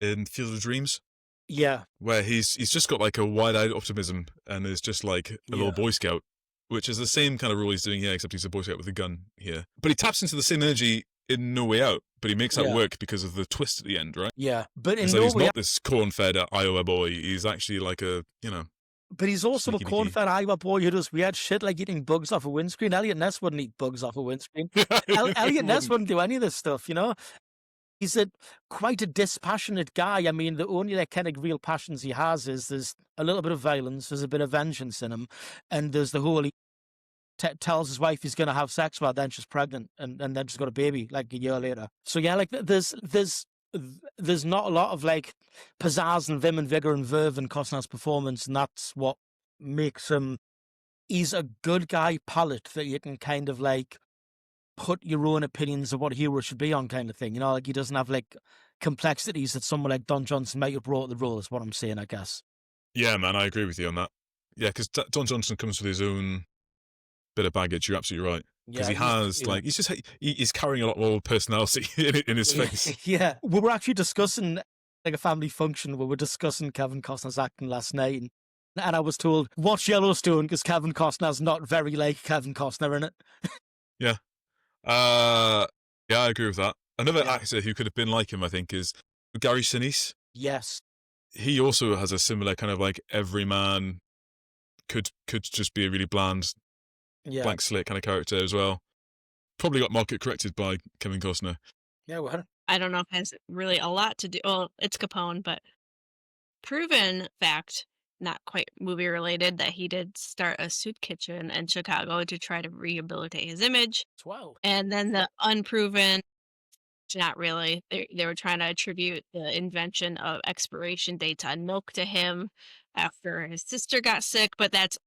in Field of Dreams. Yeah. Where he's just got like a wide-eyed optimism and is just like a little Boy Scout, which is the same kind of role he's doing here, except he's a Boy Scout with a gun here. But he taps into the same energy in No Way Out, but he makes that work because of the twist at the end, right? Yeah. But in It's No like he's Way not this corn-fed Iowa boy. He's actually like a, you know. But he's also a sneaky corn-fed Iowa boy who does weird shit like eating bugs off a windscreen. Elliot Ness wouldn't eat bugs off a windscreen. Elliot Ness wouldn't do any of this stuff, you know? He's quite a dispassionate guy. I mean, the only like kind of real passions he has is there's a little bit of violence, there's a bit of vengeance in him, and there's the whole tells his wife he's going to have sex with her, then she's pregnant, and then she's got a baby like a year later. So yeah, like there's not a lot of like pizzazz and vim and vigor and verve in Costner's performance, and that's what makes him. He's a good guy palette that you can kind of like put your own opinions of what a hero should be on, kind of thing. You know, like he doesn't have like complexities that someone like Don Johnson might have brought to the role. Is what I'm saying, I guess. Yeah, man, I agree with you on that. Yeah, because Don Johnson comes with his own bit of baggage. You're absolutely right. Because he's carrying a lot more personality in his face. Yeah, we were actually discussing like a family function. We were discussing Kevin Costner's acting last night, and I was told watch Yellowstone because Kevin Costner's not very like Kevin Costner in it. Yeah, I agree with that. Another actor who could have been like him, I think, is Gary Sinise. Yes. He also has a similar kind of like everyman, could just be a really blank slate kind of character as well. Probably got market corrected by Kevin Costner. Yeah, well, I don't know if it has really a lot to do. Well, it's Capone, but proven fact, not quite movie related, that he did start a soup kitchen in Chicago to try to rehabilitate his image. Wow. And then the unproven, not really. They were trying to attribute the invention of expiration dates on milk to him after his sister got sick, but that's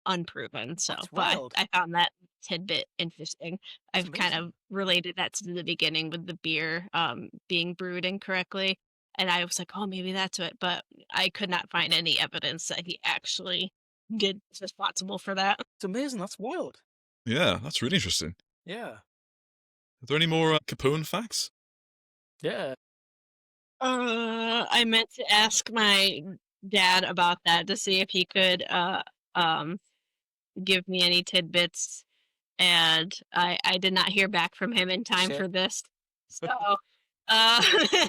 unproven. So, That's but wild. I found that tidbit interesting. That's I've kind amazing. of related that to the beginning with the beer being brewed incorrectly. And I was like, oh, maybe that's it. But I could not find any evidence that he actually was responsible for that. It's amazing. That's wild. Yeah, that's really interesting. Yeah. Are there any more Capone facts? Yeah. I meant to ask my dad about that to see if he could give me any tidbits, and I did not hear back from him in time for this. So, probably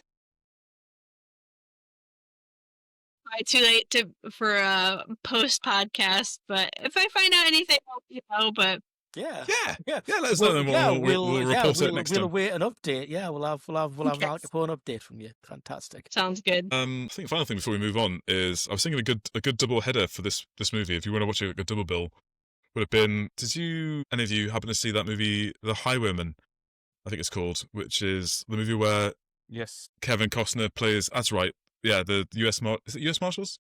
too late for a post podcast. But if I find out anything, I'll let you know. But Yeah. Let us know. We'll report it next time. We'll await an update. Yeah, we'll have an Al Capone update from you. Fantastic. Sounds good. I think the final thing before we move on is I was thinking a good double header for this movie. If you want to watch a good double bill, would have been. Did any of you happen to see that movie, The Highwayman? I think it's called, which is the movie where Kevin Costner plays. That's right. Yeah, the U.S. Is it U.S. Marshals?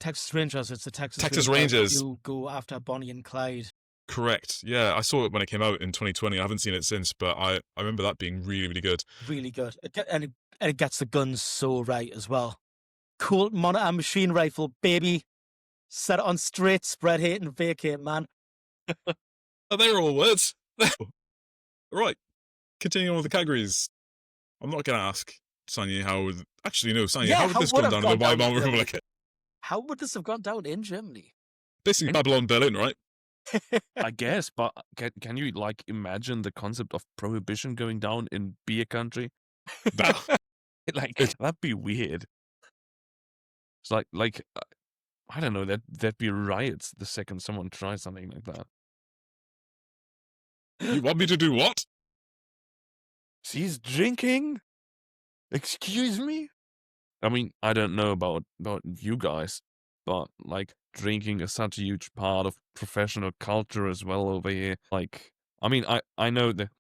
Texas Rangers. It's the Texas Rangers. You go after Bonnie and Clyde. Correct. Yeah, I saw it when it came out in 2020. I haven't seen it since, but I remember that being really, really good. Really good. And it gets the guns so right as well. Colt monitor machine rifle, baby. Set it on straight, spread hate and vacate, man. Oh, they're all words. Right. Continuing on with the categories. I'm not going to ask Sanya how... Actually, no, Sanya, how would this go down in the Weimar Republic? How would this have gone down in Germany? Basically Babylon, Berlin, right? I guess, but can you like imagine the concept of prohibition going down in beer country? Like that'd be weird. It's like I don't know, that'd be riots the second someone tries something like that. You want me to do what? She's drinking? Excuse me? I mean, I don't know about you guys, but like drinking is such a huge part of professional culture as well over here. Like, I mean, I know the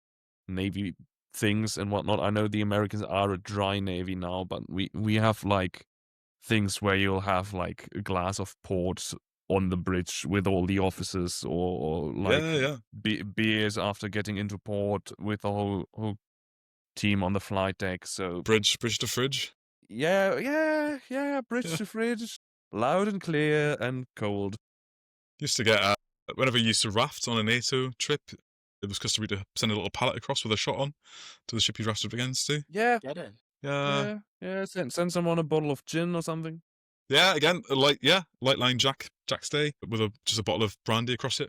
Navy things and whatnot. I know the Americans are a dry Navy now, but we have like things where you'll have like a glass of port on the bridge with all the officers, or like beers after getting into port with the whole team on the flight deck. So bridge to fridge. Yeah, bridge to fridge, loud and clear and cold. Used to get whenever you used to raft on a NATO trip, it was customary to send a little pallet across with a shot on to the ship you rafted against to. Yeah. Get in. Yeah. Send someone a bottle of gin or something. Yeah, again, light line Jack Stay with just a bottle of brandy across it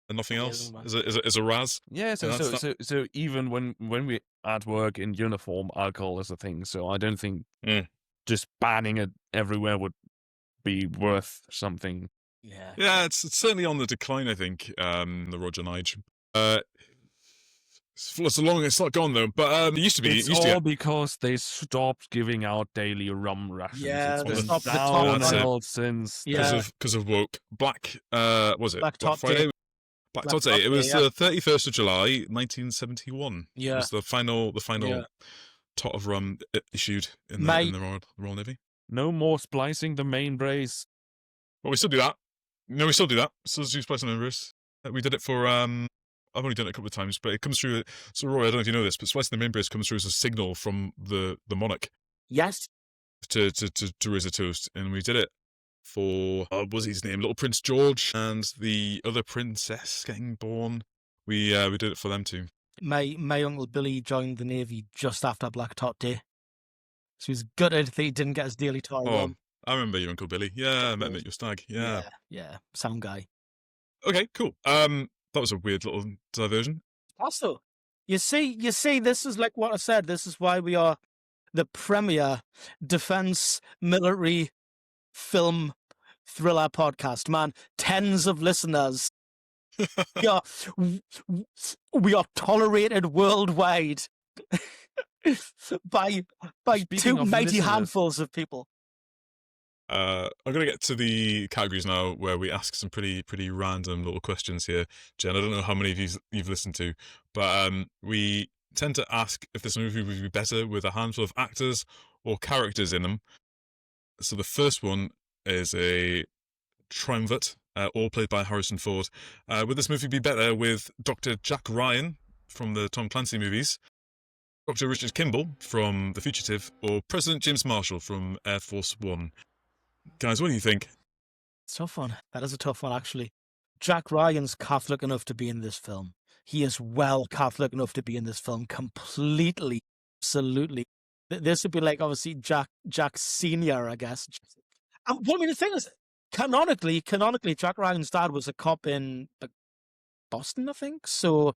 and nothing else as a Raz. Yeah, so even when we at work in uniform, alcohol is a thing. So I don't think just banning it everywhere would be worth something. Yeah, it's certainly on the decline. I think the Roger Nige. It's not gone though, but it used to be. Because they stopped giving out daily rum rations. Yeah, it's stopped been downhill since. Because of woke. Black was it? Black Friday. Black Tot Day. It was the 31st of July, 1971. Yeah, it was the final tot of rum issued in the Royal Navy. No more splicing the main brace. Well, we still do that. No, we still do that. Still do splicing the main brace. We did it for I've only done it a couple of times, but it comes through. So, Roy, I don't know if you know this, but splicing the main brace comes through as a signal from the monarch. Yes. To raise a toast, and we did it for what was his name, Little Prince George, and the other princess getting born. We did it for them too. My uncle Billy joined the Navy just after Black Top Day, so he was gutted that he didn't get his daily toy rum. I remember your Uncle Billy. Yeah, I met him at your stag. Yeah, sound guy. Okay, cool. That was a weird little diversion. Also, You see, this is like what I said. This is why we are the premier defense military film thriller podcast, man. Tens of listeners. We are tolerated worldwide by Speaking two of mighty listeners. handfuls of people. I'm going to get to the categories now where we ask some pretty random little questions here. Jen, I don't know how many of you've listened to, but we tend to ask if this movie would be better with a handful of actors or characters in them. So the first one is a triumvirate, all played by Harrison Ford. Would this movie be better with Dr. Jack Ryan from the Tom Clancy movies, Dr. Richard Kimball from The Fugitive, or President James Marshall from Air Force One? Guys, what do you think? It's a tough one. That is a tough one, actually. Jack Ryan's Catholic enough to be in this film. He is well Catholic enough to be in this film. Completely. Absolutely. This would be like, obviously, Jack Sr., I guess. The thing is, canonically, Jack Ryan's dad was a cop in Boston, I think. So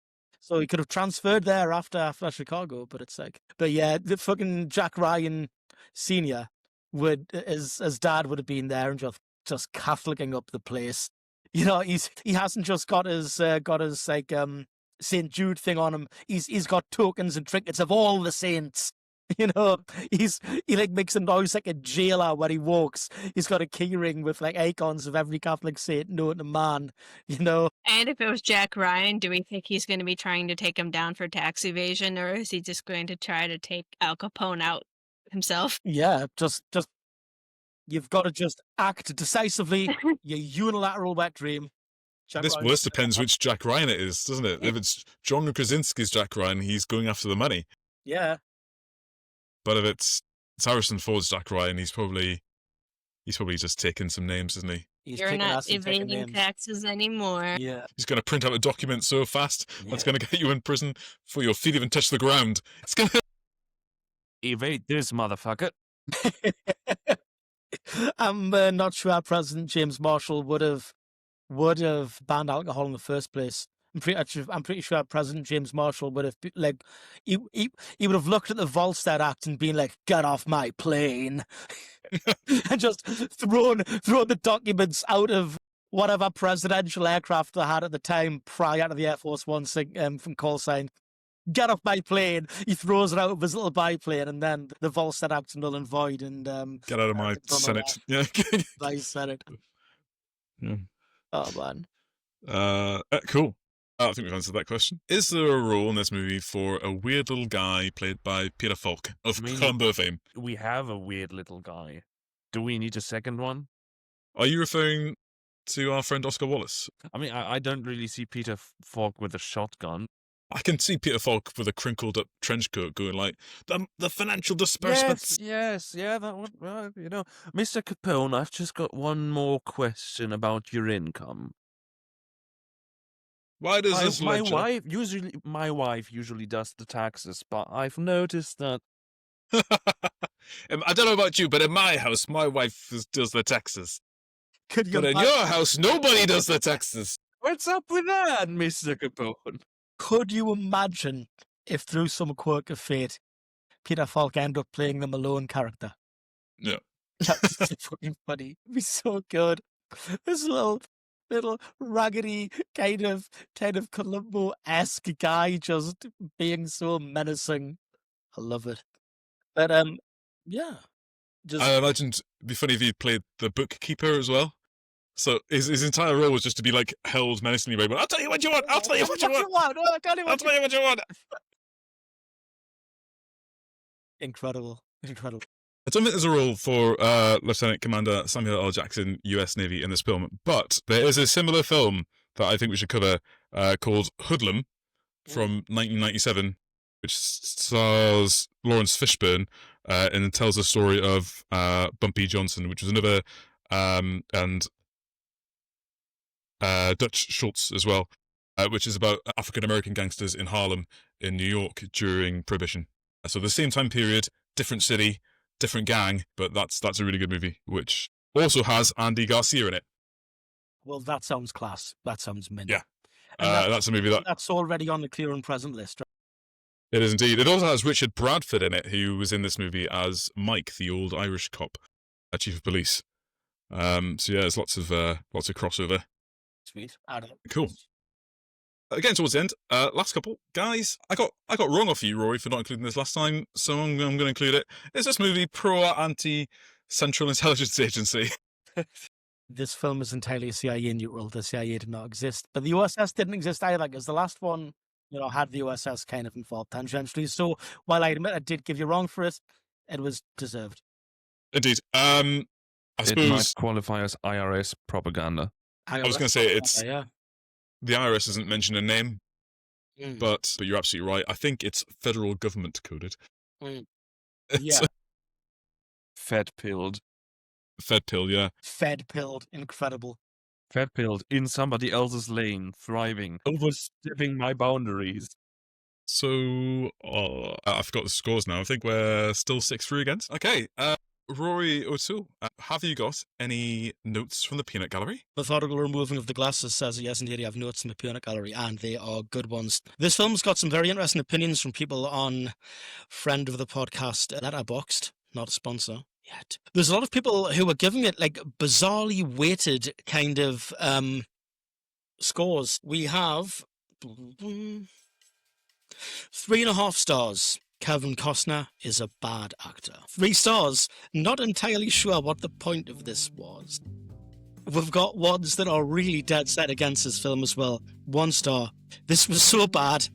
he could have transferred there after Chicago, but it's like... But yeah, the fucking Jack Ryan Sr., his dad would have been there and just Catholicing up the place. You know, he hasn't just got his like St. Jude thing on him. He's got tokens and trinkets of all the saints. You know, he like makes a noise like a jailer when he walks. He's got a key ring with like icons of every Catholic saint known to man. You know. And if it was Jack Ryan, do we think he's going to be trying to take him down for tax evasion, or is he just going to try to take Al Capone out himself? Yeah, just you've got to just act decisively. Your unilateral wet dream. This worse depends which Jack Ryan it is, doesn't it? If it's John Krasinski's Jack Ryan, he's going after the money. Yeah. But if it's Harrison Ford's Jack Ryan, he's probably just taking some names, isn't he? You're not evading taxes anymore. Yeah. He's going to print out a document so fast that's going to get you in prison before your feet even touch the ground. It's going to evade this motherfucker. I'm not sure President James Marshall would have banned alcohol in the first place. I'm pretty sure President James Marshall would have he would have looked at the Volstead Act and been like, "Get off my plane," and just thrown the documents out of whatever presidential aircraft they had at the time prior to the Air Force One from call sign. Get off my plane. He throws it out of his little biplane, and then the Volstead Act's null and void. And get out of my Senate. Yeah, my Senate. Yeah. Oh man. Cool. I think we've answered that question. Is there a role in this movie for a weird little guy played by Peter Falk of Columbo fame? We have a weird little guy. Do we need a second one? Are you referring to our friend Oscar Wallace? I mean, I don't really see Peter Falk with a shotgun. I can see Peter Falk with a crinkled up trench coat going like, the financial disbursements. Yes, yeah, that would, Mr. Capone, I've just got one more question about your income. Why does this my wife usually does the taxes, but I've noticed that. I don't know about you, but in my house, my wife does the taxes. But in your house, nobody does the taxes. What's up with that, Mr. Capone? Could you imagine if, through some quirk of fate, Peter Falk ended up playing the Malone character? Yeah. That's so fucking funny. It'd be so good. This little raggedy kind of Columbo-esque guy just being so menacing. I love it. But yeah. I imagined it'd be funny if he played the bookkeeper as well. So his entire role was just to be like held menacingly by, I'll tell you what you want. I'll tell you what you want. I'll tell you what you want. Incredible. I don't think there's a role for Lieutenant Commander Samuel L. Jackson, U.S. Navy, in this film, but there is a similar film that I think we should cover called Hoodlum from 1997, which stars Lawrence Fishburne and tells the story of Bumpy Johnson, which was another, and Dutch Schultz as well, which is about African-American gangsters in Harlem in New York during Prohibition. So the same time period, different city, different gang, but that's a really good movie, which also has Andy Garcia in it. Well, that sounds class. That sounds mint. Yeah. That's a movie that's already on the clear and present list, right? It is indeed. It also has Richard Bradford in it, who was in this movie as Mike, the old Irish cop, chief of police. So yeah, there's lots of crossover. Sweet. Cool. Again, towards the end, last couple guys, I got wrong off you, Rory, for not including this last time, so I'm going to include it. Is this movie pro or anti Central Intelligence Agency? This film is entirely CIA neutral. The CIA did not exist, but the USS didn't exist either, because the last one, had the USS kind of involved tangentially. So while I admit I did give you wrong for it, it was deserved. Indeed. I suppose it might qualify as IRS propaganda. I was going to say the IRS isn't mentioned in name, but you're absolutely right. I think it's federal government coded. Yeah. Fed-pilled. Fed-pilled, yeah. Fed-pilled, incredible. Fed-pilled in somebody else's lane, thriving, overstepping my boundaries. So, I forgot the scores now. I think we're still 6-3 against. Okay, Rory O'Toole, have you got any notes from the peanut gallery? Methodical removing of the glasses says, yes, indeed, I have notes from the peanut gallery, and they are good ones. This film's got some very interesting opinions from people on friend of the podcast, Letterboxd, not a sponsor yet. There's a lot of people who are giving it like bizarrely weighted kind of scores. We have 3.5 stars. Kevin Costner is a bad actor. 3 stars. Not entirely sure what the point of this was. We've got ones that are really dead set against this film as well. 1 star. This was so bad.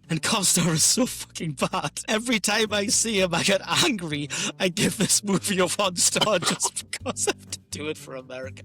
And Costner is so fucking bad. Every time I see him, I get angry. I give this movie a 1 star just because I have to do it for America.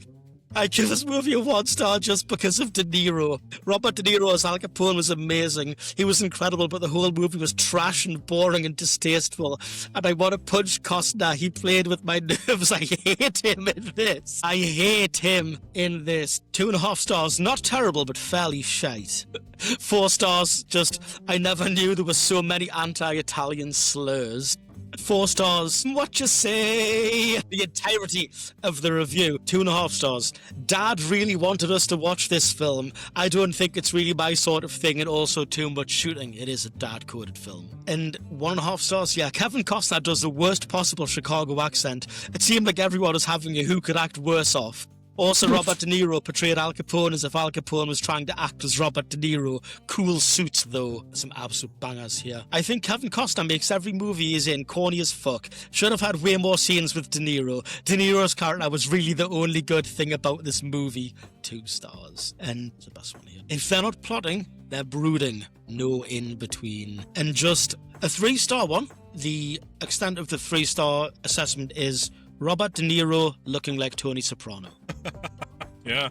I give this movie a 1 star just because of De Niro. Robert De Niro as Al Capone was amazing. He was incredible, but the whole movie was trash and boring and distasteful. And I want to punch Costner. He played with my nerves. I hate him in this. I hate him in this. 2.5 stars. Not terrible, but fairly shite. 4 stars. Just, I never knew there were so many anti-Italian slurs. 4 stars. What you say? The entirety of the review. 2.5 stars. Dad really wanted us to watch this film. I don't think it's really my sort of thing, and also too much shooting. It is a dad-coded film. And 1.5 stars, yeah. Kevin Costner does the worst possible Chicago accent. It seemed like everyone was having a who could act worse off. Also, Robert De Niro portrayed Al Capone as if Al Capone was trying to act as Robert De Niro. Cool suits, though. Some absolute bangers here. I think Kevin Costner makes every movie he's in corny as fuck. Should have had way more scenes with De Niro. De Niro's character was really the only good thing about this movie. 2 stars. And the best one here. If they're not plotting, they're brooding. No in between. And just a 3-star one. The extent of the 3-star assessment is Robert De Niro looking like Tony Soprano. Yeah.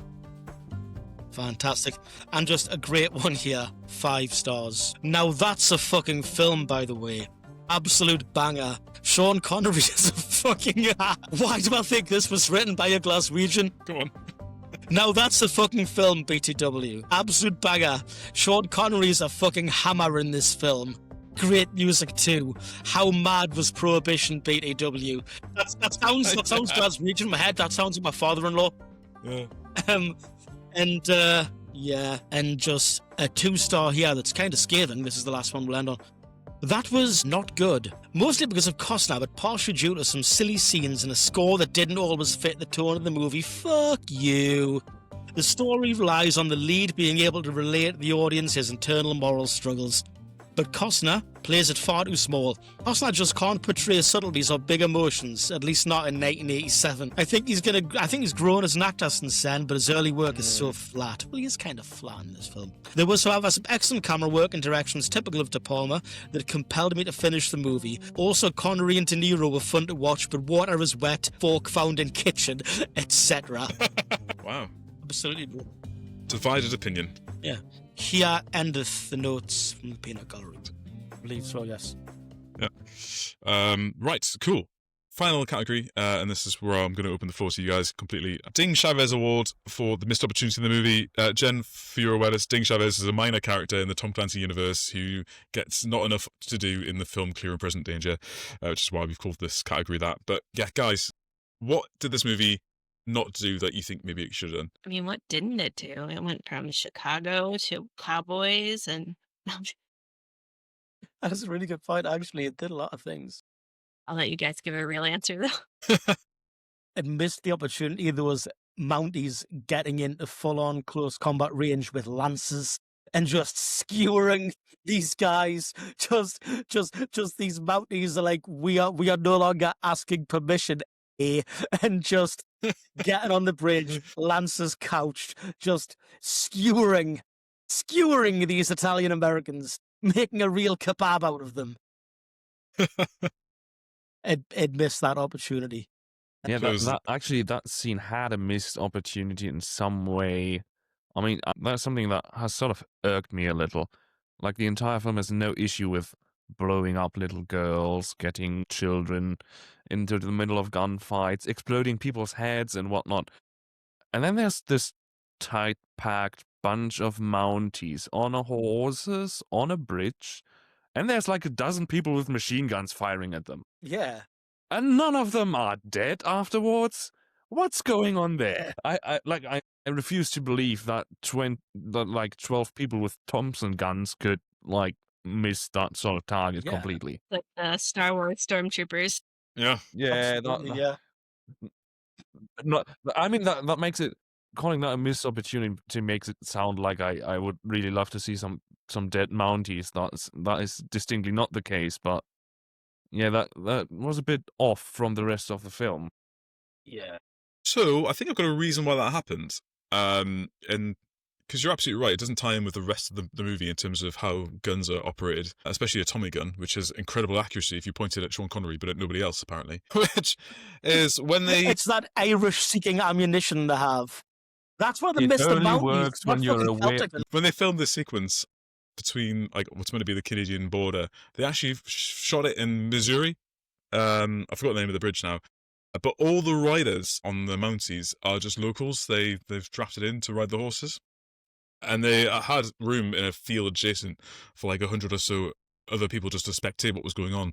Fantastic. And just a great one here. 5 stars. Now that's a fucking film, by the way. Absolute banger. Sean Connery is a fucking... Why do I think this was written by a Glaswegian? Go on. Now that's a fucking film, BTW. Absolute banger. Sean Connery is a fucking hammer in this film. Great music too. How mad was Prohibition, BTW? That sounds Glaswegian in my head. That sounds like my father-in-law. Yeah. Yeah, and just a 2-star here that's kind of scathing. This is the last one we'll end on. That was not good. Mostly because of Costner, but partially due to some silly scenes and a score that didn't always fit the tone of the movie. Fuck you. The story relies on the lead being able to relate to the audience his internal moral struggles. But Costner plays it far too small. Costner just can't portray subtleties or big emotions, at least not in 1987. I think he's grown as an actor since then, but his early work is so flat. Well, he is kind of flat in this film. There was, however, some excellent camera work and directions typical of De Palma that compelled me to finish the movie. Also, Connery and De Niro were fun to watch, but water is wet, fork found in kitchen, etc. Wow. Absolutely. Divided opinion. Yeah. Here endeth the notes from the peanut gallery. I believe so, yes. Yeah. Right, cool. Final category, and this is where I'm going to open the floor to you guys completely. Ding Chavez Award for the missed opportunity in the movie. Jen, for your awareness, Ding Chavez is a minor character in the Tom Clancy universe who gets not enough to do in the film Clear and Present Danger, which is why we've called this category that. But yeah, guys, what did this movie not do that you think maybe it should have done? I mean, what didn't it do? It went from Chicago to cowboys and That's a really good point, actually. It did a lot of things. I'll let you guys give a real answer, though. It missed the opportunity. There was Mounties getting into full-on close combat range with lances and just skewering these guys. Just these Mounties are like, we are no longer asking permission, and just getting on the bridge, lances couched, just skewering these Italian Americans, making a real kebab out of them. It missed that opportunity. Yeah, that scene had a missed opportunity in some way. I mean, that's something that has sort of irked me a little. Like, the entire film has no issue with blowing up little girls, getting children into the middle of gunfights, exploding people's heads and whatnot. And then there's this tight-packed bunch of Mounties on horses, on a bridge, and there's like a dozen people with machine guns firing at them. Yeah. And none of them are dead afterwards. What's going on there? I refuse to believe that 12 people with Thompson guns could miss that sort of target completely. Like Star Wars stormtroopers. Yeah. Yeah. I mean that makes it, calling that a missed opportunity makes it sound like I would really love to see some dead Mounties. That is distinctly not the case, but yeah, that was a bit off from the rest of the film. Yeah. So I think I've got a reason why that happened. And because you're absolutely right, it doesn't tie in with the rest of the movie in terms of how guns are operated, especially a Tommy gun, which has incredible accuracy if you point it at Sean Connery, but at nobody else apparently. Which is when they... It's that Irish-seeking ammunition they have. That's where the Mr. only Mounties... works when you're aware. When they filmed this sequence between what's meant to be the Canadian border, they actually shot it in Missouri. I forgot the name of the bridge now. But all the riders on the Mounties are just locals. They've drafted in to ride the horses. And they had room in a field adjacent for 100 or so other people just to spectate what was going on,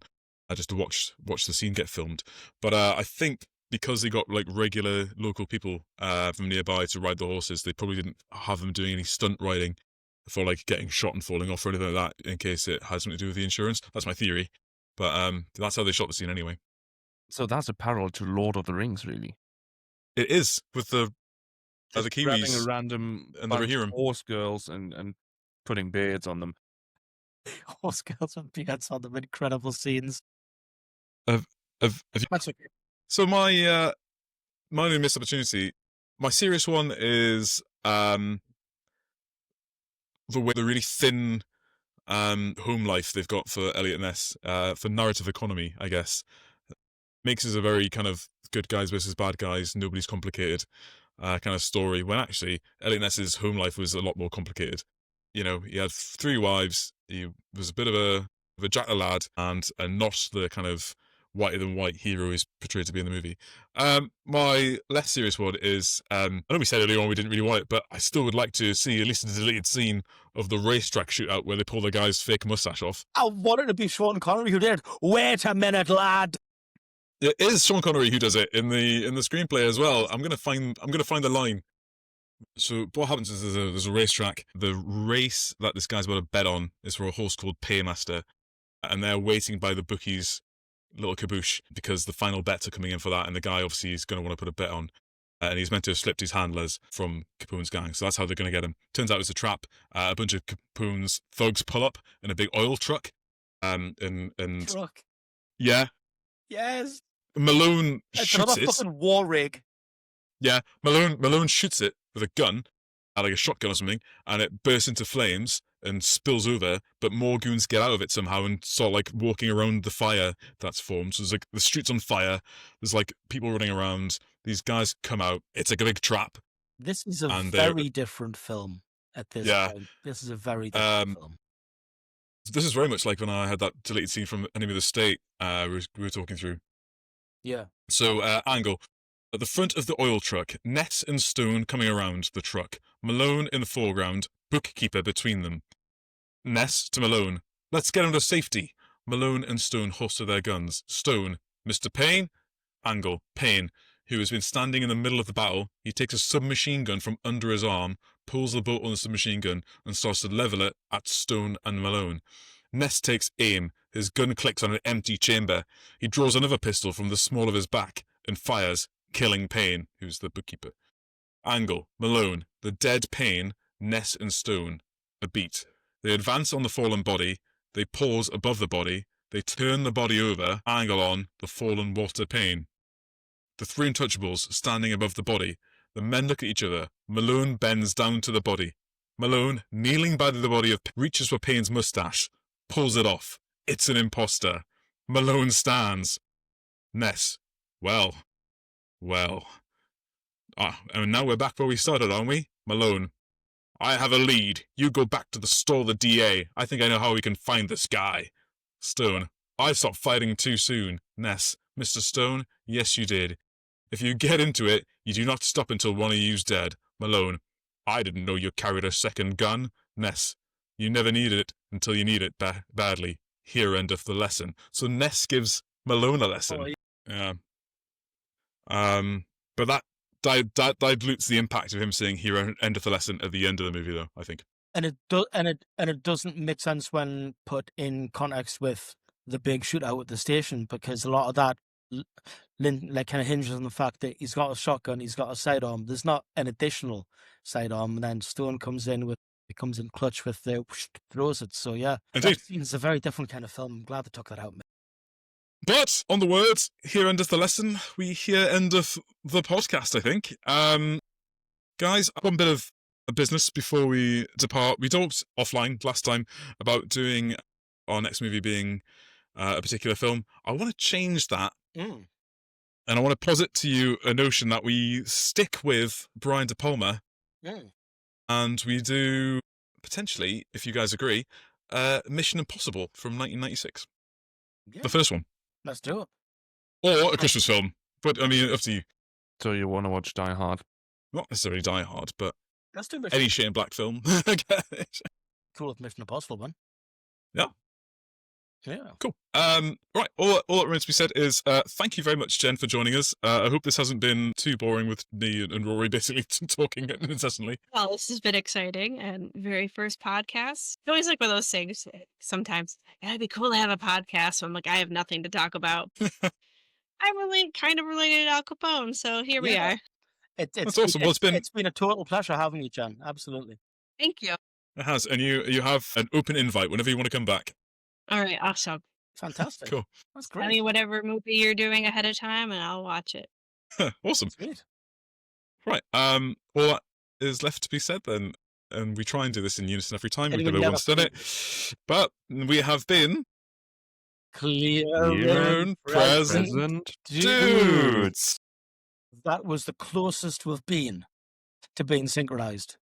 just to watch the scene get filmed. But I think because they got regular local people from nearby to ride the horses, they probably didn't have them doing any stunt riding for getting shot and falling off or anything like that in case it had something to do with the insurance. That's my theory. But that's how they shot the scene anyway. So that's a parallel to Lord of the Rings, really. It is, with the Just Kiwis grabbing a random and the bunch of Rohirrim. horse girls and putting beards on them. Horse girls and beards on them, incredible scenes. Have you... That's okay. So my only missed opportunity, my serious one is the way the really thin home life they've got for Elliot Ness, for narrative economy, I guess. Makes it a very kind of good guys versus bad guys, nobody's complicated kind of story, when actually Elliot Ness's home life was a lot more complicated. You know, he had 3 wives, he was a bit of a jackal lad, and not the kind of whiter than white hero he's portrayed to be in the movie. My less serious one is, I know we said earlier on we didn't really want it, but I still would like to see at least a deleted scene of the racetrack shootout where they pull the guy's fake mustache off. I wanted to be Sean Connery who did. Wait a minute, lad. It is Sean Connery who does it in the screenplay as well. I'm gonna find the line. So what happens is there's a racetrack. The race that this guy's about to bet on is for a horse called Paymaster, and they're waiting by the bookies' little caboose because the final bets are coming in for that, and the guy obviously is going to want to put a bet on, and he's meant to have slipped his handlers from Capone's gang, so that's how they're going to get him. Turns out it's a trap. A bunch of Capone's thugs pull up in a big oil truck, and Truck. yeah, Yes. Malone It's shoots another it. fucking war rig. Yeah, Malone shoots it with a gun, like a shotgun or something, and it bursts into flames and spills over, but more goons get out of it somehow and start walking around the fire that's formed. So there's the street's on fire, there's people running around, these guys come out, it's a big trap. This is a And very different film at this point. This is a very different film. This is very much like when I had that deleted scene from Enemy of the State we were talking through. Yeah. So, angle. At the front of the oil truck, Ness and Stone coming around the truck. Malone in the foreground, bookkeeper between them. Ness to Malone. Let's get him to safety. Malone and Stone holster their guns. Stone. Mr. Payne? Angle. Payne, who has been standing in the middle of the battle. He takes a submachine gun from under his arm, pulls the bolt on the submachine gun, and starts to level it at Stone and Malone. Ness takes aim. His gun clicks on an empty chamber. He draws another pistol from the small of his back and fires, killing Payne, who's the bookkeeper. Angle, Malone, the dead Payne, Ness and Stone. A beat. They advance on the fallen body. They pause above the body. They turn the body over, angle on the fallen Walter Payne. The three Untouchables standing above the body. The men look at each other. Malone bends down to the body. Malone, kneeling by the body, reaches for Payne's mustache, pulls it off. It's an imposter. Malone stands. Ness. Well. And now we're back where we started, aren't we? Malone. I have a lead. You go back to the store of the DA. I think I know how we can find this guy. Stone. I stopped fighting too soon. Ness. Mr. Stone, yes you did. If you get into it, you do not stop until one of you's dead. Malone. I didn't know you carried a second gun. Ness. You never needed it until you need it badly. Here endeth the lesson. So Ness gives Malone a lesson. Oh, yeah. But that dilutes the impact of him saying here endeth the lesson at the end of the movie, though, I think. And it doesn't make sense when put in context with the big shootout at the station, because a lot of that kind of hinges on the fact that he's got a shotgun, he's got a sidearm. There's not an additional sidearm, and then Stone comes in clutch with the throws it. So yeah, indeed, it's a very different kind of film. I'm glad they took that out. But on the words, here endeth the lesson. We here endeth the podcast, I think. Guys, one bit of business before we depart. We talked offline last time about doing our next movie being a particular film. I want to change that. And I want to posit to you a notion that we stick with Brian De Palma. And we do, potentially, if you guys agree, Mission Impossible from 1996. Yeah. The first one. Let's do it. Or a Christmas film. But, I mean, up to you. So you want to watch Die Hard? Not necessarily Die Hard, but let's do any Shane Black film. Cool if Mission Impossible one. Yeah. Yeah. Cool. Right. All that remains to be said is thank you very much, Jen, for joining us. I hope this hasn't been too boring with me and Rory basically talking incessantly. Well, this has been exciting and very first podcast. It's always like one of those things. Sometimes it'd be cool to have a podcast. So I'm like, I have nothing to talk about. I'm kind of related to Al Capone, so here we are. That's awesome. Well, it's been a total pleasure having you, Jen. Absolutely. Thank you. It has, and you have an open invite whenever you want to come back. All right, awesome. Fantastic. Cool. That's great. Tell me whatever movie you're doing ahead of time, and I'll watch it. Awesome. Sweet. Right. All that is left to be said then, and we try and do this in unison every time. We've never once done it, but we have been clear and present dudes. That was the closest we've been to being synchronized.